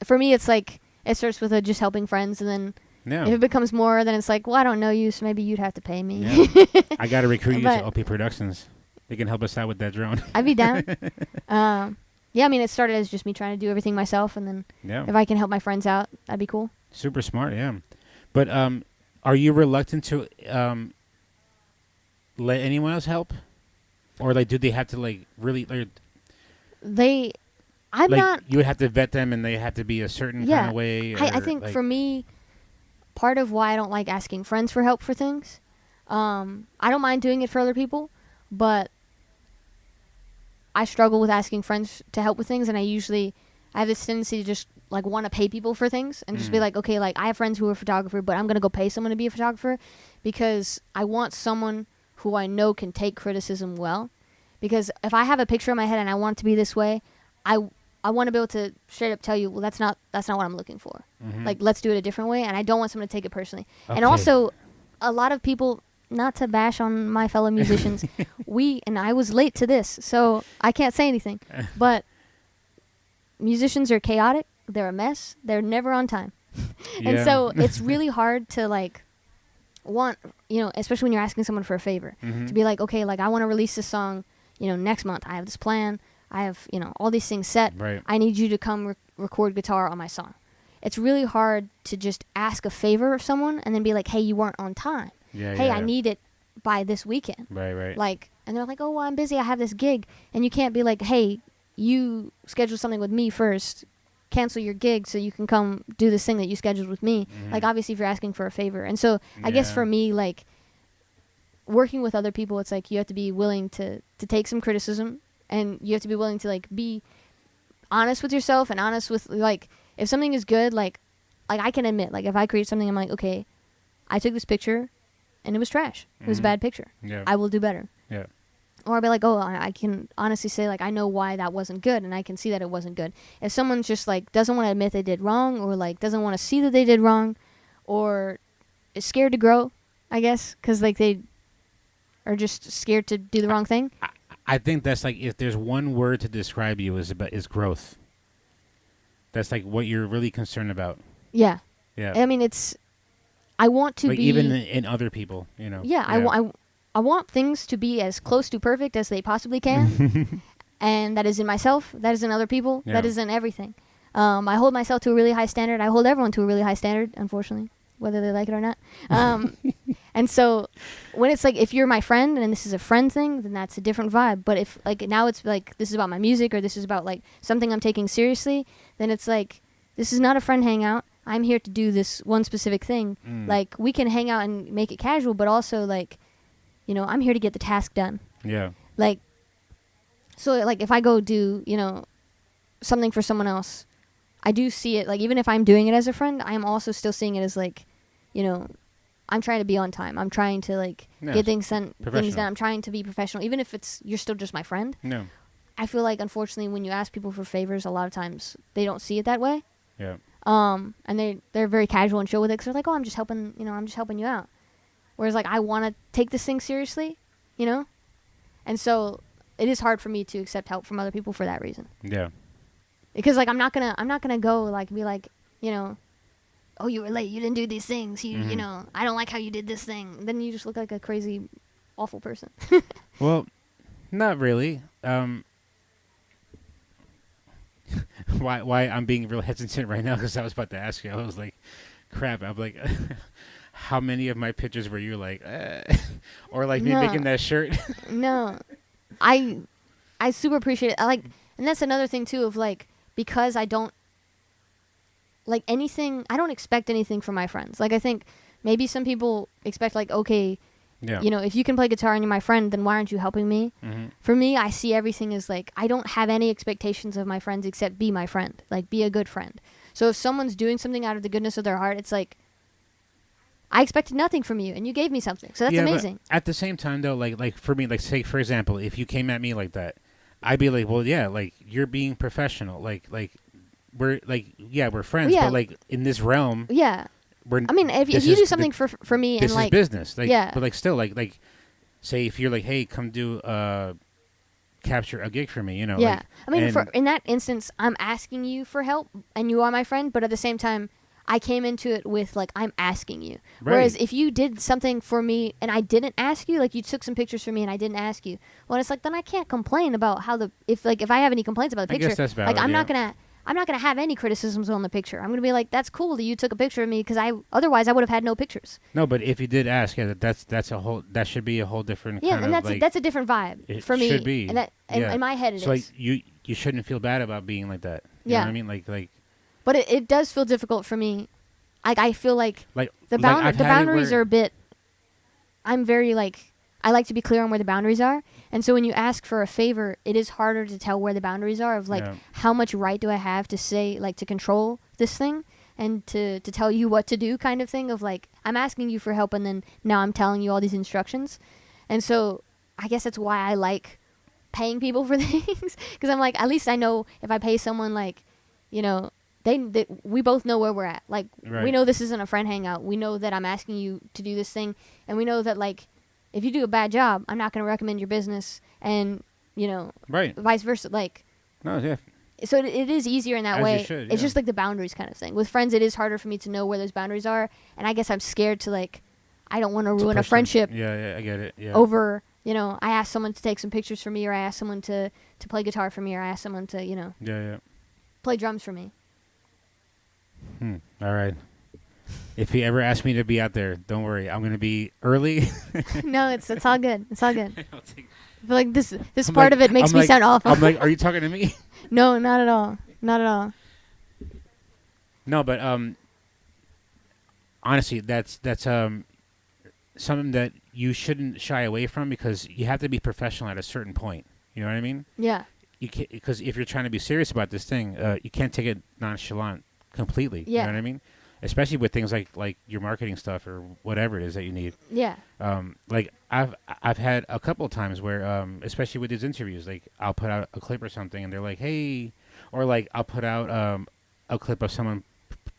for me, it's like it starts with just helping friends, and then. Yeah. If it becomes more, then it's like, well, I don't know you, so maybe you'd have to pay me. Yeah. I got to recruit you to OP Productions. They can help us out with that drone. I'd be down. I mean, it started as just me trying to do everything myself, and then if I can help my friends out, that'd be cool. Super smart, yeah. But are you reluctant to let anyone else help? Or, like, do they have to, like, really... I'm not... You would have to vet them, and they have to be a certain kind of way? I think for me... Part of why I don't like asking friends for help for things, I don't mind doing it for other people, but I struggle with asking friends to help with things, and I have this tendency to just like want to pay people for things and just be like, okay, like I have friends who are photographers, but I'm gonna go pay someone to be a photographer because I want someone who I know can take criticism well. Because if I have a picture in my head and I want it to be this way, I want to be able to straight up tell you, well, that's not what I'm looking for. Mm-hmm. Like, let's do it a different way, and I don't want someone to take it personally. Okay. And also, a lot of people, not to bash on my fellow musicians, and I was late to this, so I can't say anything, but musicians are chaotic, they're a mess, they're never on time. And so it's really hard to, like, especially when you're asking someone for a favor, to be like, okay, like, I want to release this song, next month, I have this plan, I have, all these things set. Right. I need you to come record guitar on my song. It's really hard to just ask a favor of someone and then be like, hey, you weren't on time. I need it by this weekend. Right. Like, and they're like, oh, well, I'm busy. I have this gig. And you can't be like, hey, you schedule something with me first. Cancel your gig so you can come do this thing that you scheduled with me. Like, obviously, if you're asking for a favor. And so I guess for me, like, working with other people, it's like you have to be willing to take some criticism. And you have to be willing to, like, be honest with yourself and honest with, like, if something is good, like I can admit, like, if I create something, I'm like, okay, I took this picture and it was trash. It was a bad picture. Yeah. I will do better. Yeah. Or I'll be like, oh, I can honestly say, like, I know why that wasn't good and I can see that it wasn't good. If someone's just, like, doesn't want to admit they did wrong or, like, doesn't want to see that they did wrong or is scared to grow, I guess, because, like, they are just scared to do the wrong thing. I think that's like if there's one word to describe you is growth. That's like what you're really concerned about. Yeah. Yeah. I mean, I want to like be even in other people, Yeah. I want things to be as close to perfect as they possibly can, and that is in myself. That is in other people. Yeah. That is in everything. I hold myself to a really high standard. I hold everyone to a really high standard, unfortunately, whether they like it or not. And so when it's like, if you're my friend and this is a friend thing, then that's a different vibe. But if like now it's like this is about my music or this is about like something I'm taking seriously, then it's like this is not a friend hangout. I'm here to do this one specific thing. Like we can hang out and make it casual, but also like, you know, I'm here to get the task done. Yeah. Like, so like if I go do, you know, something for someone else, I do see it like even if I'm doing it as a friend, I am also still seeing it as like, you know, I'm trying to be on time. I'm trying to like get things done. I'm trying to be professional, even if it's you're still just my friend. No. I feel like unfortunately when you ask people for favors, a lot of times they don't see it that way. Yeah. And they're very casual and chill with it because they're like, oh, I'm just helping you out. Whereas like I want to take this thing seriously, you know, and so it is hard for me to accept help from other people for that reason. Yeah. Because like I'm not gonna go like be like, you know, oh, you were late, you didn't do these things, you know, I don't like how you did this thing. Then you just look like a crazy, awful person. Well, not really. Why I'm being real hesitant right now because I was about to ask you. I was like, crap. I'm like, how many of my pictures were you like, or like me making that shirt? No, I super appreciate it. I like, and that's another thing too of like, because I don't like anything, I don't expect anything from my friends. Like I think maybe some people expect like, okay, you know, if you can play guitar and you're my friend, then why aren't you helping me? For me, I see everything as like, I don't have any expectations of my friends except be my friend, like be a good friend. So if someone's doing something out of the goodness of their heart, it's like, I expected nothing from you and you gave me something. So that's amazing. But at the same time though, like for me, like say for example, if you came at me like that, I'd be like, well, yeah, like you're being professional. Like we're like, yeah, we're friends, but like in this realm, I mean, if you do something for me and like this is business, like, but like still like say if you're like, hey, come do capture a gig for me, you know. Yeah, like, I mean, in that instance, I'm asking you for help, and you are my friend, but at the same time, I came into it with like I'm asking you. Right. Whereas if you did something for me and I didn't ask you, like you took some pictures for me and I didn't ask you, well, it's like then I can't complain about how if I have any complaints about the picture, I guess that's valid, like I'm not gonna have any criticisms on the picture. I'm gonna be like, that's cool that you took a picture of me because otherwise I would have had no pictures. No, but if you did ask, that should be a whole different. Yeah, kind and of that's a different vibe for me. Should be, and that in my head it is. So like you shouldn't feel bad about being like that. You know what I mean? Like. But it does feel difficult for me. Like I feel like the boundaries are a bit. I'm very like I like to be clear on where the boundaries are, and so when you ask for a favor, it is harder to tell where the boundaries are of like how much right do I have to say like to control this thing and to tell you what to do kind of thing of like I'm asking you for help and then now I'm telling you all these instructions, and so I guess that's why I like paying people for things because I'm like at least I know if I pay someone like, you know. We both know where we're at. Like, we know this isn't a friend hangout. We know that I'm asking you to do this thing. And we know that, like, if you do a bad job, I'm not going to recommend your business. And, you know, vice versa. Like, no, yeah. So it is easier in that As way. you should, It's just, like, the boundaries kind of thing. With friends, it is harder for me to know where those boundaries are. And I guess I'm scared to, like, I don't want to ruin a friendship. Yeah, I get it. Yeah. Over, you know, I asked someone to take some pictures for me or I asked someone to play guitar for me or I asked someone to, you know, play drums for me. All right. If you ever ask me to be out there, don't worry. I'm gonna be early. No, it's all good. It's all good. I feel like this part of it makes me sound awful. I'm like, are you talking to me? No, not at all. Not at all. No, but honestly, that's something that you shouldn't shy away from because you have to be professional at a certain point. You know what I mean? Yeah. You can't, because if you're trying to be serious about this thing, you can't take it nonchalant completely. Yeah. You know what I mean? Especially with things like your marketing stuff or whatever it is that you need. Yeah. Like I've had a couple of times where, especially with these interviews, like I'll put out a clip or something and they're like, hey, or like I'll put out a clip of someone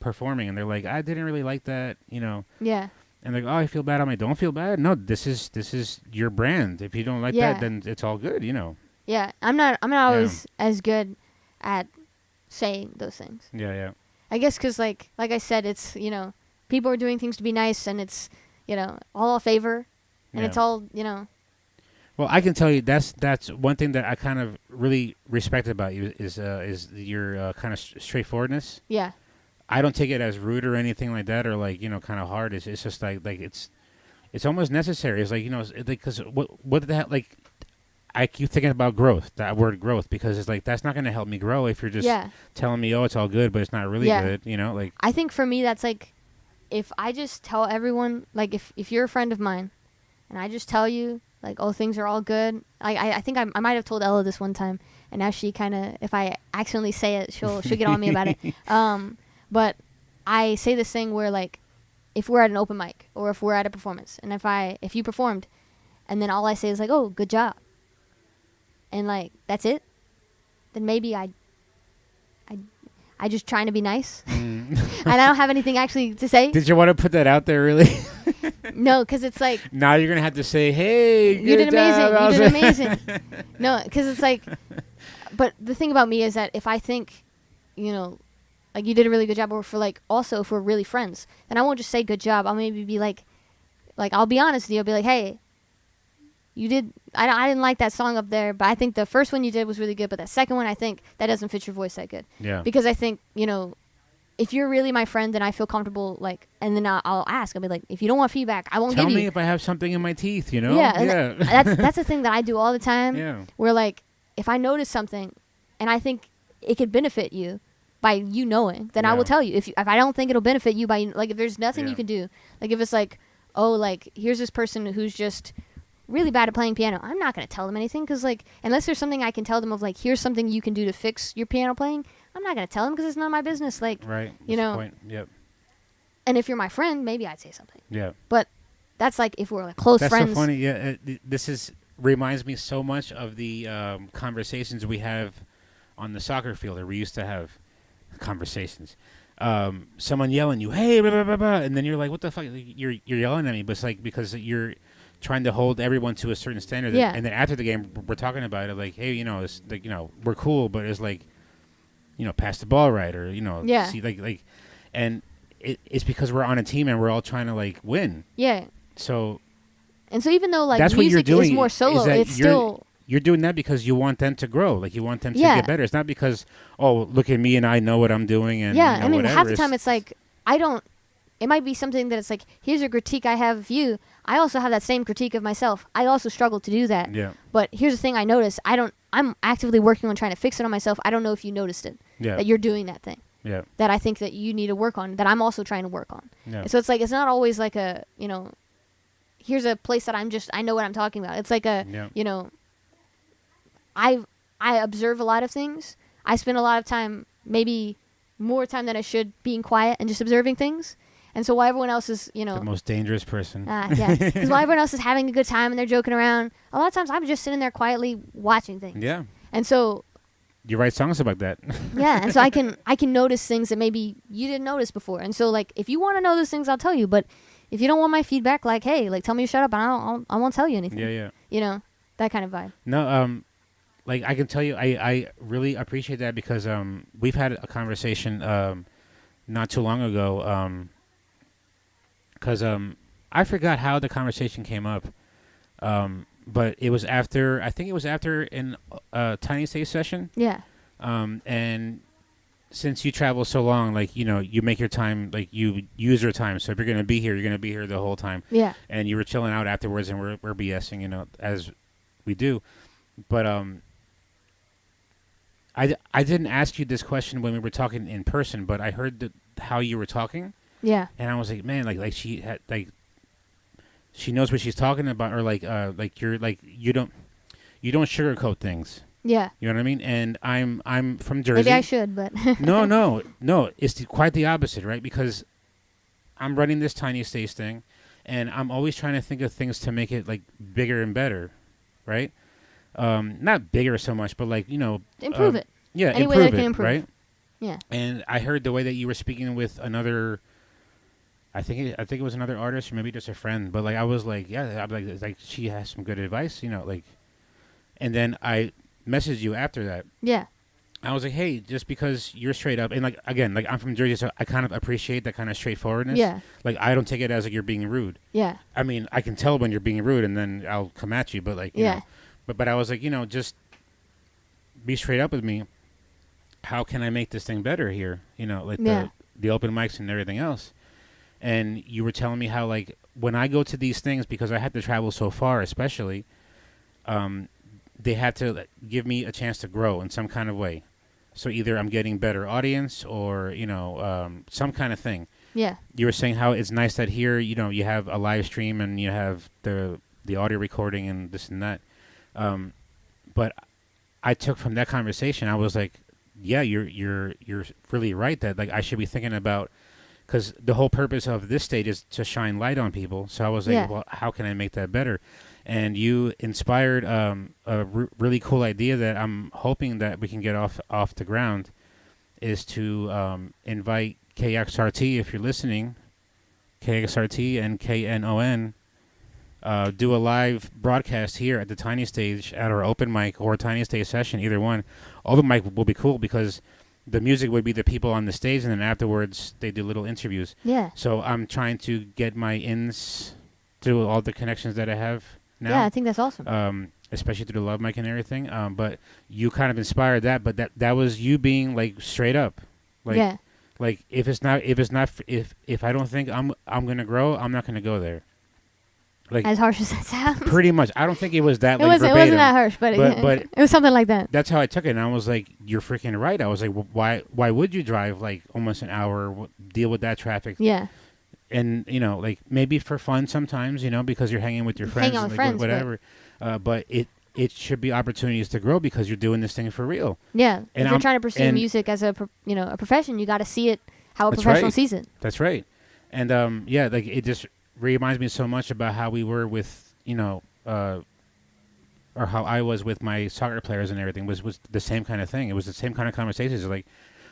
performing and they're like, I didn't really like that, you know. Yeah. And they're like, oh, I feel bad. I'm like, don't feel bad. No, this is your brand. If you don't like that, then it's all good, you know. Yeah. I'm not always as good at saying those things. Yeah. I guess because, like I said, it's, you know, people are doing things to be nice, and it's, you know, all a favor, and it's all, you know. Well, I can tell you that's one thing that I kind of really respect about you is your kind of straightforwardness. Yeah. I don't take it as rude or anything like that, or like, you know, kind of hard. It's just like it's almost necessary. It's like, because what the hell, like, I keep thinking about growth, that word growth, because it's like, that's not going to help me grow if you're just telling me, oh, it's all good, but it's not really good, like. I think for me, that's like, if I just tell everyone, like, if you're a friend of mine, and I just tell you, like, oh, things are all good. I think I might have told Ella this one time, and now she kind of, if I accidentally say it, she'll get on me about it. But I say this thing where, like, if we're at an open mic or if we're at a performance, and if you performed, and then all I say is like, oh, good job, and like that's it, then maybe I just trying to be nice, and I don't have anything actually to say. Did you want to put that out there, really? No, because it's like, now you're gonna have to say, hey, you did amazing. job. You did amazing. No, because it's like, but the thing about me is that if I think, like, you did a really good job, or for like, also if we're really friends, then I won't just say good job. I'll maybe be like I'll be honest with you. I'll be like, hey, you did, I didn't like that song up there, but I think the first one you did was really good, but that second one, I think that doesn't fit your voice that good. Yeah. Because I think, if you're really my friend, then I feel comfortable, like, and then I'll ask. I'll be like, if you don't want feedback, I won't give you. Tell me if I have something in my teeth, Yeah. That's the thing that I do all the time. Yeah. Where, like, if I notice something and I think it could benefit you by you knowing, then I will tell you. If I don't think it'll benefit you by, like, if there's nothing you can do, like, if it's like, oh, like, here's this person who's just really bad at playing piano, I'm not going to tell them anything, because, like, unless there's something I can tell them of, like, here's something you can do to fix your piano playing, I'm not going to tell them, because it's none of my business. Like, right. you know. Point. Yep. And if you're my friend, maybe I'd say something. Yeah. But that's like if we're like close friends. That's so funny. Yeah. This reminds me so much of the conversations we have on the soccer field, or we used to have conversations. Someone yelling you, hey, blah, blah, blah, blah, and then you're like, what the fuck? You're yelling at me, but it's like because you're trying to hold everyone to a certain standard. Yeah. And then after the game, we're talking about it, like, hey, it's like, we're cool, but it's like, pass the ball right, or see, like, and it's because we're on a team and we're all trying to like win. Yeah. So. And so even though like that's music what you're doing, is more solo, it's still. You're doing that because you want them to grow, like you want them to get better. It's not because, oh, look at me and I know what I'm doing, and I mean, whatever. half the time it's like I don't. It might be something that it's like, here's a critique I have of you. I also have that same critique of myself. I also struggle to do that. Yeah. But here's the thing I noticed. I'm actively working on trying to fix it on myself. I don't know if you noticed it. Yeah. That you're doing that thing. Yeah. That I think that you need to work on, that I'm also trying to work on. Yeah. And so it's like, it's not always like a, here's a place that I know what I'm talking about. It's like a, I observe a lot of things. I spend a lot of time, maybe more time than I should, being quiet and just observing things. And so while everyone else is, the most dangerous person. Yeah. Because while everyone else is having a good time and they're joking around, a lot of times I'm just sitting there quietly watching things. Yeah. And so. You write songs about that. Yeah. And so I can notice things that maybe you didn't notice before. And so, like, if you want to know those things, I'll tell you. But if you don't want my feedback, like, hey, like, tell me to shut up, and I won't tell you anything. Yeah, yeah. That kind of vibe. No, like, I can tell you, I really appreciate that because we've had a conversation not too long ago. Because I forgot how the conversation came up, but it was after, I think it was after in Tiny Stage session. Yeah. And since you travel so long, like, you make your time, like, you use your time. So if you're going to be here, you're going to be here the whole time. Yeah. And you were chilling out afterwards, and we're BSing, as we do. But I didn't ask you this question when we were talking in person, but I heard how you were talking. Yeah. And I was like, man, like she had, like, she knows what she's talking about, or like you're like, you don't sugarcoat things. Yeah. You know what I mean? And I'm from Jersey. Maybe I should, but. No. It's quite the opposite, right? Because I'm running this Tiny Stage thing, and I'm always trying to think of things to make it like bigger and better, right? Not bigger so much, but like, improve it. Yeah, any way that it can improve, right? Yeah. And I heard the way that you were speaking with another. I think it was another artist, or maybe just a friend. But like, I was like, yeah, I'm like she has some good advice, like. And then I messaged you after that. Yeah. I was like, hey, just because you're straight up, and like, again, like, I'm from Jersey, so I kind of appreciate that kind of straightforwardness. Yeah. Like, I don't take it as like you're being rude. Yeah. I mean, I can tell when you're being rude, and then I'll come at you. But like, you know, but I was like, just be straight up with me. How can I make this thing better here? Like the open mics and everything else. And you were telling me how, like, when I go to these things, because I have to travel so far, especially, they have to give me a chance to grow in some kind of way. So either I'm getting better audience or, some kind of thing. Yeah. You were saying how it's nice that here, you have a live stream and you have the audio recording and this and that. But I took from that conversation, I was like, yeah, you're really right that like I should be thinking about, because the whole purpose of this stage is to shine light on people. So I was like, well, how can I make that better? And you inspired a really cool idea that I'm hoping that we can get off the ground, is to invite KXRT, if you're listening, KXRT and KNON, do a live broadcast here at the Tiny Stage at our open mic or Tiny Stage session, either one. Open mic will be cool because the music would be the people on the stage, and then afterwards they do little interviews. Yeah. So I'm trying to get my ins through all the connections that I have now. Yeah, I think that's awesome. Especially through the Love Mic and everything. But you kind of inspired that, but that was you being like straight up. Like, yeah. Like if I don't think I'm gonna grow, I'm not gonna go there. Like as harsh as that sounds. Pretty much. I don't think it was that. It wasn't that harsh, but it was something like that. That's how I took it, and I was like, "You're freaking right." I was like, "Why would you drive like almost an hour, deal with that traffic?" Yeah. And like maybe for fun sometimes, because you're hanging with your friends, hang out with friends, whatever. But it should be opportunities to grow because you're doing this thing for real. Yeah. And if you're trying to pursue music as a profession, you got to see it how a professional sees it. That's right. And like it just reminds me so much about how we were with, or how I was with my soccer players and everything was the same kind of thing. It was the same kind of conversations. Like,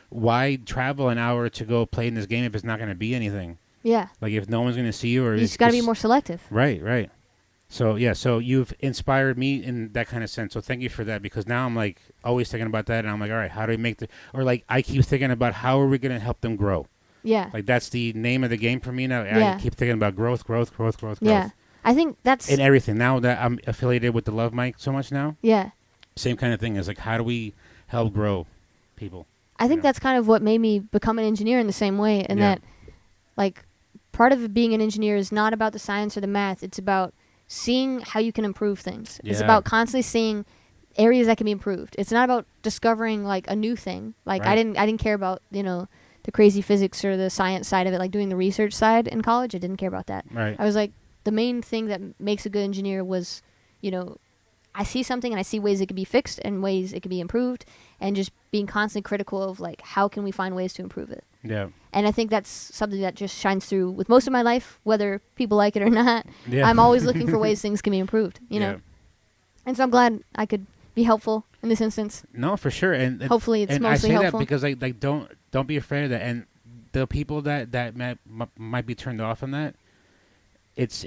why travel an hour to go play in this game if it's not going to be anything? Yeah. Like if no one's going to see you, or you just got to be more selective. Right. So yeah, so you've inspired me in that kind of sense. So thank you for that, because now I'm like always thinking about that, and I'm like, all right, how do we make or like I keep thinking about how are we going to help them grow? Yeah. Like that's the name of the game for me now. Yeah. I keep thinking about growth. Yeah. I think that's in everything. Now that I'm affiliated with the Love Mic so much now. Yeah. Same kind of thing. Is like, how do we help grow people? I think that's kind of what made me become an engineer in the same way, and that like part of being an engineer is not about the science or the math. It's about seeing how you can improve things. Yeah. It's about constantly seeing areas that can be improved. It's not about discovering like a new thing. Like right. I didn't care about, the crazy physics or the science side of it, like doing the research side in college. I didn't care about that. Right. I was like, the main thing that makes a good engineer was, I see something and I see ways it could be fixed and ways it could be improved, and just being constantly critical of like, how can we find ways to improve it? Yeah. And I think that's something that just shines through with most of my life, whether people like it or not. Yeah. I'm always looking for ways things can be improved, you know? And so I'm glad I could be helpful in this instance. No, for sure. And hopefully it's and mostly helpful. I say helpful. that because like don't be afraid of that. And the people that might be turned off on that, it's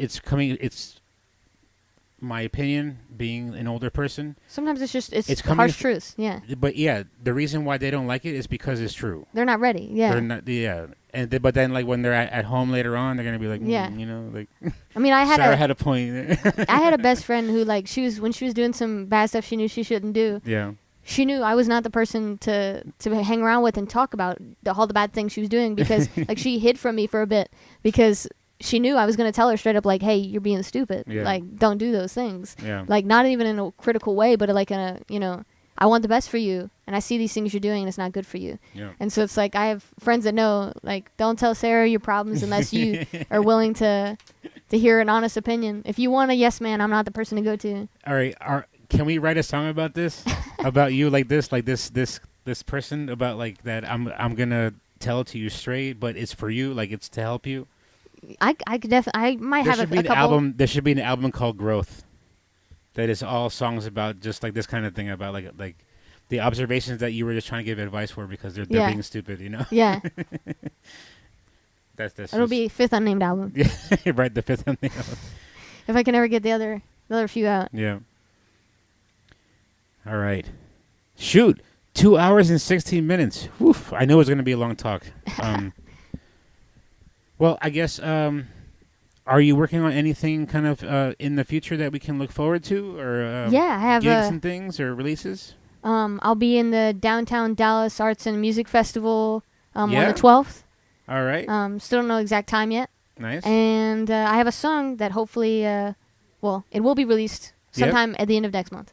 my opinion, being an older person. Sometimes it's coming harsh truths, yeah. But yeah, the reason why they don't like it is because it's true. They're not ready, yeah. They're not, yeah. And but then like when they're at home later on, they're gonna be like, yeah, like. I mean, Sarah had a point. I had a best friend who like when she was doing some bad stuff she knew she shouldn't do. Yeah. She knew I was not the person to hang around with and talk about all the bad things she was doing, because like she hid from me for a bit because she knew I was going to tell her straight up, like, hey, you're being stupid. Yeah. Like, don't do those things. Yeah. Like, not even in a critical way, but like in a, I want the best for you, and I see these things you're doing, and it's not good for you. Yeah. And so it's like, I have friends that know, like, don't tell Sarah your problems unless you are willing to hear an honest opinion. If you want a yes man, I'm not the person to go to. All right. Can we write a song about this? About you like this person, about like that I'm going to tell it to you straight, but it's for you, like it's to help you? I could definitely. I might have a couple. There should be an album called Growth. That is all songs about just like this kind of thing, about like the observations that you were just trying to give advice for because they're being stupid, Yeah. That's It'll be fifth unnamed album. Yeah, right. The fifth unnamed album. If I can ever get the other few out. Yeah. All right. Shoot, 2 hours and 16 minutes. Woof. I knew it was going to be a long talk. Well, I guess, are you working on anything kind of in the future that we can look forward to? Or yeah, I have gigs and things or releases? I'll be in the Downtown Dallas Arts and Music Festival on the 12th. All right. Still don't know exact time yet. Nice. And I have a song that hopefully, well, it will be released sometime at the end of next month.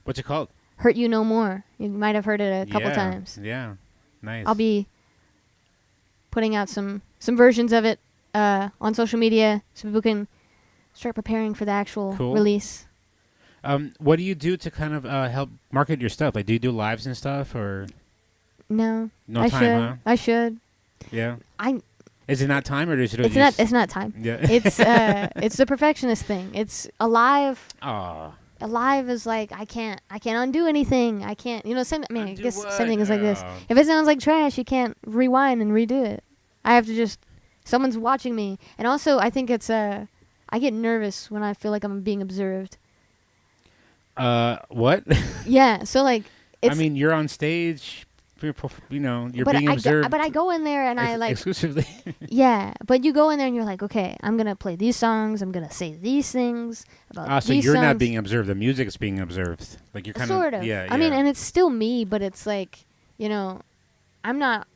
What's it called? Hurt You No More. You might have heard it a couple times. Yeah. Nice. I'll be putting out some versions of it on social media so people can start preparing for the actual release. What do you do to kind of help market your stuff? Like, do you do lives and stuff, or no? No I time, should. huh? I should. Yeah. Is it not time, or is it? It's not time. Yeah. It's the perfectionist thing. It's alive. Aw. Alive is like I can't undo anything. I can't, same. I mean, I guess what? same thing is like this. Oh. If it sounds like trash, you can't rewind and redo it. I have to just. Someone's watching me, and also I think it's I get nervous when I feel like I'm being observed. What? Yeah. So like, it's. I mean, you're on stage. You're being observed. But I go in there and I like exclusively. Yeah, but you go in there and you're like, okay, I'm gonna play these songs. I'm gonna say these things about So these you're not songs. being observed. The music is being observed. Like you're kind Sort of. Yeah. I mean, and it's still me, but it's like, I'm not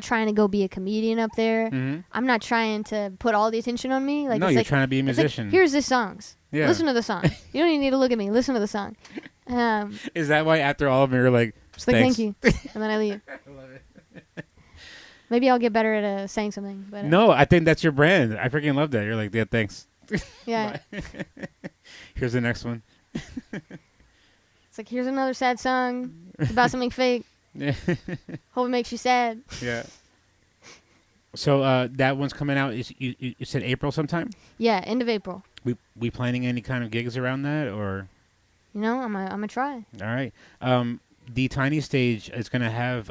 trying to go be a comedian up there. Mhm. I'm not trying to put all the attention on me. Like No, it's you're like, trying to be a it's like, musician. here's the songs. Yeah. Listen to the song. You don't even need to look at me. Listen to the song. Is that why after all of them you're like, Just like, thanks? thank you, and then I leave. I love it. Maybe I'll get better at saying something. But No, I think that's your brand. I freaking love that. You're like, yeah, thanks. yeah, Here's the next one. it's like here's another sad song. It's about something fake. Yeah. Hope it makes you sad. Yeah. So that one's coming out. You said April sometime? Yeah, end of April. We planning any kind of gigs around that, or? I'm gonna try. All right. The Tiny Stage is going to have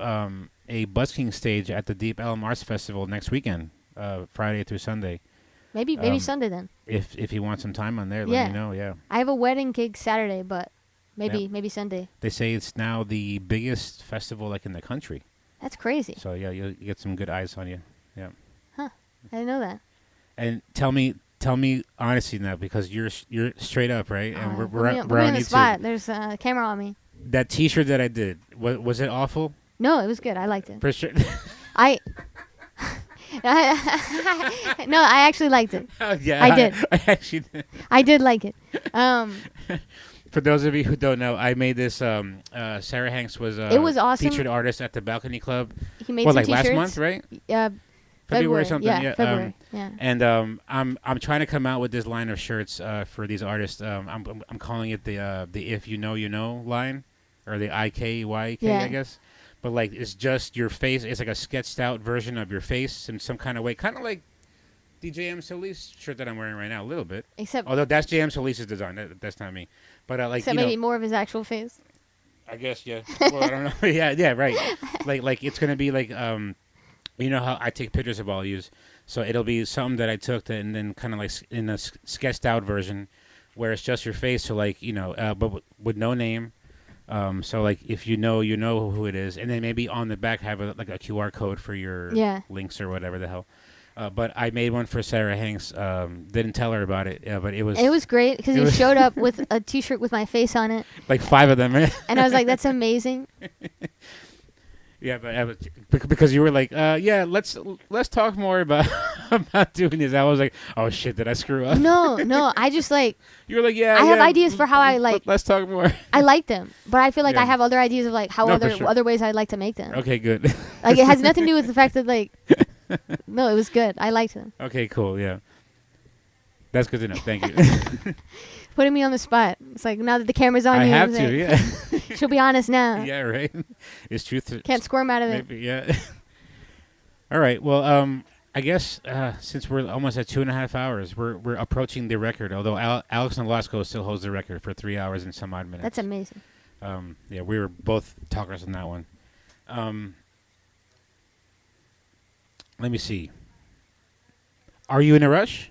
a busking stage at the Deep Elm Arts Festival next weekend, Friday through Sunday. Maybe Sunday then. If you want some time on there, let me know. Yeah. I have a wedding gig Saturday, but maybe Sunday. They say it's now the biggest festival like in the country. That's crazy. So yeah, you get some good eyes on you. Yeah. Huh? I didn't know that. And tell me honestly now, because you're straight up, right? And we're put me on on the YouTube. spot. There's a camera on me. That T-shirt that I did, was it awful? No, it was good. I liked it. For sure. I actually liked it. Oh, yeah, I did. I actually did. I did like it. For those of you who don't know, I made this. Sarah Hanks was It was awesome. featured artist at the Balcony Club. He made Well, some like last t-shirts. month, right? February something. Yeah, February. Yeah. And I'm trying to come out with this line of shirts for these artists. I'm calling it the If You Know line, or the IKYK, Yeah. I guess. But like it's just your face. It's like a sketched out version of your face in some kind of way, kind of like the JM Solis shirt that I'm wearing right now, a little bit. Except Although that's JM Solis' design, that's not me. But like except maybe more of his actual face. I guess yeah. Well, I don't know. yeah, right. Like it's gonna be like you know how I take pictures of all yous, so it'll be something that I took and then kind of like in a sketched out version, where it's just your face. So like but with no name. So like if you know who it is, and then maybe on the back have a QR code for your links or whatever the hell. But I made one for Sarah Hanks. Didn't tell her about it, but it was great because he showed up with a T-shirt with my face on it. Like 5 of them, right? And I was like, "That's amazing." Yeah, but because you were like, yeah, let's talk more about about doing this. I was like, oh shit, did I screw up? No, I just like. You were like, yeah. I have ideas for how I like. Let's talk more. I like them, but I feel like Yeah. I have other ideas of like how No, for sure. other ways I'd like to make them. Okay, good. Like it has nothing to do with the fact that like. No, it was good. I liked them. Okay, cool. Yeah, that's good to know. Thank you. Putting me on the spot. It's like now that the camera's on I you. have it's to. like, Yeah. She'll be honest now. Yeah. Right. It's truth. Can't squirm out of it. Maybe, yeah. All right. Well, I guess since we're almost at 2.5 hours, we're approaching the record. Although Alex Nolasco still holds the record for 3 hours and some odd minutes. That's amazing. Yeah, we were both talkers on that one. Let me see. Are you in a rush?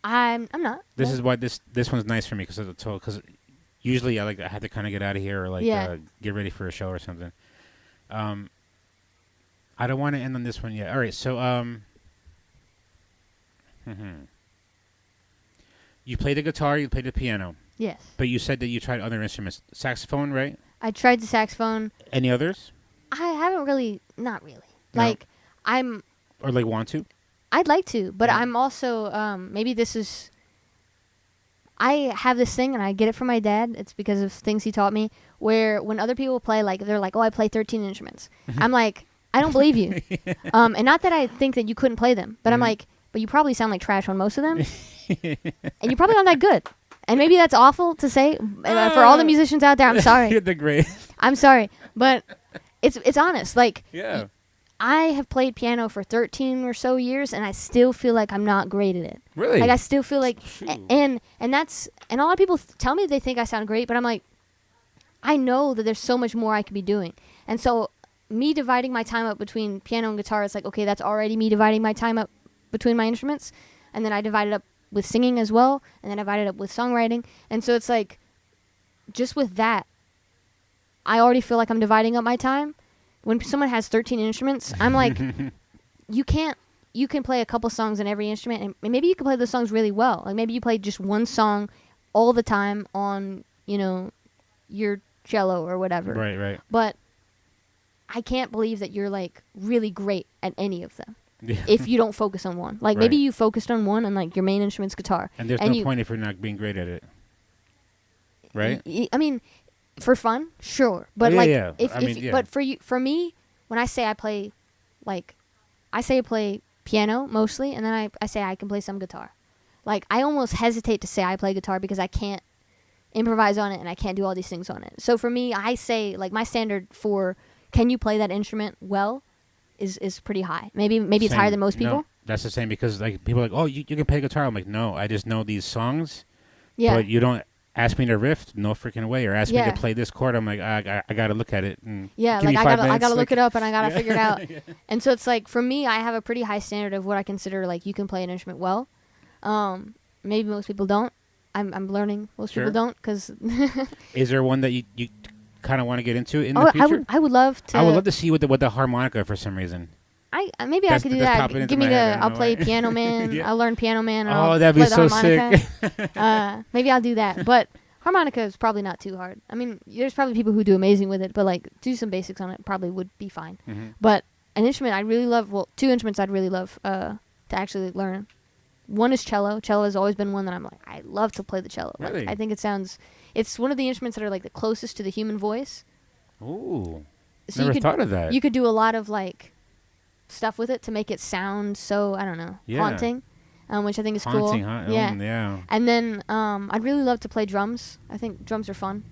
I'm not. This No. is why this one's nice for me because usually I have to kind of get out of here or get ready for a show or something. I don't want to end on this one yet. All right, so you play the guitar, you play the piano. Yes. But you said that you tried other instruments, saxophone, right? I tried the saxophone. Any others? I haven't really. Not really. No? Like I'm. Or like want to? I'd like to, but Yeah. I'm also maybe this is. I have this thing, and I get it from my dad. It's because of things he taught me. Where when other people play, like they're like, "Oh, I play 13 instruments." I'm like, I don't believe you. And not that I think that you couldn't play them, but I'm like, but you probably sound like trash on most of them, and you probably aren't that good. And maybe that's awful to say. For all the musicians out there, I'm sorry. You're the great. I'm sorry, but it's honest. Like, Yeah. I have played piano for 13 or so years, and I still feel like I'm not great at it. Really? Like I still feel like, Shoot. and that's, and a lot of people tell me they think I sound great, but I'm like, I know that there's so much more I could be doing. And so me dividing my time up between piano and guitar, it's like, okay, that's already me dividing my time up between my instruments. And then I divide it up with singing as well, and then I divide it up with songwriting. And so it's like, just with that, I already feel like I'm dividing up my time. When someone has 13 instruments, I'm like, you can play a couple songs in every instrument, and maybe you can play those songs really well. Like maybe you play just one song all the time on, your cello or whatever. Right. But I can't believe that you're like really great at any of them Yeah. if you don't focus on one. Like maybe Right. you focused on one and like your main instrument's guitar. And there's no point if you're not being great at it. Right? I mean, for fun, sure, but yeah, like yeah. if, I mean, yeah. but for me, when I say I play, like, I say I play piano mostly, and then I say I can play some guitar. Like I almost hesitate to say I play guitar because I can't improvise on it and I can't do all these things on it. So for me, I say like my standard for can you play that instrument well is pretty high. Maybe it's higher Same. than most people. No, that's the same because like people are like, oh, you can play guitar. I'm like, no, I just know these songs. Yeah. But you don't ask me to riff, no freaking way, or ask me Yeah. to play this chord. I'm like, I got to look at it. And Yeah, give like me I 5 gotta minutes, look like- it up and I gotta Yeah. figure it out. And so it's like for me, I have a pretty high standard of what I consider like you can play an instrument well. Maybe most people don't. I'm learning. Most Sure. people don't because. Is there one that you kind of want to get into in the future? I would love to. I would love to see with the harmonica for some reason. Maybe That's- I could do that's that. popping into Give me my head, I don't I'll know play why. Piano Man. Yeah. I'll learn Piano Man. And Oh, I'll that'd be play the so harmonica. sick. Maybe I'll do that. But harmonica is probably not too hard. I mean, there's probably people who do amazing with it, but like do some basics on it probably would be fine. Mhm. But an instrument I really love. Well, two instruments I'd really love to actually learn. One is cello. Cello has always been one that I'm like, I love to play the cello. Like, Really? I think it's one of the instruments that are like the closest to the human voice. Ooh, So never you could, thought of that. You could do a lot of like stuff with it to make it sound so, I don't know, Yeah. haunting, which I think is Haunting, cool. huh? Yeah. Yeah. And then I'd really love to play drums. I think drums are fun.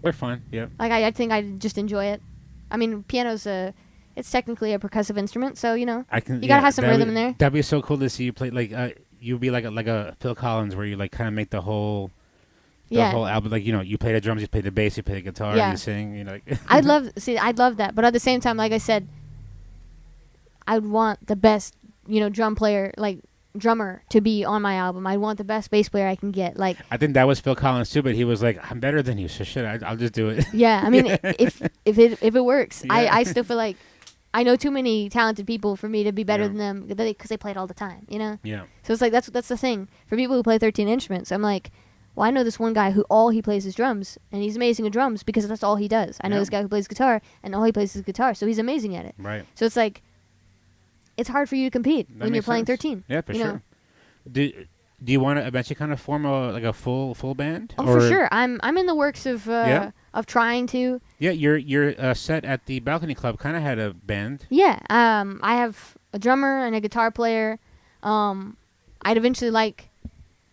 They're fun. Yep. Like I think I just enjoy it. I mean, piano's it's technically a percussive instrument, so you know I can. you gotta have some rhythm in there. That'd be so cool to see you play. Like, you'd be like a Phil Collins, where you like kind of make the whole Yeah. album. Like, you play the drums, you play the bass, you play the guitar, Yeah. you sing. Like I'd love that, but at the same time, like I said, I'd want the best, drum player, like drummer, to be on my album. I'd want the best bass player I can get. Like, I think that was Phil Collins too, but he was like, "I'm better than you, so shit, I'll just do it." yeah, I mean, if it works, Yeah. I still feel like I know too many talented people for me to be better Yeah. than them because they play it all the time, Yeah. So it's like that's the thing for people who play 13 instruments. I'm like, well, I know this one guy who all he plays is drums, and he's amazing at drums because that's all he does. I know Yeah. this guy who plays guitar, and all he plays is guitar, so he's amazing at it. Right. So it's like, it's hard for you to compete That when you're makes playing sense. 13. Yeah, for you know? sure. Do you want to eventually kind of form a full band? Oh, Or- for sure. I'm in the works of Yeah? of trying to. Yeah, your set at the Balcony Club kind of had a band. Yeah. I have a drummer and a guitar player. I'd eventually like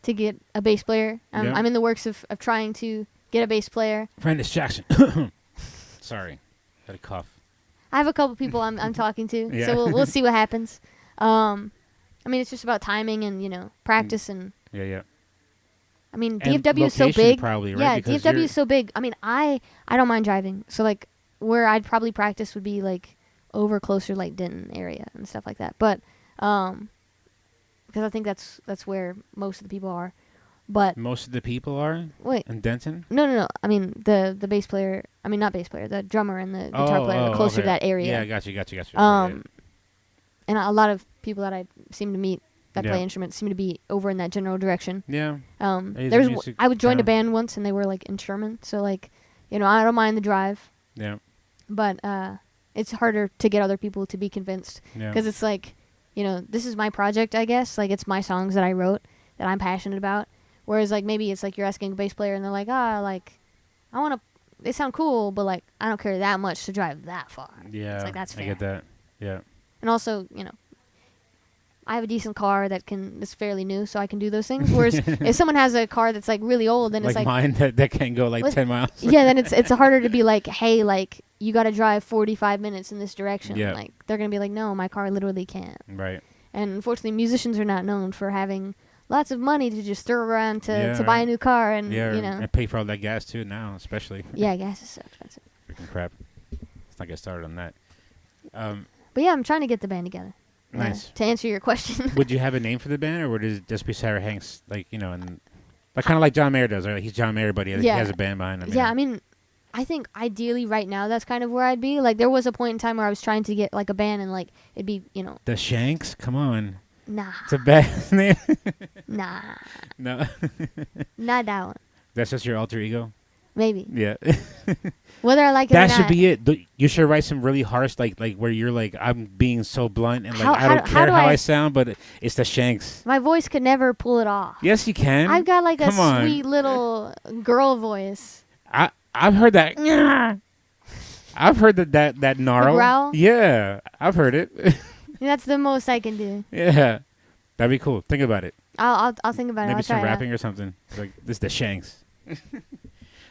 to get a bass player. Yeah. I'm in the works of trying to get a bass player. Brandis Jackson. Sorry, had a cough. I have a couple people I'm talking to, Yeah. so we'll see what happens. I mean, it's just about timing and practice and. Yeah. I mean, And DFW is so location big. probably, right? Yeah, Because DFW you're- is so big. I mean, I don't mind driving. So like, where I'd probably practice would be like over closer, like Denton area and stuff like that. But because I think that's where most of the people are. But Most of the people are wait, in Denton. no. I mean, the bass player. I mean, not bass player. The drummer and the guitar player are closer to okay. that area. Yeah, got you. And a lot of people that I seem to meet that Yeah. play instruments seem to be over in that general direction. Yeah. Asian There's music I would joined a town. band once and they were like in Sherman, so like, I don't mind the drive, Yeah. but it's harder to get other people to be convinced Yeah. because it's like this is my project, I guess. Like, it's my songs that I wrote that I'm passionate about. Whereas, like, maybe it's like you're asking a bass player and they're like, I want to, they sound cool, but like, I don't care that much to drive that far. Yeah. It's like, that's fair. I get that. Yeah. And also, I have a decent car that's fairly new, so I can do those things. Whereas if someone has a car that's like really old, then Like it's like mine that can go like 10 miles. yeah, then it's harder to be like, hey, like you got to drive 45 minutes in this direction. Yeah. Like they're gonna be like, no, my car literally can't. Right. And unfortunately, musicians are not known for having lots of money to just throw around to Yeah, buy a right. new car, and Yeah. you know, And pay for all that gas too now, especially. yeah, gas is so expensive. Freaking crap. Let's not get started on that. But yeah, I'm trying to get the band together. Nice. To answer your question. Would you have a name for the band, or would it just be Sarah Hanks, like, and like kind of like John Mayer does, right? He's John Mayer, but he Yeah. has a band behind him. Yeah, I mean, I think ideally right now that's kind of where I'd be. Like, there was a point in time where I was trying to get like a band, and like it'd be, The Shanks? Come on. nah, It's a bad name. nah, No. not that one. That's just your alter ego? Maybe Yeah. whether I like it or That not. should be it. You should write some really harsh, like where you're like, I'm being so blunt and like How- I don't how care do how I- I sound, but it's the Shanks. My voice could never pull it off. Yes, you can. I've got like a Come on. sweet little girl voice. I've heard that. I've heard that gnarl. growl? Yeah, I've heard it. That's the most I can do. Yeah, that'd be cool. Think about it. I'll think about it. Maybe I'll some try it out. rapping or something. Like this is the Shanks.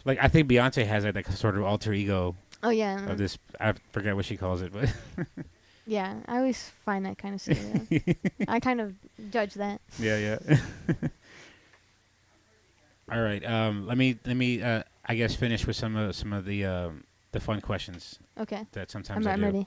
Like I think Beyonce has like a sort of alter ego Oh yeah, of this. I forget what she calls it, but yeah. I always find that kind of silly. I kind of judge that. yeah. All right. Let me. I guess finish with some of the fun questions Okay, that sometimes I'm I do. ready.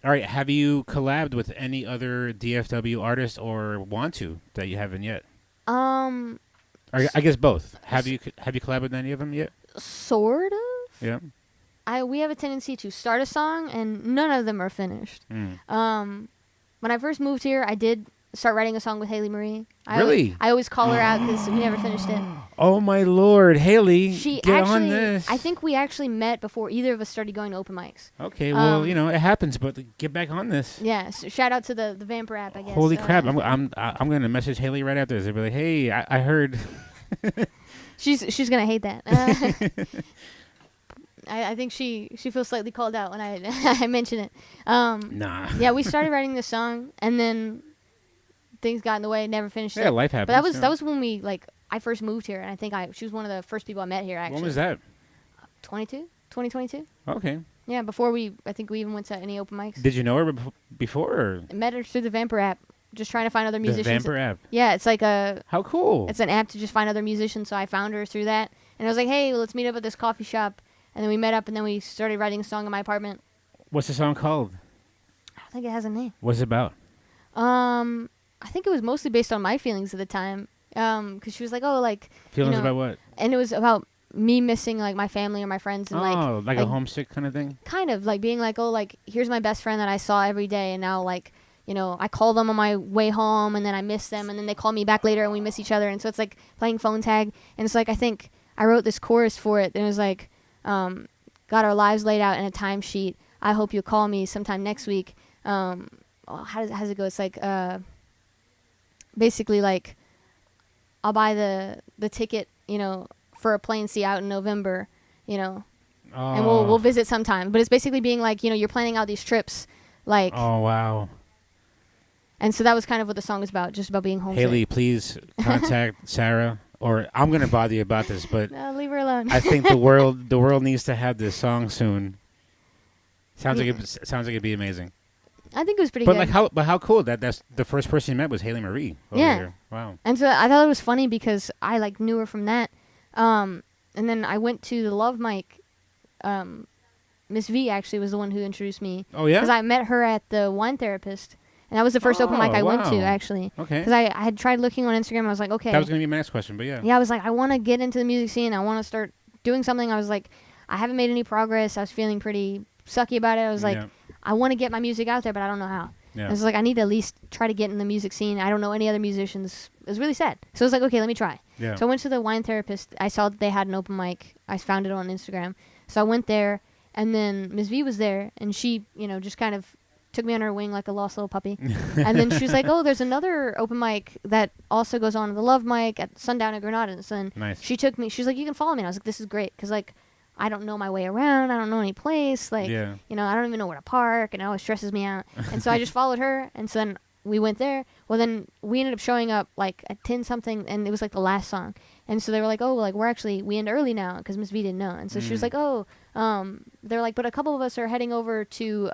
All right. Have you collabed with any other DFW artists or want to that you haven't yet? Or I guess both. Have you collabed with any of them yet? Sort of. Yeah. We have a tendency to start a song and none of them are finished. Mm. When I first moved here, I did start writing a song with Haley Marie. Really? I always call her out because we never finished it. Oh my Lord, Haley, She get actually, on this. I think we actually met before either of us started going to open mics. Okay, well, it happens, but get back on this. Yeah, so shout out to the Vamp Rap, I guess. Holy crap! I'm gonna message Haley right after this. I'll be like, hey, I heard. She's gonna hate that. I think she feels slightly called out when I I mention it. Nah. Yeah, we started writing this song and then things got in the way, never finished it. Yeah, life happens. But that was when we I first moved here, and I think she was one of the first people I met here. Actually, When was that? 2022. Okay. Yeah, before I think we even went to any open mics. Did you know her before? Or I met her through the Vamper app, just trying to find other the musicians. Vamper app? Yeah, it's like How cool! it's an app to just find other musicians. So I found her through that, and I was like, hey, let's meet up at this coffee shop. And then we met up, and then we started writing a song in my apartment. What's the song called? I don't think it has a name. What's it about? I think it was mostly based on my feelings at the time. Because she was like, oh, like Feelings about what? and it was about me missing like my family or my friends, and like a homesick kind of thing. kind of like being like, oh, like here's my best friend that I saw every day, and now like I call them on my way home, and then I miss them, and then they call me back later, and we miss each other, and so it's like playing phone tag, and it's like I think I wrote this chorus for it, and it was like, got our lives laid out in a timesheet. I hope you'll call me sometime next week. How does it go? It's like basically like I'll buy the ticket, for a plane see out in November, and we'll visit sometime. But it's basically being like, you're planning out these trips, like. Oh wow. And so that was kind of what the song was about, just about being homesick. Haley, please contact Sarah, or I'm gonna bother you about this, but No, leave her alone. I think the world needs to have this song soon. Sounds like it'd be amazing. I think it was pretty But good. how cool that's the first person you met was Haley Marie over Yeah. here. Wow. And so I thought it was funny because I knew her from that. And then I went to the Love Mic. Miss V actually was the one who introduced me. Oh yeah. Because I met her at the Wine Therapist. And that was the first open mic I went to, wow. actually. Okay. Because I had tried looking on Instagram. I was like, okay. That was gonna be my next question, but yeah. Yeah, I was like, I want to get into the music scene. I want to start doing something. I was like, I haven't made any progress. I was feeling pretty sucky about it. I was like, Yeah. I want to get my music out there, but I don't know how. Yeah. I was like, I need to at least try to get in the music scene. I don't know any other musicians. It was really sad. So I was like, okay, let me try. Yeah. So I went to the Wine Therapist. I saw that they had an open mic. I found it on Instagram. So I went there, and then Ms. V was there, and she, just kind of took me under her wing like a lost little puppy. And then she was like, oh, there's another open mic that also goes on, the Love Mic at Sundown at Grenadines. And Nice. she took me, she's like, you can follow me. And I was like, this is great. Because, like, I don't know my way around. I don't know any place. Like, Yeah. you know, I don't even know where to park. And it always stresses me out. And so I just followed her. And so then we went there. Well, then we ended up showing up, like, at 10-something. And it was, like, the last song. And so they were like, oh, like, we end early now. Because Miss V didn't know. And so she was like, oh, they're like, but a couple of us are heading over to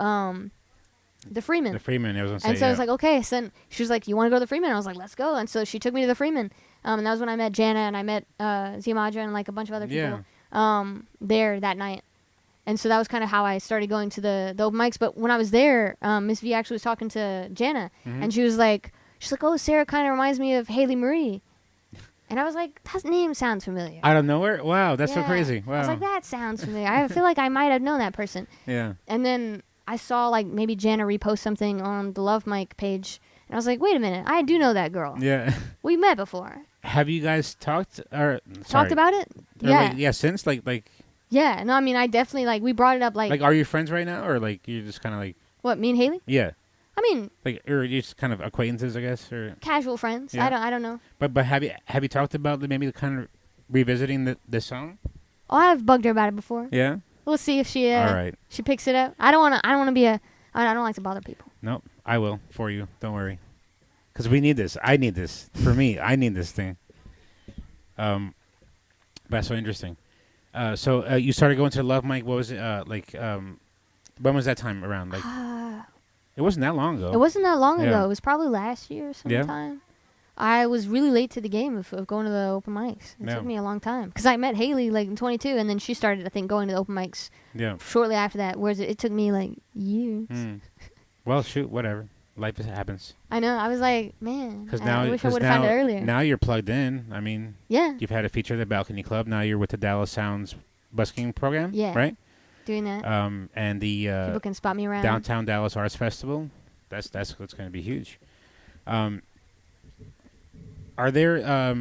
the Freeman. The Freeman, I was going to say, And so I yeah. was like, okay. So then she was like, you want to go to the Freeman? I was like, let's go. And so she took me to the Freeman. And that was when I met Jana and I met Zia Madra and like a bunch of other people there that night. And so that was kind of how I started going to the open mics. But when I was there, Miss V actually was talking to Jana. And she's like, oh, Sarah kind of reminds me of Haley Marie. And I was like, that name sounds familiar. Out of nowhere? Wow, that's so Yeah. crazy. Wow. I was like, that sounds familiar. I feel like I might have known that person. Yeah. And then I saw like maybe Jana repost something on the Love Mic page. And I was like, wait a minute, I do know that girl. Yeah. We met before. Have you guys talked or Talked about it? Or, Yeah. like, yeah, since like Yeah. No, I mean, I definitely like, we brought it up like are you friends right now or like you're just kind of like what, me and Haley? yeah. I mean, Like or you're just kind of acquaintances, I guess, or casual friends. Yeah. I don't know. but have you talked about maybe kind of revisiting the song? Oh, I've bugged her about it before. Yeah. We'll see if she All right. she picks it up. I don't want to be I don't like to bother people. Nope, I will for you. Don't worry. Because we need this. I need this. For me, I need this thing. That's so interesting. So you started going to the Love Mic. What was it when was that time around? Like, it wasn't that long ago. It wasn't that long Yeah. ago. It was probably last year sometime. I was really late to the game of going to the open mics. It Yeah. took me a long time. Because I met Haley like in 22, and then she started, I think, going to the open mics Yeah. shortly after that, whereas it took me like years. Mm. Well, shoot, whatever. Life happens. I know. I was like, man, Because I now, wish I would have found it earlier. now you're plugged in. I mean, Yeah, you've had a feature at the Balcony Club. Now you're with the Dallas Sounds busking program. Yeah. Right. doing that. And the People can spot me around. Downtown Dallas Arts Festival. That's what's going to be huge. Are there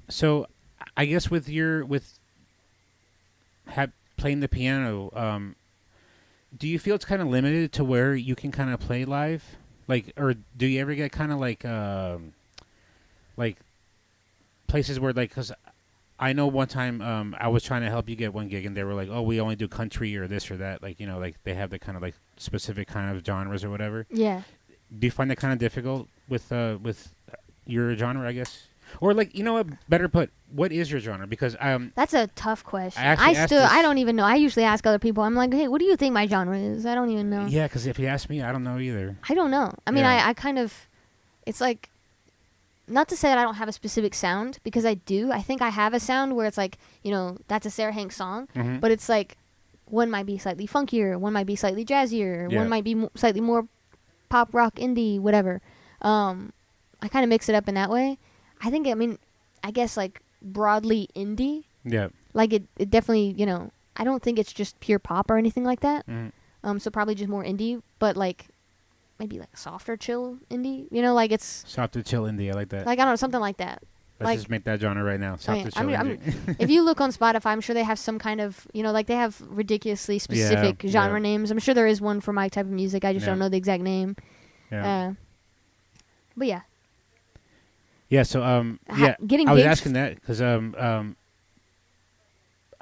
so I guess with playing the piano, do you feel it's kind of limited to where you can kind of play live? Like, or do you ever get kind of like places where like, because I know one time I was trying to help you get one gig and they were like, oh, we only do country or this or that. Like, you know, like they have the kind of like specific kind of genres or whatever. Yeah. Do you find that kind of difficult with your genre, I guess? Or like, you know what, better put, what is your genre? Because That's a tough question. I actually asked this- I don't even know. I usually ask other people. I'm like, hey, what do you think my genre is? I don't even know. yeah, because if you ask me, I don't know either. I don't know. I mean, Yeah. I kind of, it's like, not to say that I don't have a specific sound, because I do. I think I have a sound where it's like, you know, that's a Sarah Hanks song, Mhm. but it's like, one might be slightly funkier, one might be slightly jazzier, Yeah. one might be slightly more pop rock indie, whatever. I kind of mix it up in that way. I guess like broadly indie, Yeah. like it definitely, you know, I don't think it's just pure pop or anything like that. Mhm. So probably just more indie, but like maybe like softer chill indie, you know, like it's Soft to chill indie, I like that. like, I don't know, something like that. Let's like- just make that genre right now. Soft to chill indie. If you look on Spotify, I'm sure they have some kind of, you know, like they have ridiculously specific genre names. I'm sure there is one for my type of music. I just Yeah. don't know the exact name. Yeah. But yeah. Yeah, so Getting I was gigs- asking that because I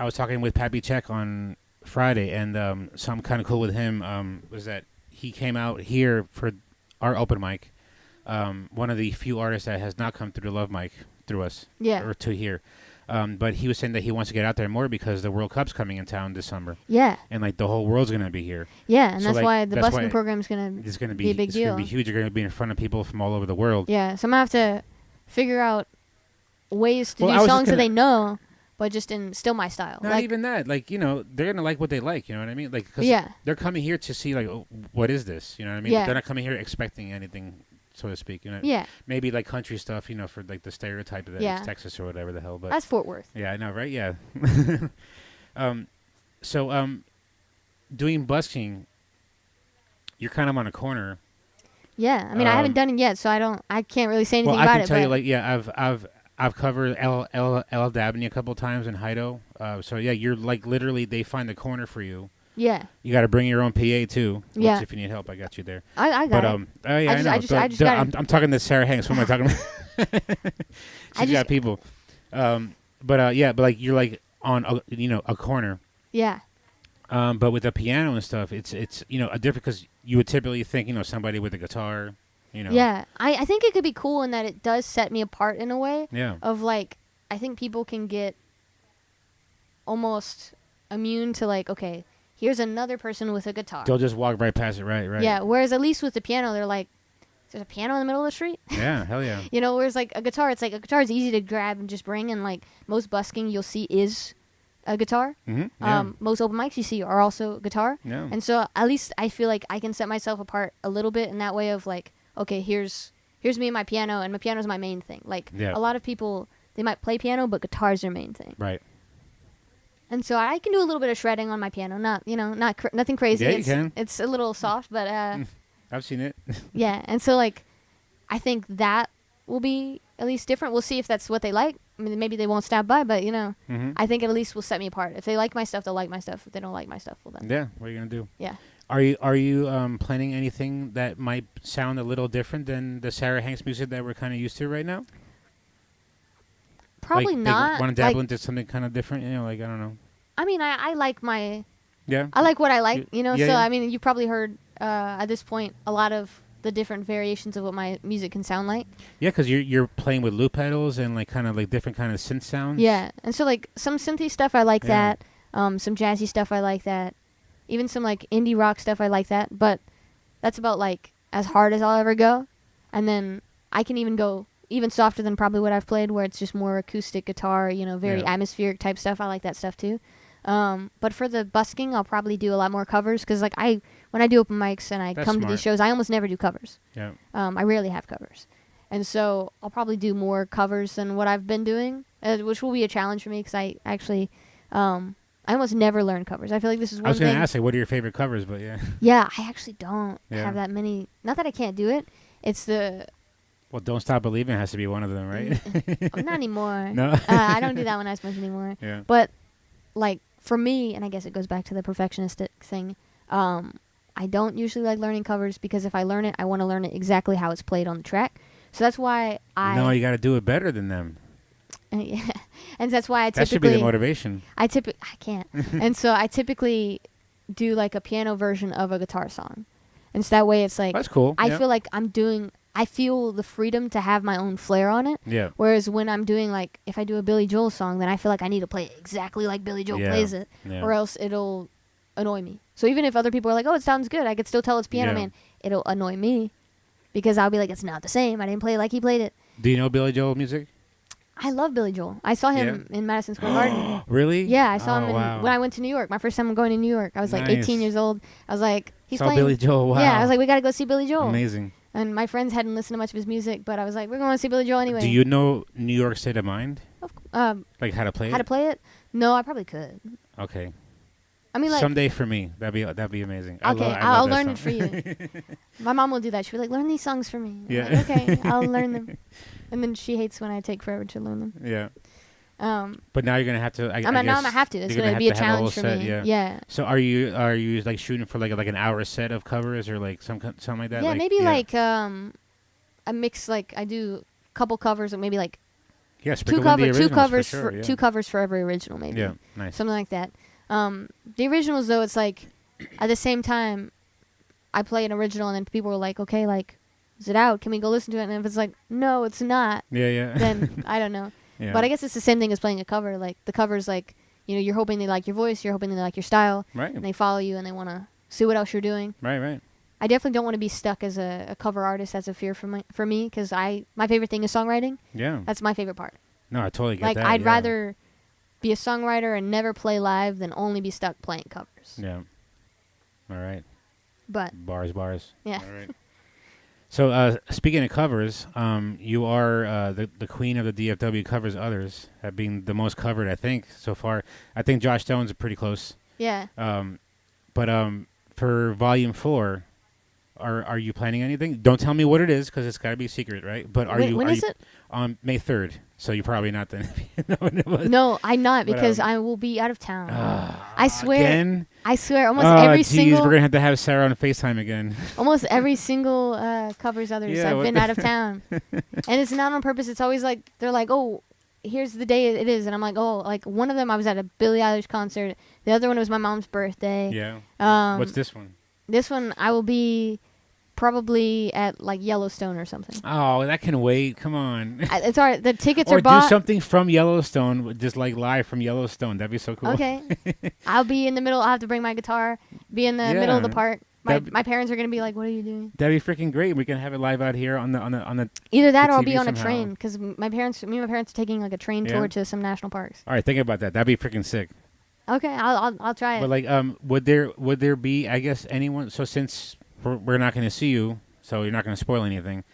was talking with Pappy Check on Friday, and something kind of cool with him was that he came out here for our open mic. One of the few artists that has not come through the Love Mic through us, Yeah. or to here. But he was saying that he wants to get out there more because the World Cup's coming in town this summer, Yeah. and like the whole world's gonna be here. Yeah, and So, that's like, why the that's busking why program is going It's gonna to be be a big it's deal. gonna be huge. You're gonna be in front of people from all over the world. Yeah, so I'm going to have to figure out ways to Well, I do was just songs that gonna- they know, but just in still my style. Not like, even that. Like, you know, they're going to like what they like. You know what I mean? Like, 'cause Yeah. they're coming here to see, like, oh, what is this? You know what I mean? Yeah. They're not coming here expecting anything, so to speak. You know? Yeah. Maybe, like, country stuff, you know, for, like, the stereotype that Yeah. it's Texas or whatever the hell. But That's Fort Worth. yeah, I know, right? Yeah. Doing busking, you're kind of on a corner. Yeah, I mean, I haven't done it yet, so I can't really say anything Well, I about can it. tell but you, like, yeah, I've covered El Dabney a couple times in Hido. So yeah, you're like literally they find the corner for you, Yeah. You got to bring your own PA too. Which Yeah. if you need help, I got you there. I got it. Oh yeah, I know. I just gotta- I'm talking to Sarah Hanks. What am I talking about? She's got people. But like you're like on a corner. Yeah. But with the piano and stuff, it's a different because you would typically think somebody with a guitar. Yeah. I think it could be cool in that it does set me apart in a way. Yeah. Of like, I think people can get almost immune to like, okay, here's another person with a guitar. They'll just walk right past it, right? Yeah. Whereas at least with the piano, they're like, there's a piano in the middle of the street. Yeah, hell yeah. Whereas like a guitar, it's like a guitar is easy to grab and just bring, and like most busking you'll see is a guitar. Mm-hmm. Yeah. Most open mics you see are also guitar. Yeah. And so at least I feel like I can set myself apart a little bit in that way of like, okay, here's me and my piano, and my piano's my main thing. Like Yeah. a lot of people, they might play piano, but guitar's their main thing. Right. And so I can do a little bit of shredding on my piano, nothing crazy. Yeah, you can. It's a little soft, but I've seen it. yeah. And so like, I think that will be at least different. We'll see if that's what they like. I mean, maybe they won't stop by, but Mm-hmm. I think it at least will set me apart. If they like my stuff, they'll like my stuff. If they don't like my stuff, well then. Yeah. What are you gonna do? Yeah. Are you planning anything that might sound a little different than the Sarah Hanks music that we're kind of used to right now? Probably not. Want to dabble into something kind of different? Like I don't know. I mean, I like my. Yeah. I like what I like, Yeah, so yeah. I mean, you've probably heard at this point a lot of the different variations of what my music can sound like. Yeah, because you're playing with loop pedals and like kind of like different kind of synth sounds. Yeah, and so like some synthy stuff I like Yeah. that. Some jazzy stuff I like that. Even some like indie rock stuff I like that. But that's about like as hard as I'll ever go. And then I can even go even softer than probably what I've played, where it's just more acoustic guitar, very Yeah. atmospheric type stuff. I like that stuff too. But for the busking, I'll probably do a lot more covers because like when I do open mics and I That's come to these smart. shows, I almost never do covers. Yeah. I rarely have covers. And so I'll probably do more covers than what I've been doing, which will be a challenge for me because I actually, I almost never learn covers. I feel like this is one I was gonna thing. ask, like, what are your favorite covers? But yeah. Yeah, I actually don't Yeah. have that many. Not that I can't do it. It's the Well, Don't Stop Believing has to be one of them, right? oh, not anymore. No. I don't do that one as much anymore. Yeah. But like for me, and I guess it goes back to the perfectionistic thing. I don't usually like learning covers because if I learn it, I want to learn it exactly how it's played on the track. So that's why No, you got to do it better than them. yeah, and that's why I That should be typically the motivation. I can't, and so I typically do like a piano version of a guitar song, and so that way it's like That's cool. I yeah. feel like I feel the freedom to have my own flair on it. Yeah. Whereas when I'm doing like if I do a Billy Joel song, then I feel like I need to play it exactly like Billy Joel Yeah. plays it, Yeah. or else it'll annoy me. So even if other people are like, "Oh, it sounds good," I could still tell it's Piano Yeah. Man. It'll annoy me because I'll be like, "It's not the same. I didn't play it like he played it." Do you know Billy Joel music? I love Billy Joel. I saw him in Madison Square Garden. Really? Yeah, I saw Oh, him wow. when I went to New York. My first time going to New York. I was like Nice. 18 years old. I was like, he's Saw playing. Billy Joel. Wow. Yeah, I was like, we got to go see Billy Joel. Amazing. And my friends hadn't listened to much of his music, but I was like, we're going to see Billy Joel anyway. Do you know New York State of Mind? Like how to play How it? to play it? No, I probably could. Okay. I mean, like, Someday for me, that'd be amazing. okay, I I'll love that learn it song. for you. My mom will do that. She'll be like, learn these songs for me. I'm Yeah. like, okay, I'll learn them. And then she hates when I take forever to learn them. Yeah. Um, But now you're gonna have to. now I'm gonna have to. It's you're gonna be a have to have challenge whole for set, me. Yeah. Yeah. So are you like shooting for like an hour set of covers or like something like that? Yeah, like, maybe like a mix. Like I do a couple covers, or maybe like yeah, two sprinkle in the covers originals for sure, yeah. two covers for every original, maybe. Yeah, nice. Something like that. The originals though, it's like at the same time, I play an original, and then people are like, okay, like, is it out? Can we go listen to it? And if it's like, no, it's not, Yeah, yeah. then I don't know. Yeah. But I guess it's the same thing as playing a cover. Like the cover's like, you're hoping they like your voice, you're hoping they like your style, Right. and they follow you and they want to see what else you're doing. Right. I definitely don't want to be stuck as a cover artist. That's a fear for me because my favorite thing is songwriting. Yeah. That's my favorite part. No, I totally get Like that. I'd yeah. rather be a songwriter and never play live than only be stuck playing covers. Yeah. All right. But Bars. yeah. All right. So speaking of covers, you are the queen of the DFW covers others, have been the most covered I think so far. I think Josh Stone's are pretty close. Yeah. But for Volume 4, are you planning anything? Don't tell me what it is because it's got to be secret, right? But When is it? On May 3rd. So you're probably not then. No, it was. No, I'm not But, because I will be out of town. I swear. Again? I swear, almost Oh, every geez, single, we're gonna have Sarah on FaceTime again. almost every single covers others. Yeah, I've what been the- out of town, and it's not on purpose. It's always like they're like, oh, here's the day it is, and I'm like, oh, like one of them I was at a Billie Eilish concert. The other one was my mom's birthday. Yeah. What's this one? This one I will be probably at like Yellowstone or something. Oh, that can wait. Come on. It's alright. The tickets Or are bought. do something from Yellowstone, just like live from Yellowstone. That'd be so cool. Okay. I'll be in the middle. I'll have to bring my guitar. Be in the middle of the Yeah. park. That'd- My parents are gonna be like, "What are you doing?" That'd be freaking great. We can have it live out here on the. Either that or I'll TV be on a somehow. train because me and my parents are taking like a train Yeah. tour to some national parks. All right, think about that. That'd be freaking sick. Okay, I'll try it. But like, would there be? I guess anyone. So since we're not going to see you, so you're not going to spoil anything.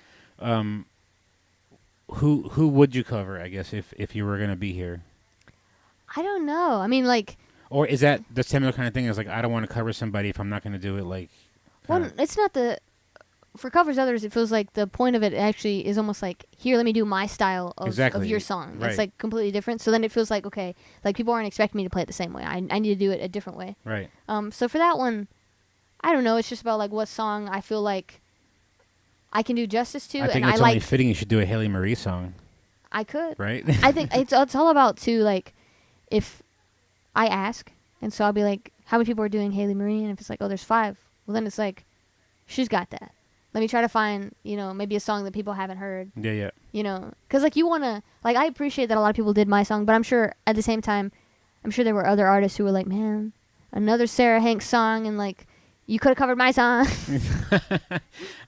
Who would you cover? I guess if you were going to be here, I don't know. I mean, like, or is that the similar kind of thing? Is like I don't want to cover somebody if I'm not going to do it. Like, well, kinda- it's not the. For covers others, it feels like the point of it actually is almost like, here, let me do my style of Exactly, your song. right. It's like completely different. So then it feels like, okay, like people aren't expecting me to play it the same way. I need to do it a different way. right. So for that one, I don't know. It's just about like what song I feel like I can do justice to, I think and it's I only like. fitting you should do a Haley Marie song, I could. right? I think it's all about too, like, if I ask, and so I'll be like, how many people are doing Haley Marie? And if it's like, oh, there's 5, well then it's like, she's got that. Let me try to find, maybe a song that people haven't heard, yeah. because like you wanna, like, I appreciate that a lot of people did my song, but I'm sure at the same time, I'm sure there were other artists who were like, man, another Sarah Hanks song, and like, you could have covered my song.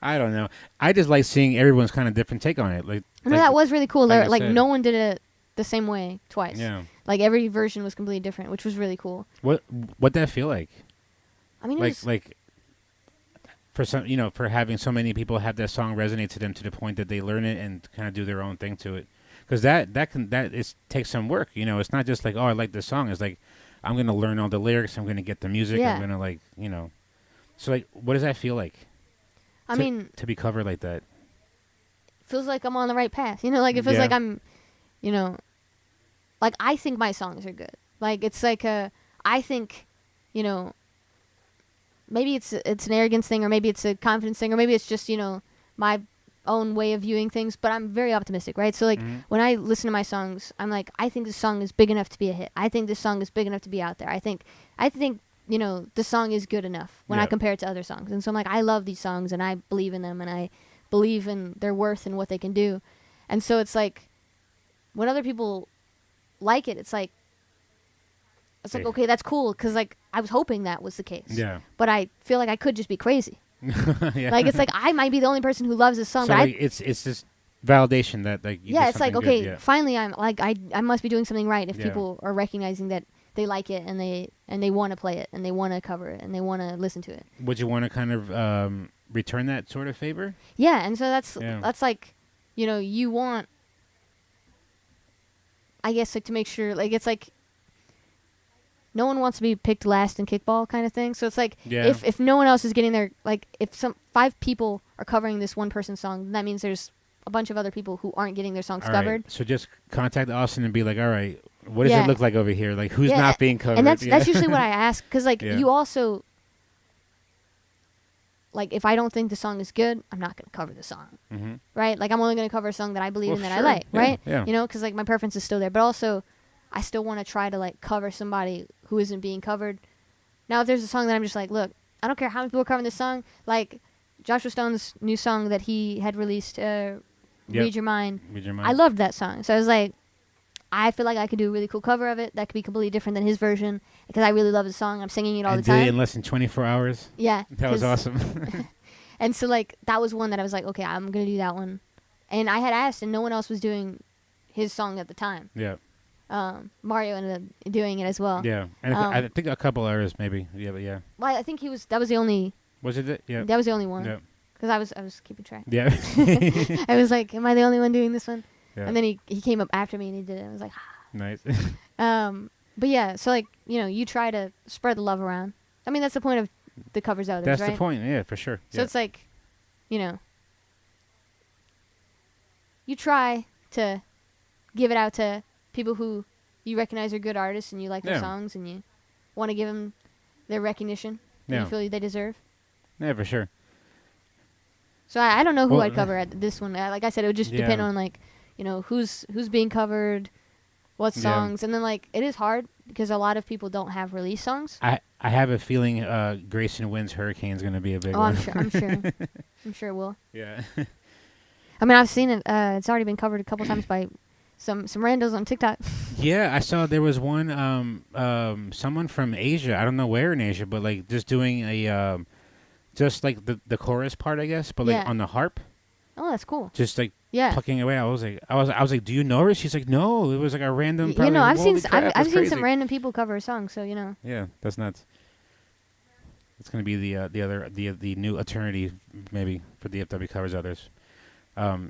I don't know. I just like seeing everyone's kind of different take on it. Like, No, that was really cool. like I Like said. no one did it the same way twice. yeah. Like every version was completely different, which was really cool. What that feel like? I mean, it Like was, like for some, for having so many people have that song resonate to them to the point that they learn it and kind of do their own thing to it. Because that takes some work. It's not just like, oh, I like this song. It's like I'm gonna learn all the lyrics. I'm gonna get the music. Yeah. I'm gonna like So like, what does that feel like? I mean, to be covered like that. feels like I'm on the right path. Like it feels Yeah. like I'm, like I think my songs are good. Like it's like I think, maybe it's an arrogance thing, or maybe it's a confidence thing, or maybe it's just my own way of viewing things. But I'm very optimistic, right? So like when I listen to my songs, I'm like, I think this song is big enough to be a hit. I think this song is big enough to be out there. I think the song is good enough when I Yep. compare it to other songs. And so I'm like, I love these songs and I believe in them and I believe in their worth and what they can do. And so it's like, when other people like it, it's like, Hey. okay, that's cool. Cause like, I was hoping that was the case. Yeah. But I feel like I could just be crazy. Yeah. Like, it's like, I might be the only person who loves this song, So but like, it's just validation that like you yeah, did it's like, something okay, good, yeah. finally I'm like, I must be doing something right if Yeah. people are recognizing that they like it and they want to play it and they want to cover it and they want to listen to it. Would you want to kind of return that sort of favor? Yeah, and so that's Yeah. like, you want, I guess, like to make sure, like it's like, no one wants to be picked last in kickball kind of thing. So it's like, Yeah. if no one else is getting their, like if 5 people are covering this one person's song, that means there's a bunch of other people who aren't getting their songs All right. covered. So just contact Austin and be like, all right, what does Yeah. it look like over here? Like, who's Yeah, not being covered? And that's Yeah. usually what I ask, because like Yeah. you also, like if I don't think the song is good, I'm not going to cover the song, Mhm. right? Like I'm only going to cover a song that I believe Well, in, that I sure. like, Yeah, right? yeah. Because like my preference is still there, but also I still want to try to like cover somebody who isn't being covered. Now if there's a song that I'm just like, look, I don't care how many people are covering this song, like Joshua Stone's new song that he had released, Read Your Mind. Read Your Mind. I loved that song, so I was like, I feel like I could do a really cool cover of it that could be completely different than his version, because I really love the song. I'm singing it all and the time. did it in less than 24 hours. Yeah, That was 'cause- awesome. And so like that was one that I was like, okay, I'm gonna do that one. And I had asked, and no one else was doing his song at the time. yeah. Mario ended up doing it as well. Yeah. And I think a couple others maybe. Yeah, but yeah. Well, I think that was the only Was it? Yeah. that was the only one. Yeah. Because I was keeping track. Yeah. I was like, am I the only one doing this one? Yeah. And then he came up after me and he did it. I was like, Nice. but yeah, so like you try to spread the love around. I mean, that's the point of the covers others, That's right? the point. Yeah, for sure. So yeah. it's like, you try to give it out to people who you recognize are good artists and you like their Yeah. songs and you want to give them their recognition that Yeah. you feel they deserve. Yeah, for sure. So I don't know who Well, I'd cover at this one. Like I said, it would just Yeah. depend on like, you know, who's being covered, what Yeah. songs, and then like it is hard because a lot of people don't have release songs. I have a feeling Grayson Wynn's Hurricane's going to be a big Oh, one. I'm sure. I'm sure it will. Yeah. I mean, I've seen it. It's already been covered a couple times by some randos on TikTok. Yeah, I saw there was one someone from Asia. I don't know where in Asia, but like just doing a just like the chorus part, I guess, but like Yeah. on the harp, Oh, that's cool. just like Yeah. plucking away. I was like, do you know her? She's like, no, it was like a random. You probably, know, I've seen holy crap, I've that's seen some crazy. random people cover a song, so you know. Yeah, that's nuts. It's gonna be the new eternity maybe for DFW covers others. Well,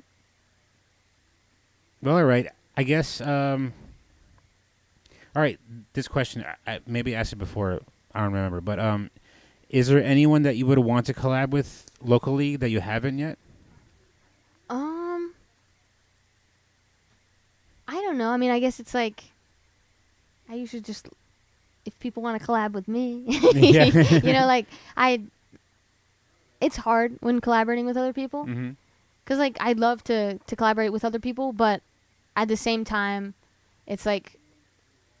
all right. I guess. All right. This question, I maybe asked it before. I don't remember, but is there anyone that you would want to collab with locally that you haven't yet? I don't know. I mean, I guess it's like I usually just if people want to collab with me, Yeah. you know, like it's hard when collaborating with other people. Mm-hmm. Because, like, I'd love to collaborate with other people, but at the same time, it's like,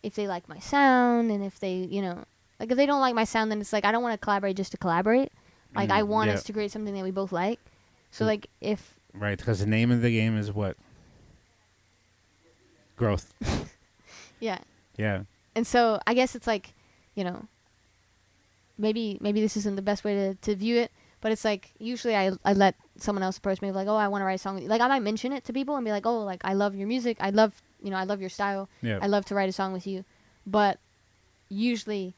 if they like my sound, and if they, you know, like, if they don't like my sound, then it's like, I don't want to collaborate just to collaborate. Like, I want yeah. us to create something that we both like. So, like, if, Right, because the name of the game is what? Growth. yeah. Yeah. And so, I guess it's like, you know, maybe this isn't the best way to view it, but it's like, usually I let someone else approach me, like, oh, I want to write a song with you. Like, I might mention it to people and be like, oh, like, I love your music. I love your style. Yeah. I love to write a song with you. But usually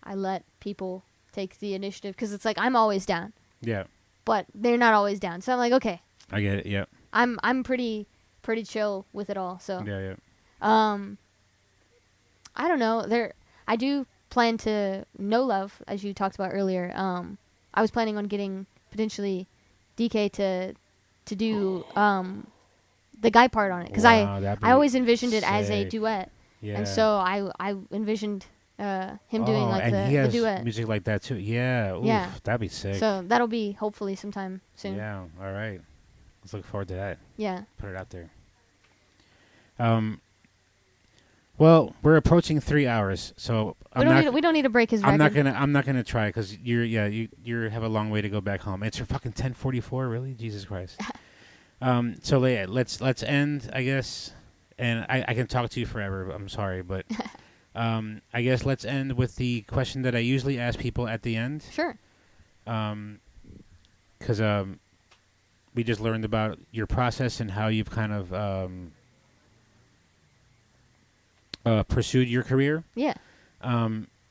I let people take the initiative because it's like, I'm always down, Yeah. but they're not always down. So I'm like, okay, I get it. Yeah. I'm pretty chill with it all. So, Yeah. Yeah. I don't know. I do plan to No Love, as you talked about earlier. I was planning on getting potentially DK to do the guy part on it because Wow, that'd be I always envisioned it as a sick. duet, Yeah. and so I envisioned him doing like and he the has duet. music like that too. Yeah. Oof, Yeah. That'd be sick. So that'll be hopefully sometime soon. Yeah. All right. Let's look forward to that. Yeah. Put it out there. Well, we're approaching 3 hours, so We don't need to break his record. I'm not gonna try because you have a long way to go back home. It's fucking 10:44, really? Jesus Christ. So let's end, I guess, and I can talk to you forever. But I'm sorry, but I guess let's end with the question that I usually ask people at the end. Sure. Because we just learned about your process and how you've kind of pursued your career. Yeah.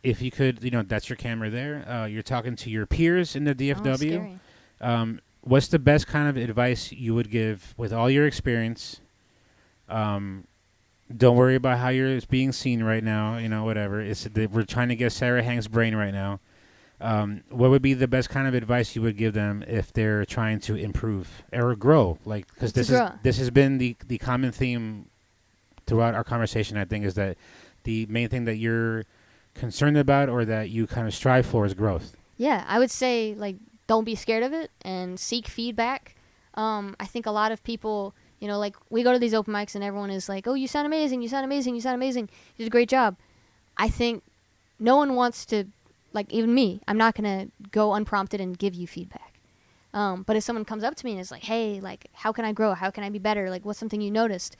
If you could, that's your camera there. You're talking to your peers in the DFW. Oh, scary. What's the best kind of advice you would give with all your experience? Don't worry about how you're being seen right now. Whatever. We're trying to get Sarah Hank's brain right now. What would be the best kind of advice you would give them if they're trying to improve or grow? Like, because this has been the common theme throughout our conversation. I think is that the main thing that you're concerned about or that you kind of strive for is growth. Yeah, I would say like don't be scared of it and seek feedback. I think a lot of people, like we go to these open mics and everyone is like, "Oh, you sound amazing! You sound amazing! You sound amazing! You did a great job." I think no one wants to, like even me. I'm not gonna go unprompted and give you feedback. But if someone comes up to me and is like, "Hey, like how can I grow? How can I be better? Like what's something you noticed?"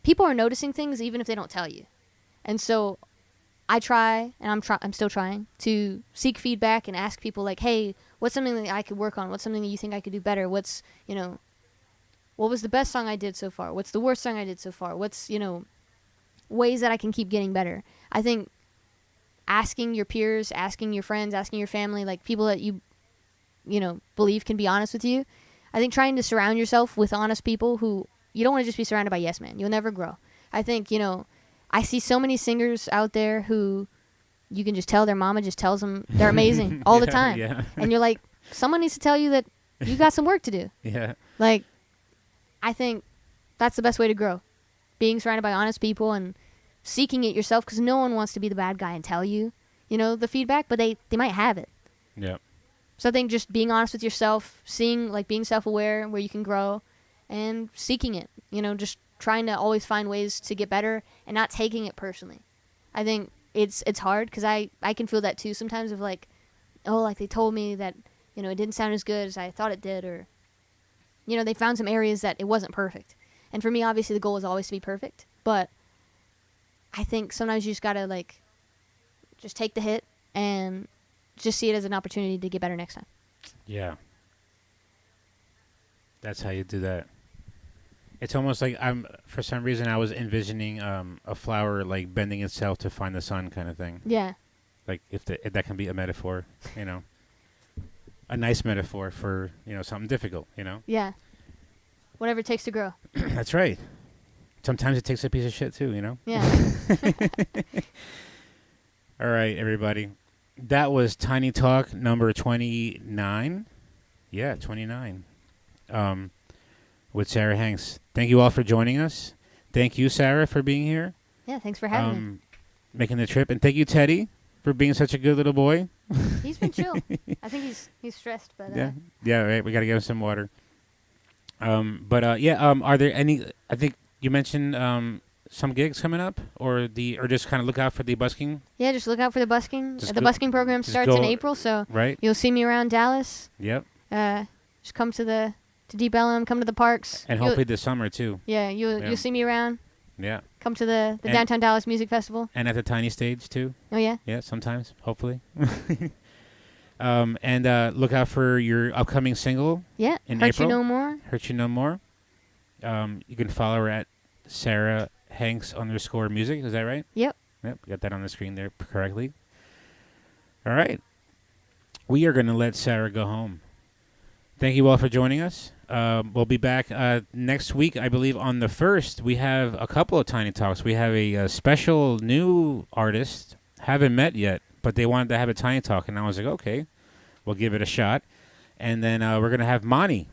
People are noticing things even if they don't tell you, and so I try, and I'm still trying to seek feedback and ask people like, "Hey, what's something that I could work on? What's something that you think I could do better? What's, what was the best song I did so far? What's the worst song I did so far? What's, ways that I can keep getting better?" I think asking your peers, asking your friends, asking your family, like people that you believe can be honest with you. I think trying to surround yourself with honest people who you don't want to just be surrounded by yes men. You'll never grow. I think, I see so many singers out there who you can just tell their mama just tells them they're amazing all the time. Yeah. And you're like, someone needs to tell you that you got some work to do. Yeah. Like, I think that's the best way to grow. being surrounded by honest people and seeking it yourself, because no one wants to be the bad guy and tell you, the feedback, but they might have it. Yeah. So I think just being honest with yourself, being self-aware where you can grow, and seeking it. Just trying to always find ways to get better and not taking it personally. I think it's hard because I can feel that too sometimes of like, oh, like they told me that, it didn't sound as good as I thought it did, or, they found some areas that it wasn't perfect. And for me, obviously, the goal is always to be perfect. But I think sometimes you just got to, just take the hit and just see it as an opportunity to get better next time. Yeah. That's how you do that. It's almost like for some reason, I was envisioning a flower, bending itself to find the sun kind of thing. Yeah. Like, if that can be a metaphor, a nice metaphor for, something difficult, Yeah. Whatever it takes to grow. That's right. Sometimes it takes a piece of shit too, Yeah. All right, everybody. That was Tiny Talk number 29. Yeah, 29. With Sarah Hanks. Thank you all for joining us. Thank you, Sarah, for being here. Yeah, thanks for having me. Making the trip. And thank you, Teddy, for being such a good little boy. He's been chill. I think he's stressed, but yeah, right. We got to give him some water. Are there any? I think you mentioned some gigs coming up, or just kind of look out for the busking. Yeah, just look out for the busking. Just the busking program starts in April, so right. You'll see me around Dallas. Yep. Just come to Deep Ellum, come to the parks, and hopefully this summer too. Yeah, you'll see me around. Yeah. Come to the Downtown Dallas Music Festival. And at the Tiny Stage too. Oh yeah. Yeah, sometimes, hopefully. And look out for your upcoming single. Yeah. In Hurt April. You No More. Hurt You No More. You can follow her at Sarah Hanks _music. Is that right? Yep. Yep. Got that on the screen there correctly. All right. We are going to let Sarah go home. Thank you all for joining us. We'll be back next week, I believe, on the 1st. We have a couple of Tiny Talks. We have a special new artist. Haven't met yet, but they wanted to have a Tiny Talk, and I was like, okay, we'll give it a shot. And then we're going to have Monty.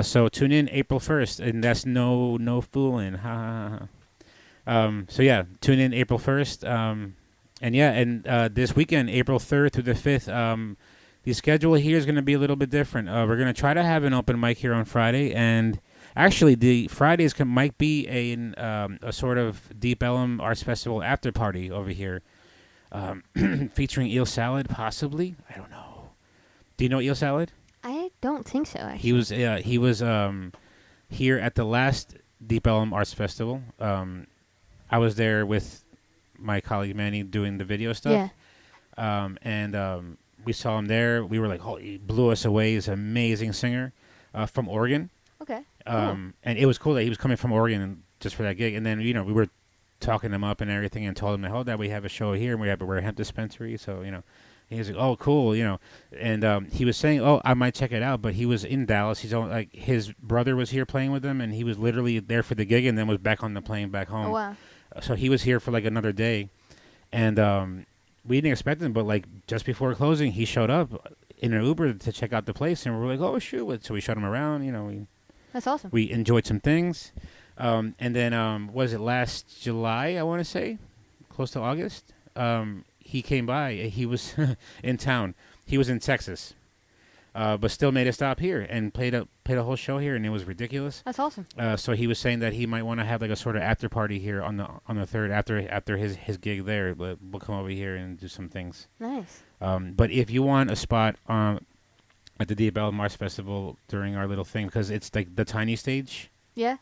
So tune in April 1st, and that's no fooling. Ha, ha, ha. So yeah, tune in April 1st. And this weekend, April 3rd through the 5th, the schedule here is going to be a little bit different. We're going to try to have an open mic here on Friday, and actually the Fridays might be a sort of Deep Ellum Arts Festival after party over here, featuring Eel Salad, possibly. I don't know. Do you know Eel Salad? I don't think so, actually. He was here at the last Deep Ellum Arts Festival. I was there with my colleague Manny doing the video stuff. Yeah. We saw him there. We were like, oh, he blew us away. He's an amazing singer from Oregon. Okay. Cool. And it was cool that he was coming from Oregon just for that gig. And then, we were talking him up and everything and told him, that we have a show here and we're a hemp dispensary. So, he was like, oh, cool, And he was saying, oh, I might check it out. But he was in Dallas. His brother was here playing with him, and he was literally there for the gig and then was back on the plane back home. Oh, wow. So he was here for another day. And we didn't expect him, but just before closing, he showed up in an Uber to check out the place, and we were like, "Oh shoot!" So we showed him around. That's awesome. We enjoyed some things, and then was it last July? I want to say, close to August. He came by. He was in town. He was in Texas, but still made a stop here and played a whole show here, and it was ridiculous. That's awesome. So he was saying that he might want to have a sort of after party here on the 3rd after his gig there. But we'll come over here and do some things. Nice. But if you want a spot at the Deep Ellum Arts Festival during our little thing, because it's the Tiny Stage. Yeah.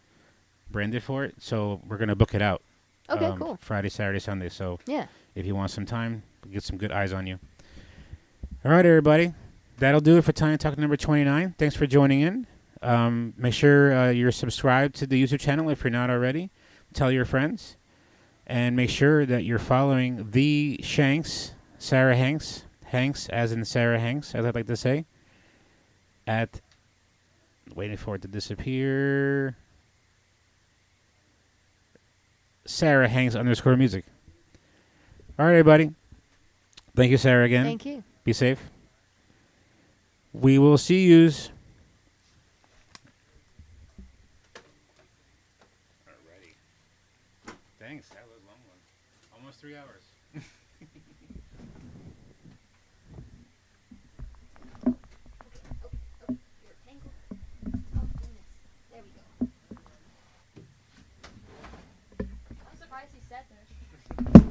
Branded for it, so we're gonna book it out. Okay, cool. Friday, Saturday, Sunday. So yeah, if you want some time, we'll get some good eyes on you. All right, everybody. That'll do it for Tiny Talk number 29. Thanks for joining in. Make sure you're subscribed to the YouTube channel if you're not already. Tell your friends. And make sure that you're following the Shanks, Sarah Hanks, Hanks as in Sarah Hanks, as I'd like to say, at, waiting for it to disappear, Sarah Hanks _music. All right, everybody. Thank you, Sarah, again. Thank you. Be safe. We will see yous. Thanks. That was a long one. Almost 3 hours. You're tangled. Oh, goodness. There we go. I'm surprised he sat there.